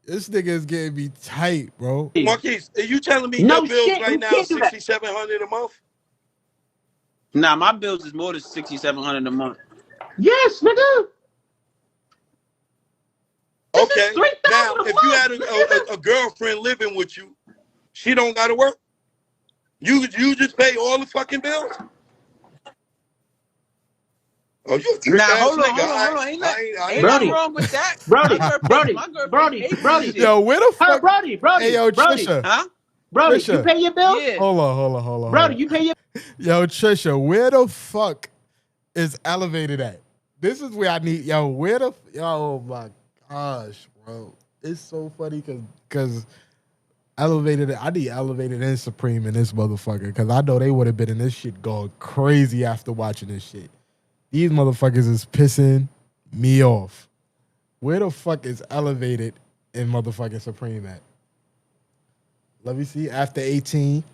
This nigga is getting me tight, bro. Marquise, are you telling me your bills right now is $6,700 a month? Nah, my bills is more than $6,700 a month. Yes, nigga. Okay. Now, if you had a girlfriend living with you, she don't gotta work. You just pay all the fucking bills. Oh, you a trick ass hold nigga. on. Ain't nothing wrong with that. Brody. Yo, where the fuck? Brody. Hey, yo, Trisha. Huh? Brody, Trisha. you pay your bills? Yeah. Hold on. Brody, you pay your... Yo, Trisha, where the fuck is Elevated at? This is where I need... Yo, oh, my gosh, bro. It's so funny because Elevated... I need Elevated and Supreme in this motherfucker because I know they would have been in this shit going crazy after watching this shit. These motherfuckers is pissing me off. Where the fuck is Elevated and motherfucking Supreme at? Let me see. After 18,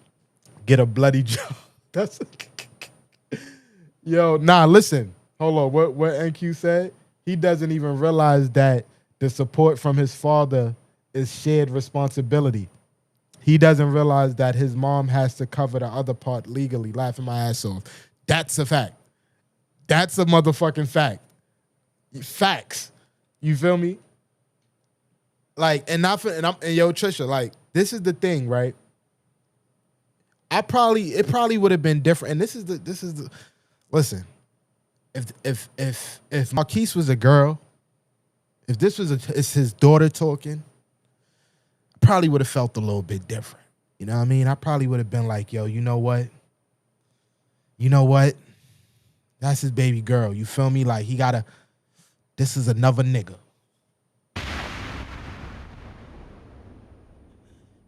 get a bloody job. That's yo. Nah, listen. Hold on. What NQ said? He doesn't even realize that the support from his father is shared responsibility. He doesn't realize that his mom has to cover the other part legally. Laughing my ass off. That's a fact. That's a motherfucking fact. Facts. You feel me? Like, and yo, Trisha, like, this is the thing, right? It probably would have been different. And this is the listen. If Marquise was a girl, if this was it's his daughter talking, I probably would have felt a little bit different. You know what I mean? I probably would have been like, yo, you know what? That's his baby girl. You feel me? Like, this is another nigga.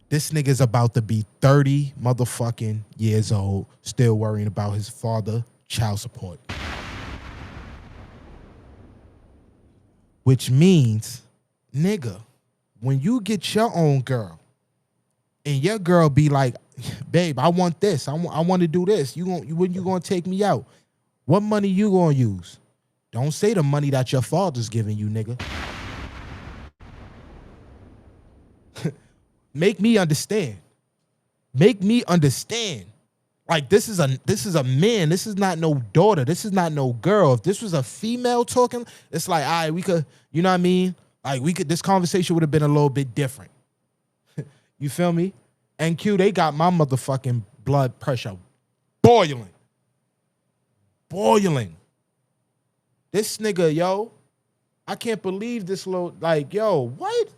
This nigga's about to be 30 motherfucking years old, still worrying about his father, child support. Which means, nigga, when you get your own girl, and your girl be like, babe, I want this. I want to do this. When you gonna take me out? What money you gonna use? Don't say the money that your father's giving you, nigga. Make me understand. Like, this is a man. This is not no daughter. This is not no girl. If this was a female talking, it's like, all right, we could, you know what I mean? Like, this conversation would have been a little bit different. You feel me? And Q, they got my motherfucking blood pressure boiling. This nigga, yo, I can't believe this little, like, yo, what?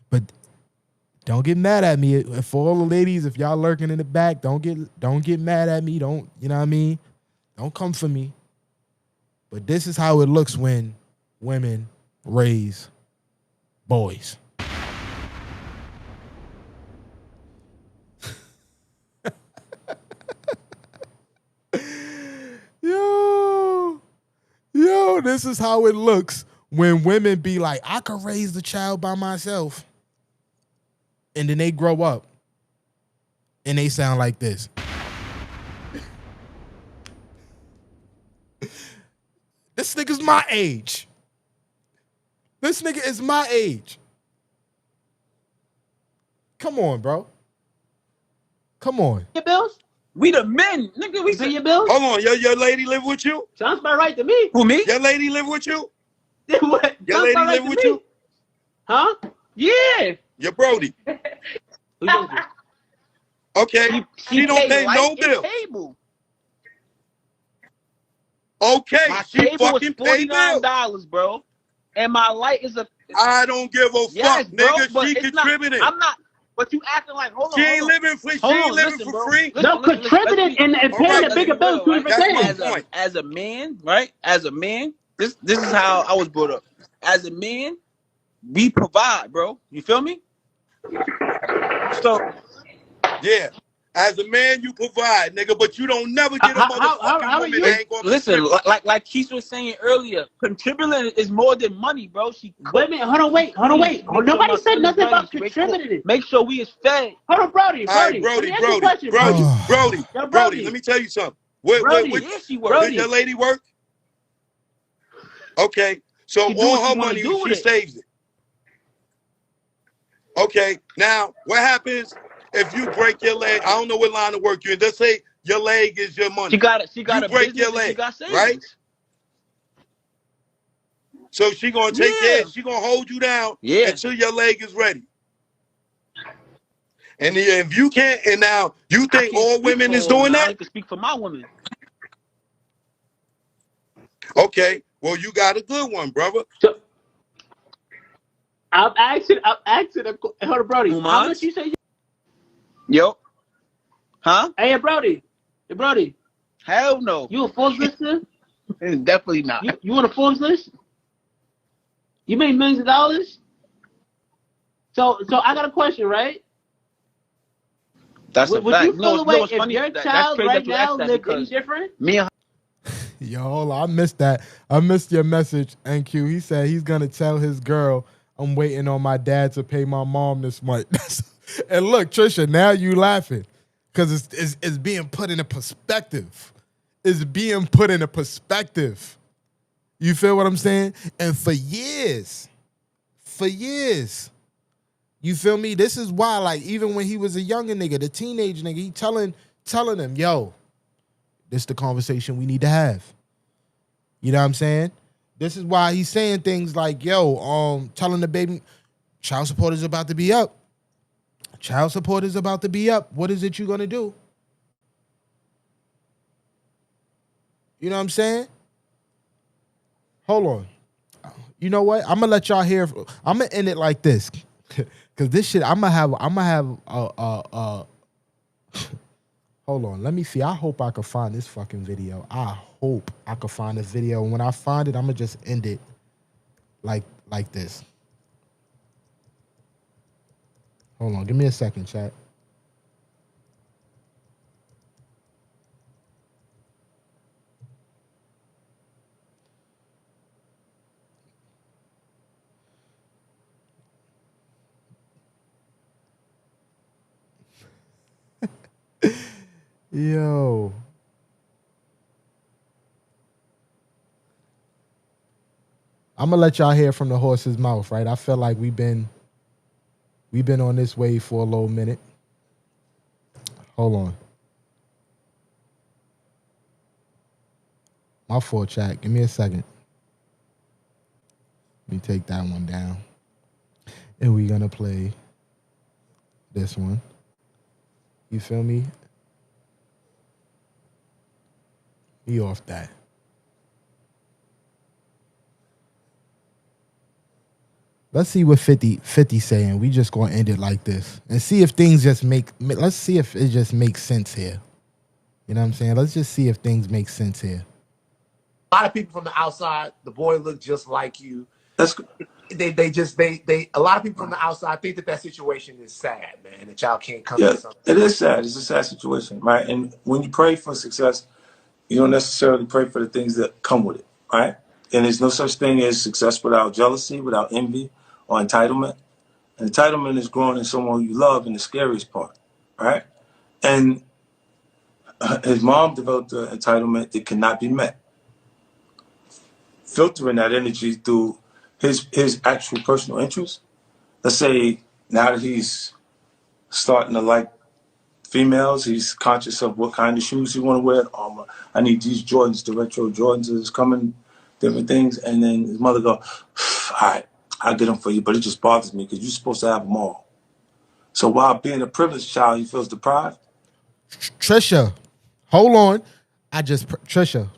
But don't get mad at me. For all the ladies, if y'all lurking in the back, don't get mad at me. Don't, you know what I mean? Don't come for me. But this is how it looks when women raise boys. Yo, this is how it looks when women be like, I could raise the child by myself. And then they grow up and they sound like this. This nigga's my age. This nigga is my age. Come on, bro. Come on. Your bills? We the men, nigga. We pay your bills? Hold on, your lady live with you? Sounds about right to me. Who, me? Your lady live with you? What? Your lady live with you? Huh? Yeah. Your Brody. Okay. She don't pay no bill. Okay, my she fucking pay $49, bro. And my light is a... I don't give a fuck, nigga. Bro, she contributed. I'm not... But you acting like, hold on. She ain't living for free. No, contributing and paying a bigger bill. As a man, right? As a man, this is how I was brought up. As a man, we provide, bro. You feel me? So, yeah. As a man, you provide, nigga, but you don't never get a motherfucking woman that ain't gonna listen, like Keith was saying earlier, contributing is more than money, bro. Wait a minute, hold on, wait. Nobody said nothing about contributing. Make sure we is fed. Hold on, Brody. Brody, let me tell you something. Did your lady work? Okay, so all her money, she saves it. Okay, now what happens if you break your leg? I don't know what line of work you're in. Let's say your leg is your money. She got you break your leg, right? So she gonna take care. She gonna hold you down until your leg is ready. And if you can't, and now you think all women is doing that? I can speak for my women. Okay, well you got a good one, brother. So, I'm asking. Hold on, Brody. How much you say? Yo. Huh? Hey, Brody. Hell no. You a Forbes listener? Definitely not. You want a Forbes list? You made millions of dollars? So I got a question, right? That's would a fact. you feel the way if your child right now lived any different? Me and Yo, hold on. I missed that. I missed your message, NQ. He said he's going to tell his girl, I'm waiting on my dad to pay my mom this month. And look, Trisha, now you laughing because it's being put in a perspective. It's being put in a perspective. You feel what I'm saying? And for years, you feel me? This is why, like, even when he was a younger nigga, the teenage nigga, he telling him, yo, this is the conversation we need to have. You know what I'm saying? This is why he's saying things like, yo, telling the baby, child support is about to be up. Child support is about to be up. What is it you gonna do? You know what I'm saying? Hold on. You know what? I'm gonna let y'all hear. I'm gonna end it like this, cause this shit. I'm gonna have. Hold on. Let me see. I hope I can find this fucking video. I hope I can find this video. When I find it, I'm gonna just end it like this. Hold on. Give me a second, chat. Yo. I'm gonna let y'all hear from the horse's mouth, right? I feel like we've been on this wave for a little minute. Hold on. My fault, chat. Give me a second. Let me take that one down. And we're gonna play this one. You feel me? Be off that. Let's see what 50 saying. We just gonna end it like this and see if things just let's see if it just makes sense here. You know what I'm saying? Let's just see if things make sense here. A lot of people from the outside, the boy looked just like you. A lot of people from the outside think that situation is sad, man. The child can't come to something. It is sad. It's a sad situation, right? And when you pray for success, you don't necessarily pray for the things that come with it, right? And there's no such thing as success without jealousy, without envy, or entitlement. And entitlement is growing in someone you love in the scariest part, right? And his mom developed an entitlement that cannot be met. Filtering that energy through his actual personal interests. Let's say now that he's starting to like females, he's conscious of what kind of shoes he want to wear. I need these Jordans, the retro Jordans is coming, different things. And then his mother go, all right, I'll get them for you, but it just bothers me because you're supposed to have them all. So while being a privileged child, he feels deprived. Trisha, hold on. Trisha,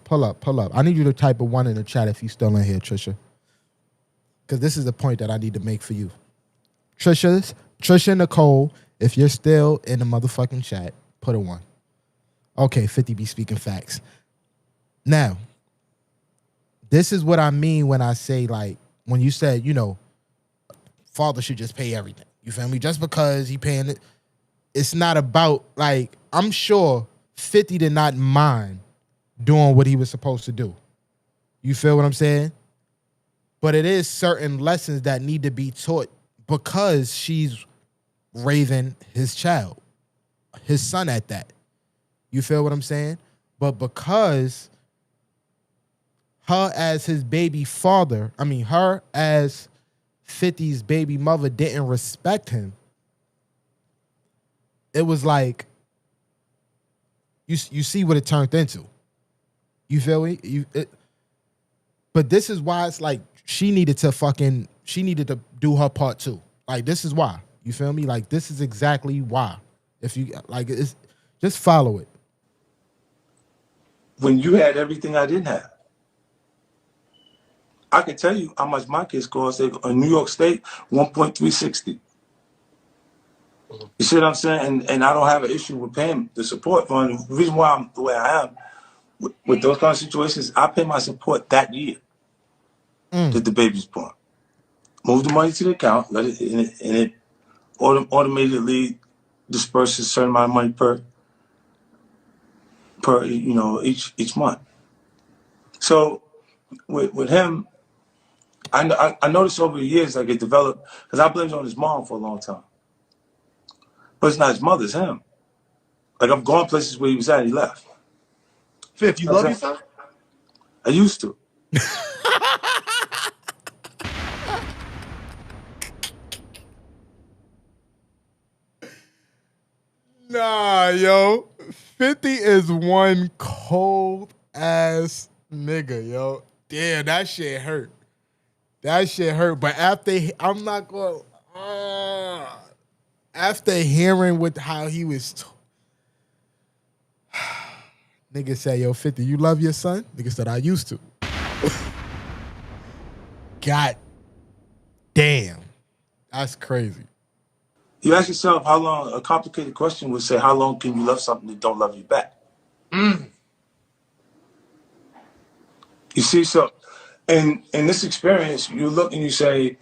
pull up. I need you to type a 1 in the chat if you're still in here, Trisha. Because this is the point that I need to make for you. Trisha Nicole, if you're still in the motherfucking chat, put a 1. Okay, 50 be speaking facts. Now, this is what I mean when I say, like, when you said, father should just pay everything. You feel me? Just because he paying it, it's not about, like, I'm sure 50 did not mind doing what he was supposed to do. You feel what I'm saying? But it is certain lessons that need to be taught because she's raising his child, his son at that. You feel what I'm saying? But because her as his baby father, her as 50's baby mother didn't respect him, it was like, you see what it turned into. You feel me? But this is why it's like she needed to do her part too. Like, this is why. You feel me? Like, this is exactly why. If you like, it's just follow it. When you had everything I didn't have, I can tell you how much my kids cost. They in New York State, 1.360. You see what I'm saying? And I don't have an issue with paying the support fund. The reason why I'm the way I am with those kind of situations, I pay my support that year that the baby's born. Move the money to the account, let it, and it automatically disperses a certain amount of money per each month. So with him, I noticed over the years like it developed, because I blamed it on his mom for a long time. But it's not his mother, it's him. Like, I've gone places where he was at and he left. Fifth, you love your son? I used to. Nah, yo. 50 is one cold ass nigga, yo. Damn, that shit hurt. That shit hurt. But I'm not going. After hearing how he was, nigga said, "Yo, 50, you love your son?" Nigga said, "I used to." God damn, that's crazy. You ask yourself how long. A complicated question would say, "How long can you love something that don't love you back?" You see, so in this experience, you look and you say,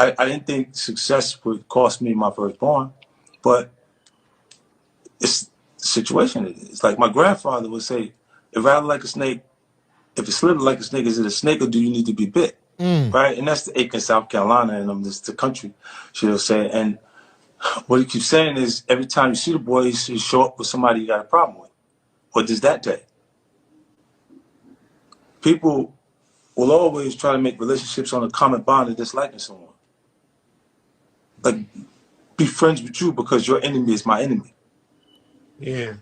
I didn't think success would cost me my firstborn, but it's the situation. It's like my grandfather would say, "It rattled like a snake. If it slithered like a snake, is it a snake or do you need to be bit?" Right? And that's the Aiken, South Carolina, and this the country, she'll say. And what he keeps saying is, every time you see the boy, he's show up with somebody you got a problem with. What does that take? People will always try to make relationships on a common bond of disliking someone. Like, be friends with you because your enemy is my enemy. Yeah.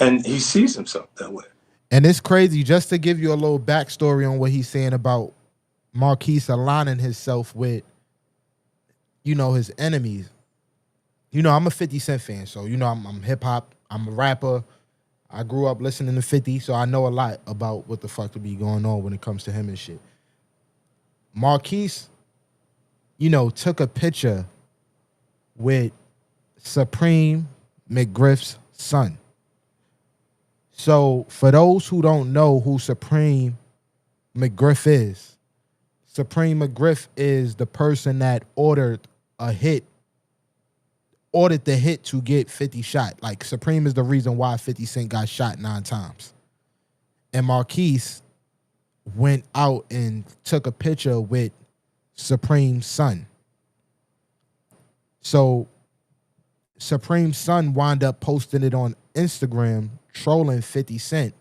And he sees himself that way. And it's crazy, just to give you a little backstory on what he's saying about Marquise aligning himself with, his enemies. I'm a 50 Cent fan, so, I'm hip hop. I'm a rapper. I grew up listening to 50, so I know a lot about what the fuck to be going on when it comes to him and shit. Marquise, took a picture with Supreme McGriff's son. So for those who don't know who Supreme McGriff is, Supreme McGriff is the person that ordered the hit to get 50 shot. Like, Supreme is the reason why 50 Cent got shot 9 times. And Marquise went out and took a picture with Supreme's son. So Supreme's son wound up posting it on Instagram, trolling 50 Cent.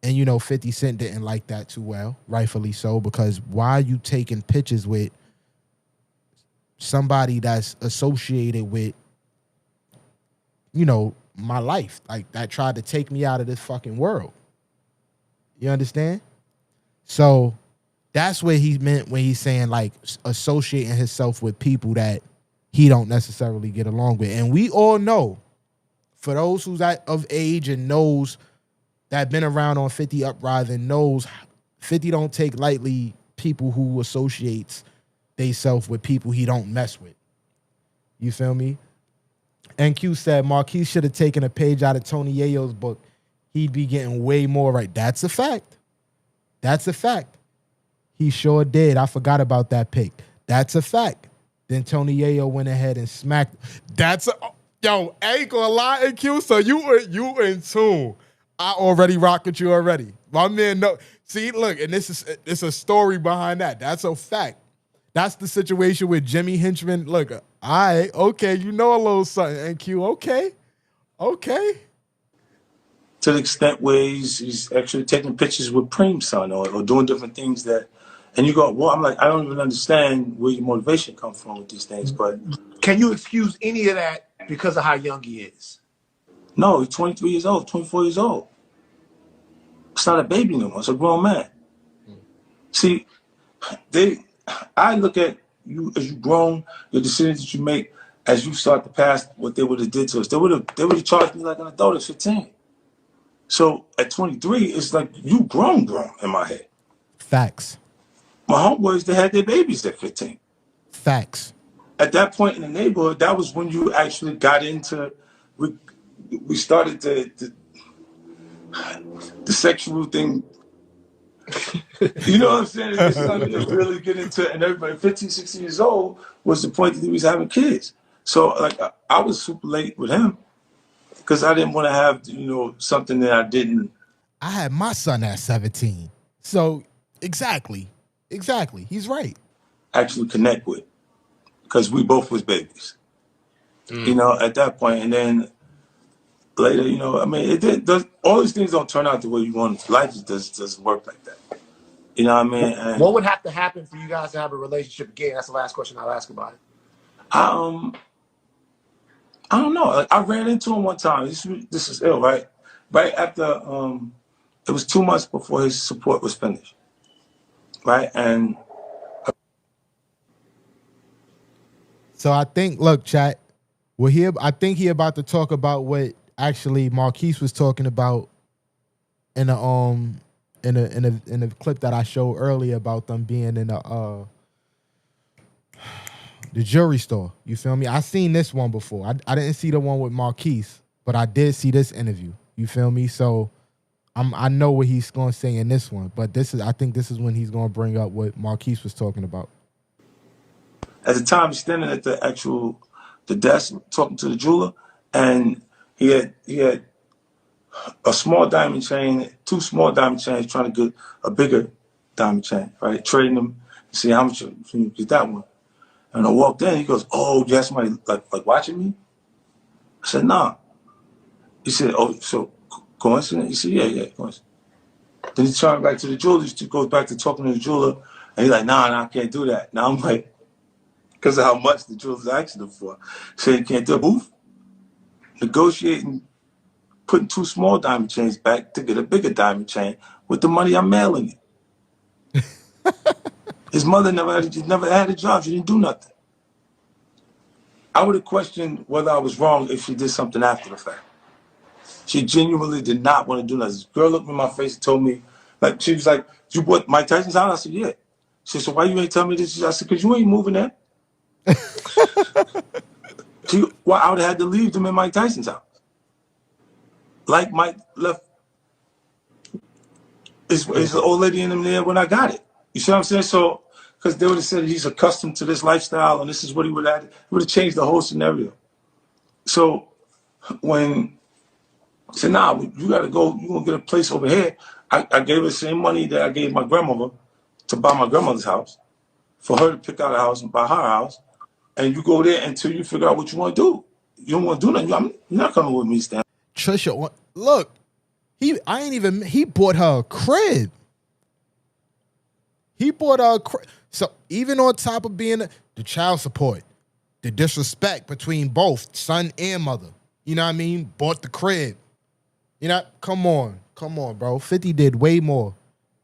And 50 Cent didn't like that too well, rightfully so, because why are you taking pictures with somebody that's associated with, my life, like, that tried to take me out of this fucking world? You understand? So that's what he meant when he's saying, like, associating himself with people that he don't necessarily get along with. And we all know, for those who's of age and knows, that been around on 50 Uprising, knows 50 don't take lightly people who associates theyself with people he don't mess with. You feel me? NQ said Marquise should have taken a page out of Tony Yayo's book. He'd be getting way more right. That's a fact. That's a fact. He sure did. I forgot about that pick. That's a fact. Then Tony Yayo went ahead and smacked. Yo, ain't gonna lie, AQ. So you in tune. I already rock with you already. My man, no. See, look, and it's a story behind that. That's a fact. That's the situation with Jimmy Henchman. Look, all right, okay, you know a little something, NQ. Okay. To the extent where he's actually taking pictures with Preem's son or doing different things that, and you go, well, I'm like, I don't even understand where your motivation comes from with these things. But can you excuse any of that because of how young he is? no, he's 23 years old, 24 years old. It's not a baby no more. It's a grown man. See, I look at you as you've grown, your decisions that you make as you start to pass what they would have did to us. They would have charged me like an adult at 15. So at 23, it's like you grown in my head. Facts. My homeboys, they had their babies at 15. Facts. At that point in the neighborhood, that was when you actually got into, we started the sexual thing. You know what I'm saying? It started to really get into it, and everybody 15, 16 years old was the point that he was having kids. So like I was super late with him because I didn't want to have, something that I didn't. I had my son at 17. So exactly. He's right. Actually connect with, because we both was babies. At that point, and then later, I mean, all these things don't turn out the way you want it. Life just doesn't work like that. You know what I mean? And what would have to happen for you guys to have a relationship again? That's the last question I'll ask about it. I don't know. Like, I ran into him one time. This is ill, right? Right after, it was 2 months before his support was finished, right? And so I think, look, chat, I think he about to talk about what actually Marquise was talking about in the clip that I showed earlier about them being in the jewelry store. You feel me? I seen this one before. I didn't see the one with Marquise, but I did see this interview. You feel me? So I know what he's gonna say in this one, but I think this is when he's gonna bring up what Marquise was talking about. at the time, he's standing at the desk talking to the jeweler, and he had a small diamond chain, 2 small diamond chains, trying to get a bigger diamond chain, right? Trading them, see how much can you get that one. And I walked in, he goes, "Oh, you have somebody like watching me?" I said, "Nah." He said, "Oh, so coincidence?" He said, "Yeah, coincidence." Then he turned back to the jeweler, he goes back to talking to the jeweler, and he's like, nah, I can't do that. Now I'm like, because of how much the jeweler's asking him for. So you can't do a booth. Negotiating, putting 2 small diamond chains back to get a bigger diamond chain with the money I'm mailing it. His mother never had a job. She didn't do nothing. I would have questioned whether I was wrong if she did something after the fact. She genuinely did not want to do nothing. This girl looked me in my face and told me, like, she was like, "You bought Mike Tyson's house?" I said, "Yeah." She said, "So why you ain't telling me this?" I said, "Because you ain't moving there." Well, I would have had to leave them in Mike Tyson's house. Like Mike left his old lady in him there when I got it. You see what I'm saying? So, because they would have said he's accustomed to this lifestyle and this is what he would have had. It would have changed the whole scenario. So when I said, "Nah, you got to go, you're going to get a place over here," I gave her the same money that I gave my grandmother to buy my grandmother's house, for her to pick out a house and buy her house. And you go there until you figure out what you want to do. You don't want to do nothing. You're not coming with me, Stan. Trisha, look, he bought her a crib. He bought her a crib. So even on top of being the child support, the disrespect between both son and mother, you know what I mean? Bought the crib. You know, come on, bro. 50 did way more.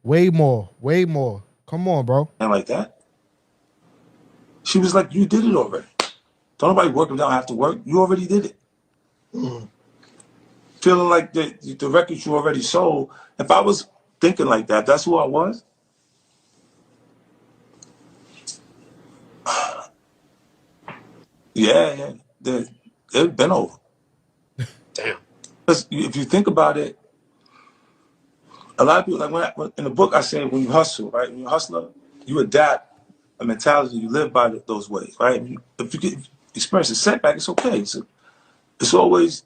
Come on, bro. And like that. She was like, "You did it already. Don't nobody work if they don't have to work. You already did it." Feeling like the records you already sold. If I was thinking like that, that's who I was. Yeah. They've been over. Damn. Because if you think about it, a lot of people, like in the book I say, when you hustle, right? When you're a hustler, you adapt a mentality, you live by those ways, right? If you experience a setback, it's okay. It's always,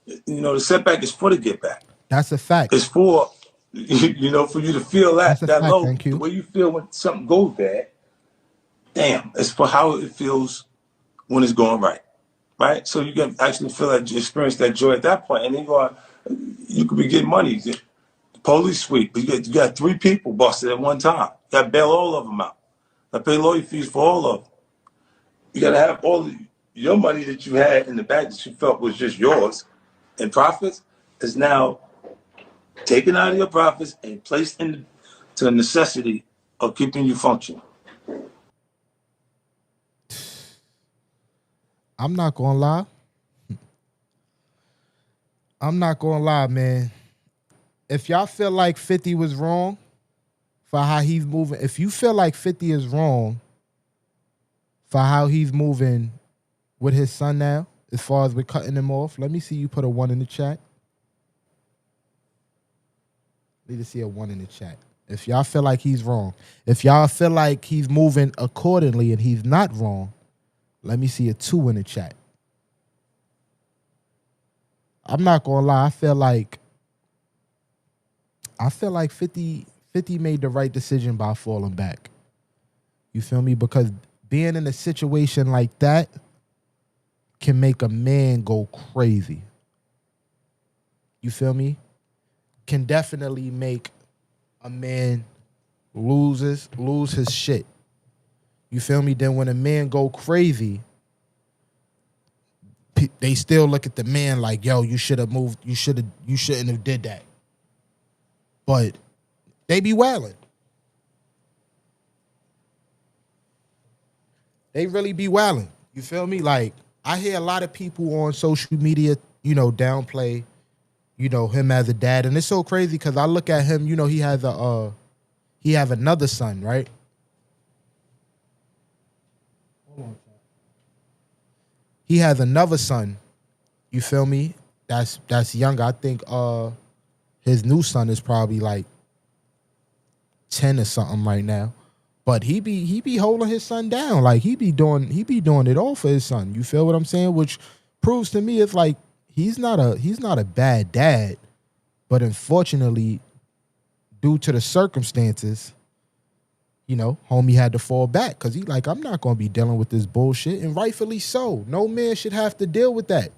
the setback is for the get back. That's a fact. It's for, for you to feel That's a that fact. low, Thank the you. way you feel when something goes bad. Damn, it's for how it feels when it's going right, right? So you can actually feel that, experience that joy at that point, and then you could be getting money. The police sweep, but you got 3 people busted at one time. You got to bail all of them out. I pay lawyer fees for all of them. You got to have all your money that you had in the bank that you felt was just yours and profits is now taken out of your profits and placed into the necessity of keeping you functioning. I'm not gonna lie. I'm not gonna lie, man. If y'all feel like 50 was wrong for how he's moving, if you feel like 50 is wrong for how he's moving with his son now, as far as we're cutting him off, let me see you put a 1 in the chat. Need to see a 1 in the chat. If y'all feel like he's wrong, if y'all feel like he's moving accordingly and he's not wrong, let me see a 2 in the chat. I'm not gonna lie, I feel like 50 made the right decision by falling back. You feel me? Because being in a situation like that can make a man go crazy. You feel me? Can definitely make a man lose his shit. You feel me? Then when a man go crazy, they still look at the man like, yo, you should have moved, you shouldn't have did that. But they be wilding. They really be wilding. You feel me? Like, I hear a lot of people on social media, downplay, him as a dad. And it's so crazy because I look at him, he have another son, right? Hold on. He has another son, you feel me? That's younger. I think his new son is probably like 10 or something right now. But he be holding his son down. Like he be doing it all for his son. You feel what I'm saying? Which proves to me it's like he's not a bad dad, but unfortunately, due to the circumstances, homie had to fall back because he like, I'm not gonna be dealing with this bullshit, and rightfully so. No man should have to deal with that.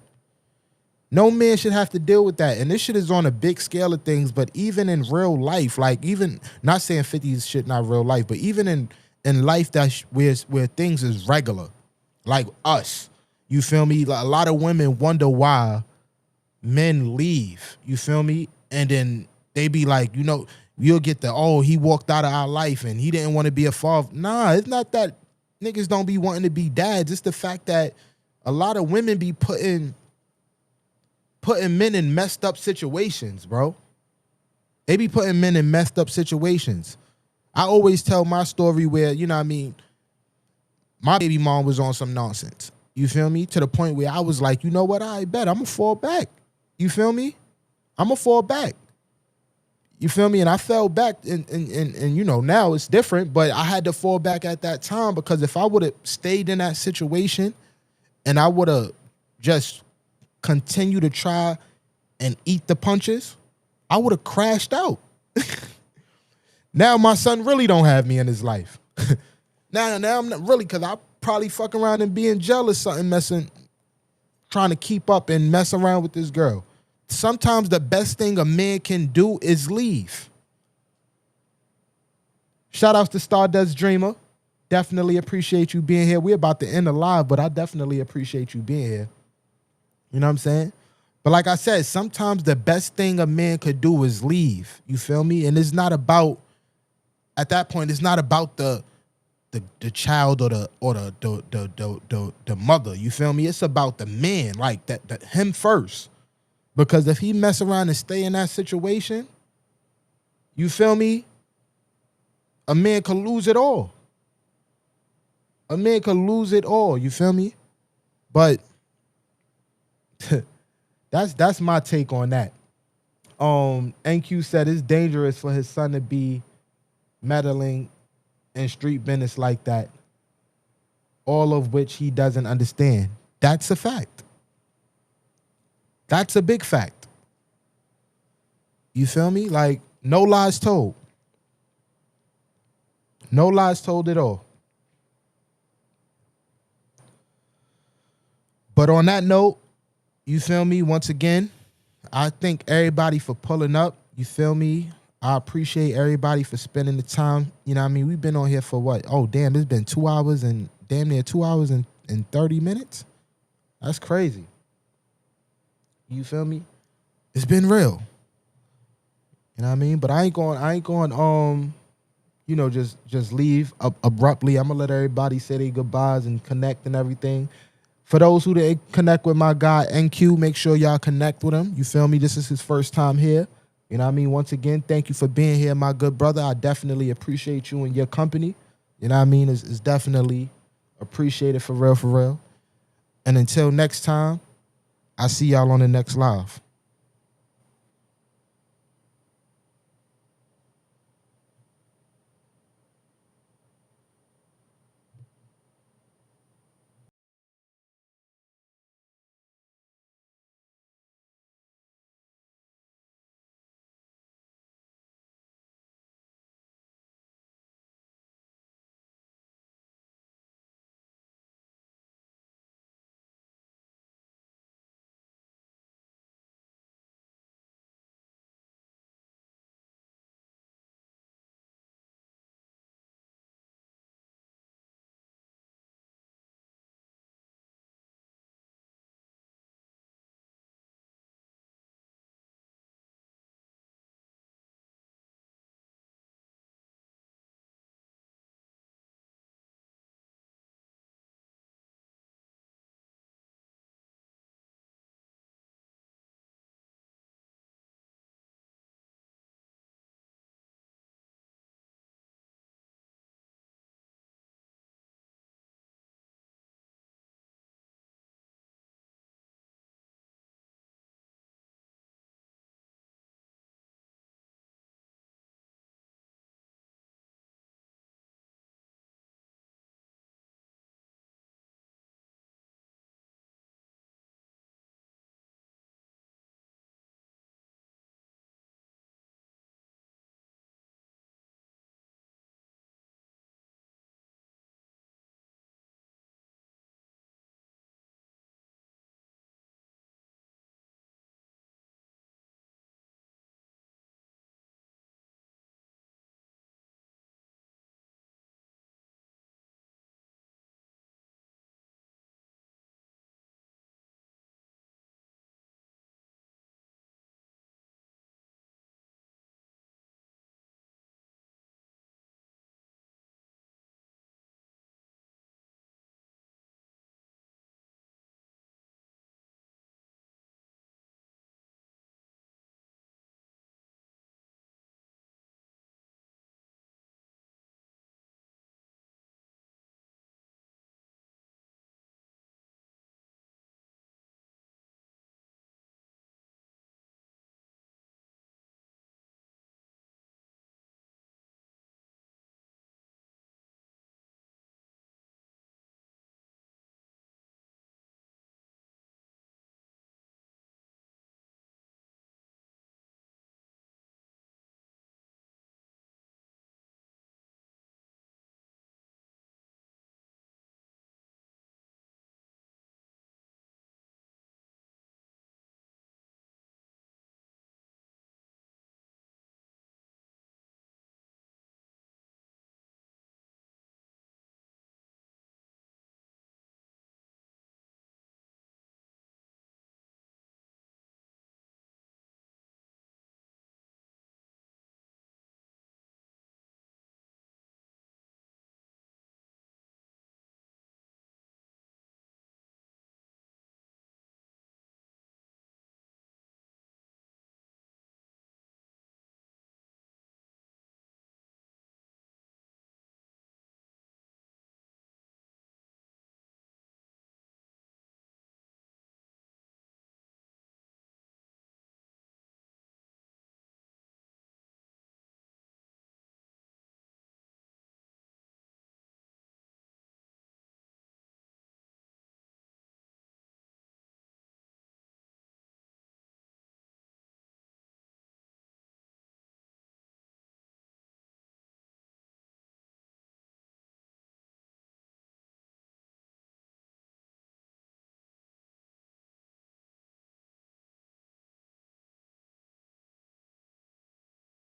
No man should have to deal with that. And this shit is on a big scale of things, but even in real life, like even, not saying 50's shit not real life, but even in life where things is regular, like us, you feel me? Like, a lot of women wonder why men leave, you feel me? And then they be like, you'll get he walked out of our life and he didn't want to be a father. Nah, it's not that niggas don't be wanting to be dads. It's the fact that a lot of women be putting men in messed up situations, bro. They be putting men in messed up situations. I always tell my story where, my baby mom was on some nonsense. You feel me? To the point where I was like, you know what? I bet I'm going to fall back. You feel me? I'm going to fall back. You feel me? And I fell back and now it's different, but I had to fall back at that time because if I would have stayed in that situation and I would have just continue to try and eat the punches, I would have crashed out. Now my son really don't have me in his life. now I'm not really, because I probably fuck around and being jealous, something trying to keep up and mess around with this girl. Sometimes the best thing a man can do is leave. Shout outs to Stardust Dreamer. Definitely appreciate you being here. We're about to end the live, but I definitely appreciate you being here. You know what I'm saying? But like I said, sometimes the best thing a man could do is leave. You feel me? And it's not about, at that point, it's not about the child or the mother. You feel me? It's about the man, like that him first. Because if he mess around and stay in that situation, you feel me? A man could lose it all. A man could lose it all. You feel me? But that's my take on that. NQ said it's dangerous for his son to be meddling in street business like that, all of which he doesn't understand. That's a fact. That's a big fact. You feel me? Like, no lies told. No lies told at all. But on that note, you feel me? Once again, I thank everybody for pulling up. You feel me? I appreciate everybody for spending the time. You know what I mean? We've been on here for what? Oh, damn, it's been 2 hours and damn near 2 hours and 30 minutes. That's crazy. You feel me? It's been real. You know what I mean? But I ain't going, you know, just leave abruptly. I'm gonna let everybody say their goodbyes and connect and everything. For those who didn't connect with my guy NQ, make sure y'all connect with him. You feel me? This is his first time here. You know what I mean? Once again, thank you for being here, my good brother. I definitely appreciate you and your company. You know what I mean? It's definitely appreciated for real, for real. And until next time, I see y'all on the next live.